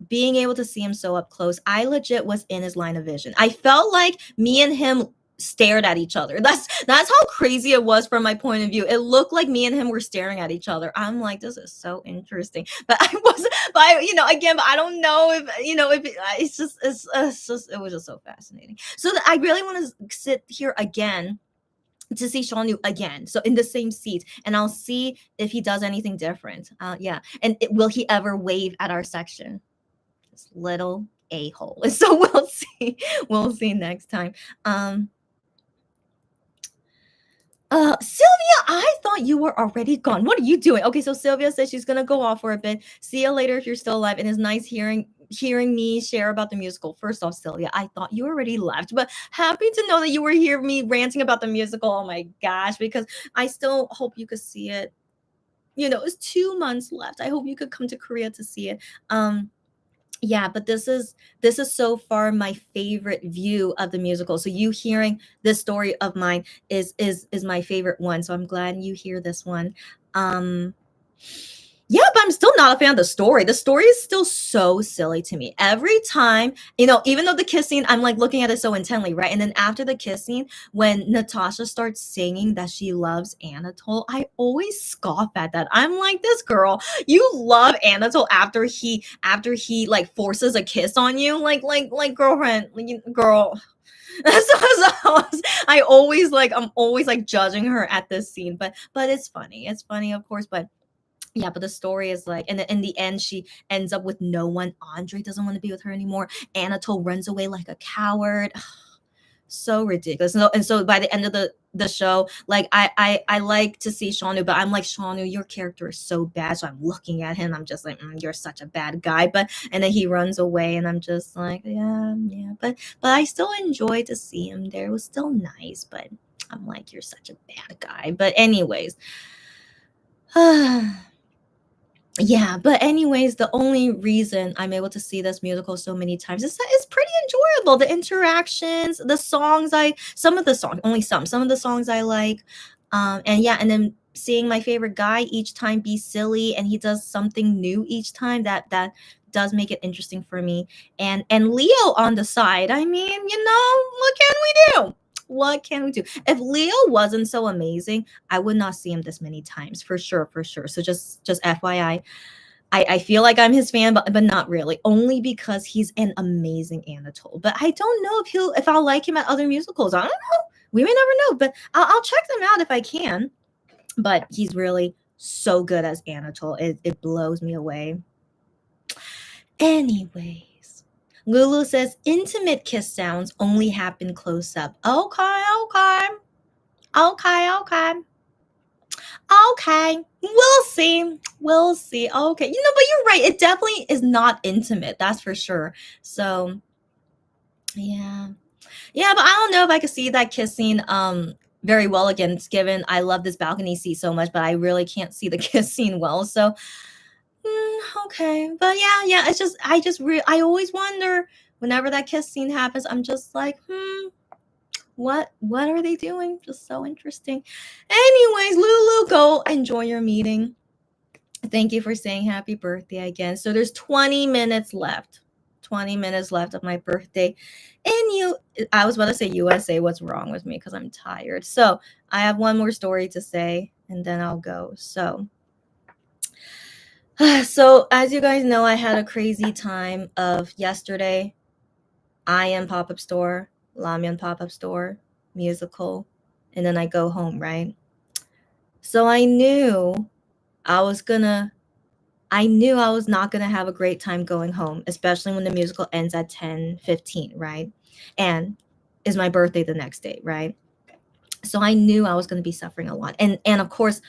being able to see him so up close. I legit was in his line of vision. I felt like me and him stared at each other. That's how crazy it was from my point of view. It looked like me and him were staring at each other. I'm like, this is so interesting. But I wasn't. But again, but I don't know if it was just so fascinating. So I really want to sit here again to see Sean Yu again. So in the same seat, and I'll see if he does anything different. Yeah, and will he ever wave at our section? This little a-hole. So we'll see. We'll see next time. Sylvia, I thought you were already gone. What are you doing? Okay, so Sylvia says she's gonna go off for a bit. See you later if you're still alive. And it's nice hearing me share about the musical. First off, Sylvia, I thought you already left, but happy to know that you were here me ranting about the musical. Oh my gosh, because I still hope you could see it. It's 2 months left. I hope you could come to Korea to see it. Yeah, but this is so far my favorite view of the musical. So you hearing this story of mine is my favorite one. So I'm glad you hear this one. Yeah, but I'm still not a fan of the story. The story is still so silly to me. Every time, even though the kiss scene, I'm like looking at it so intently, right? And then after the kiss scene, when Natasha starts singing that she loves Anatole, I always scoff at that. I'm like, this girl, you love Anatole after he like forces a kiss on you, like girlfriend, girl. I'm always like judging her at this scene, but it's funny. It's funny, of course, but. Yeah, but the story is like, and in the end, she ends up with no one. Andre doesn't want to be with her anymore. Anatole runs away like a coward. So ridiculous. And so by the end of the show, like I like to see Sean Yu, but I'm like, Sean Yu, your character is so bad. So I'm looking at him. I'm just like, you're such a bad guy. And then he runs away, and I'm just like, yeah. But I still enjoyed to see him there. It was still nice, but I'm like, you're such a bad guy. But anyways. Yeah, but anyways, the only reason I'm able to see this musical so many times is that it's pretty enjoyable. The interactions, the songs, some of the songs I like. And then seeing my favorite guy each time be silly, and he does something new each time that does make it interesting for me. And Leo on the side, I mean, what can we do? What can we do? If Leo wasn't so amazing, I would not see him this many times, for sure. So just FYI, I feel like I'm his fan, but not really, only because he's an amazing Anatole. But I don't know if I'll like him at other musicals. I don't know. We may never know, but I'll check them out if I can. But he's really so good as Anatole. It blows me away. Anyways. Lulu says intimate kiss sounds only happen close up. Okay. We'll see. Okay. But you're right. It definitely is not intimate. That's for sure. So yeah. Yeah, but I don't know if I could see that kiss scene very well again, given I love this balcony seat so much, but I really can't see the kiss scene well. So okay, but yeah, it's just I always wonder whenever that kiss scene happens. I'm just like, what are they doing? Just so interesting. Anyways, Lulu, go enjoy your meeting. Thank you for saying happy birthday again. So there's 20 minutes left. 20 minutes left of my birthday. And I was about to say USA. What's wrong with me? Because I'm tired. So I have one more story to say, and then I'll go. So So as you guys know, I had a crazy time of yesterday. I am pop-up store, Ramyeon pop-up store, musical, and then I go home, right? So I was gonna I knew I was not gonna have a great time going home, especially when the musical ends at 10:15, right? And is my birthday the next day, right? So I knew I was gonna be suffering a lot. And of course,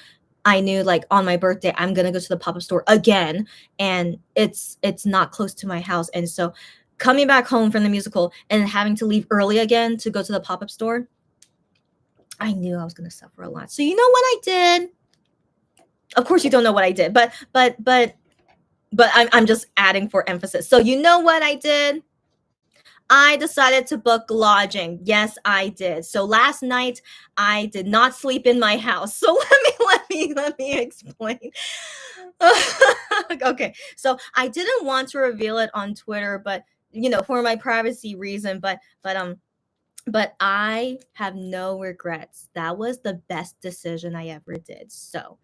I knew like on my birthday I'm gonna go to the pop-up store again, and it's not close to my house. And so coming back home from the musical and having to leave early again to go to the pop-up store, I knew I was gonna suffer a lot. So you know what I did? Of course you don't know what I did, but I'm just adding for emphasis. So you know what I did? I decided to book lodging. Yes, I did. So last night I did not sleep in my house. So let me explain. Okay. So I didn't want to reveal it on Twitter, but for my privacy reason, but I have no regrets. That was the best decision I ever did. So,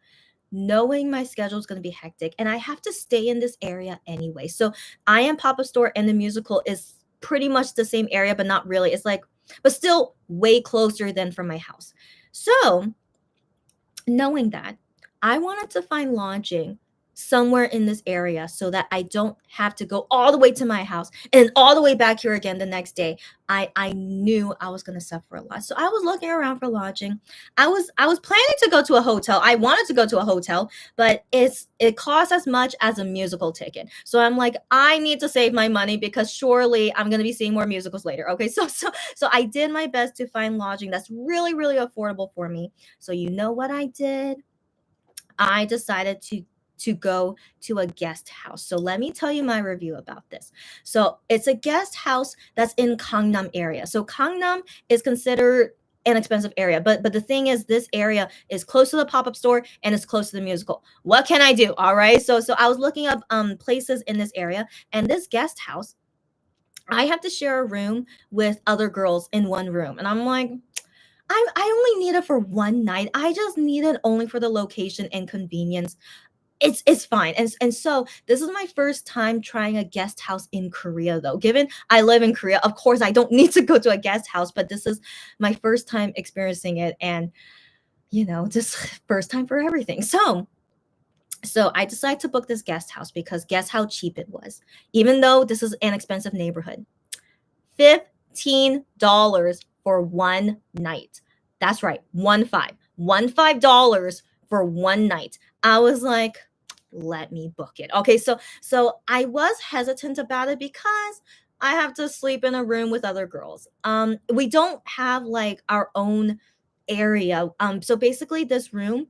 knowing my schedule is going to be hectic and I have to stay in this area anyway. So I am Papa Store and the musical is pretty much the same area, but not really. It's like, but still way closer than from my house. So knowing that, I wanted to find lodging somewhere in this area so that I don't have to go all the way to my house and all the way back here again the next day. I knew I was going to suffer a lot. So I was looking around for lodging. I was planning to go to a hotel. I wanted to go to a hotel, but it costs as much as a musical ticket. So I'm like, I need to save my money because surely I'm going to be seeing more musicals later. Okay? So I did my best to find lodging that's really really affordable for me. So you know what I did? I decided to go to a guest house. So let me tell you my review about this. So it's a guest house that's in Gangnam area. So Gangnam is considered an expensive area, but the thing is this area is close to the pop-up store and it's close to the musical. What can I do? All right. So I was looking up places in this area, and this guest house, I have to share a room with other girls in one room. And I'm like, I only need it for one night. I just need it only for the location and convenience. It's fine. And so this is my first time trying a guest house in Korea though. Given I live in Korea, of course I don't need to go to a guest house, but this is my first time experiencing it, and just first time for everything. So I decided to book this guest house because guess how cheap it was. Even though this is an expensive neighborhood. $15 for one night. That's right, $15 for one night. I was like, let me book it. Okay, so I was hesitant about it because I have to sleep in a room with other girls. We don't have like our own area. So basically this room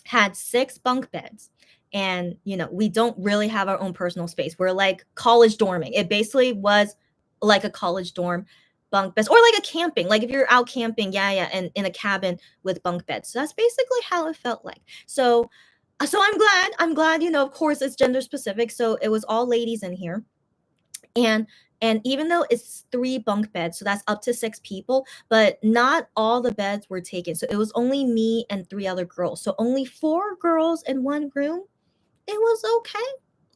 had 6 bunk beds. And we don't really have our own personal space. We're like college dorming. It basically was like a college dorm, bunk beds, or like a camping, like if you're out camping, yeah, and in a cabin with bunk beds. So that's basically how it felt like. So I'm glad, of course it's gender specific, so it was all ladies in here. And even though it's 3 bunk beds, so that's up to 6 people, but not all the beds were taken. So it was only me and 3 other girls. So only 4 girls in one room. It was okay.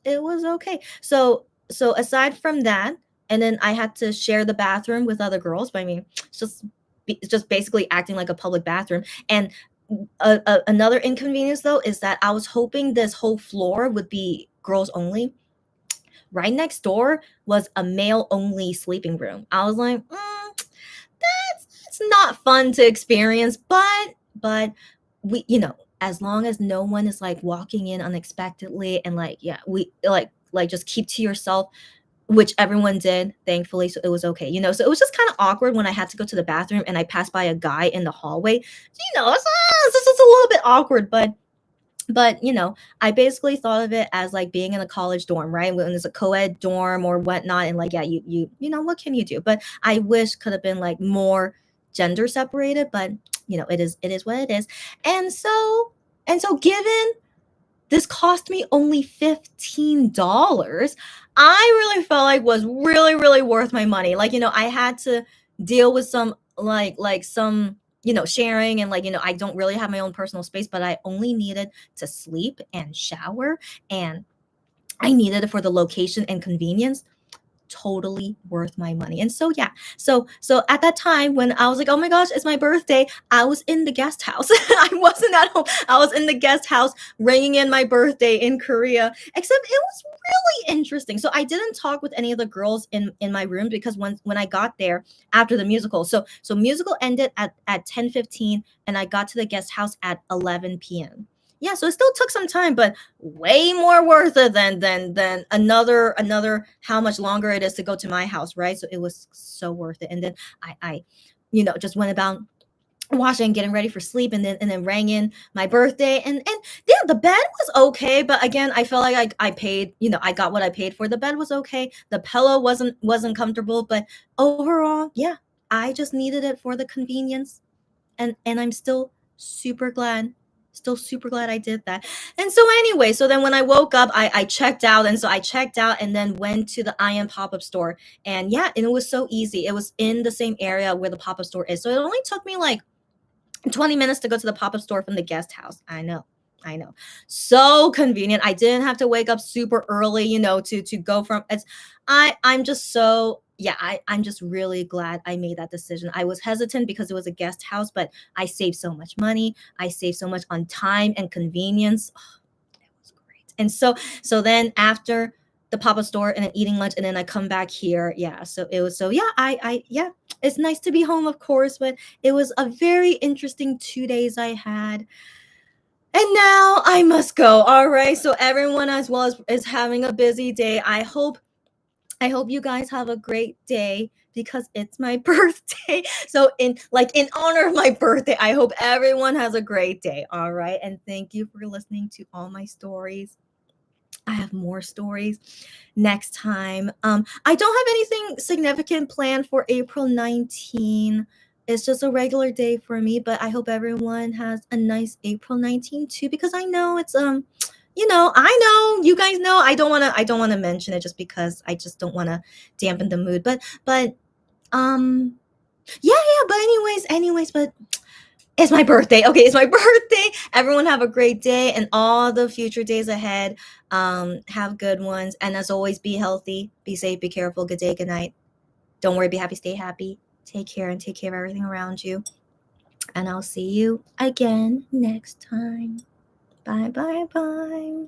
It was okay. So aside from that, and then I had to share the bathroom with other girls. But I mean, it's just basically acting like a public bathroom. And another inconvenience though is that I was hoping this whole floor would be girls only. Right next door was a male only sleeping room. I was like, that's not fun to experience, but we, as long as no one is like walking in unexpectedly, and like, yeah, we like just keep to yourself, which everyone did, thankfully. So it was okay, so it was just kind of awkward when I had to go to the bathroom and I passed by a guy in the hallway. It's just a little bit awkward, but I basically thought of it as like being in a college dorm, right? When there's a co-ed dorm or whatnot, and like, yeah, what can you do? But I wish could have been like more gender separated, but it is what it is. And so given this cost me only $15, I really felt like was really really worth my money. Like, I had to deal with some like some sharing, and I don't really have my own personal space, but I only needed to sleep and shower, and I needed it for the location and convenience. Totally worth my money. And so yeah, so at that time when I was like, oh my gosh, it's my birthday, I was in the guest house. I wasn't at home. I was in the guest house ringing in my birthday in Korea. Except it was really interesting. So I didn't talk with any of the girls in my room, because when I got there after the musical, so musical ended at 10:15, and I got to the guest house at 11 p.m. Yeah, so it still took some time, but way more worth it than another how much longer it is to go to my house, right? So it was so worth it. And then I just went about washing, getting ready for sleep, and then rang in my birthday, and yeah, the bed was okay, but again, I felt like I paid, I got what I paid for. The bed was okay, the pillow wasn't comfortable, but overall, yeah, I just needed it for the convenience, and I'm still super glad I did that. And so anyway, so then when I woke up, I checked out, and so I checked out and then went to the IM pop-up store. And yeah, and it was so easy. It was in the same area where the pop-up store is. So it only took me like 20 minutes to go to the pop-up store from the guest house. I know. So convenient. I didn't have to wake up super early, to go from it's I'm just so yeah, I'm just really glad I made that decision. I was hesitant because it was a guest house, but I saved so much money. I saved so much on time and convenience. Oh, it was great. And so then after the pop-up store and then eating lunch, and then I come back here. Yeah. So it was so yeah, I yeah, it's nice to be home, of course, but it was a very interesting 2 days I had. And now I must go. All right. So everyone as well is having a busy day. I hope you guys have a great day, because it's my birthday. So in honor of my birthday, I hope everyone has a great day. All right. And thank you for listening to all my stories. I have more stories next time. I don't have anything significant planned for April 19. It's just a regular day for me, but I hope everyone has a nice April 19 too, because I know it's I know you guys know I don't want to mention it just because I just don't want to dampen the mood. But yeah, but anyways, but it's my birthday. Okay, it's my birthday. Everyone have a great day, and all the future days ahead. Have good ones. And as always, be healthy, be safe, be careful. Good day, good night. Don't worry, be happy, stay happy. Take care and take care of everything around you. And I'll see you again next time. Bye, bye, bye.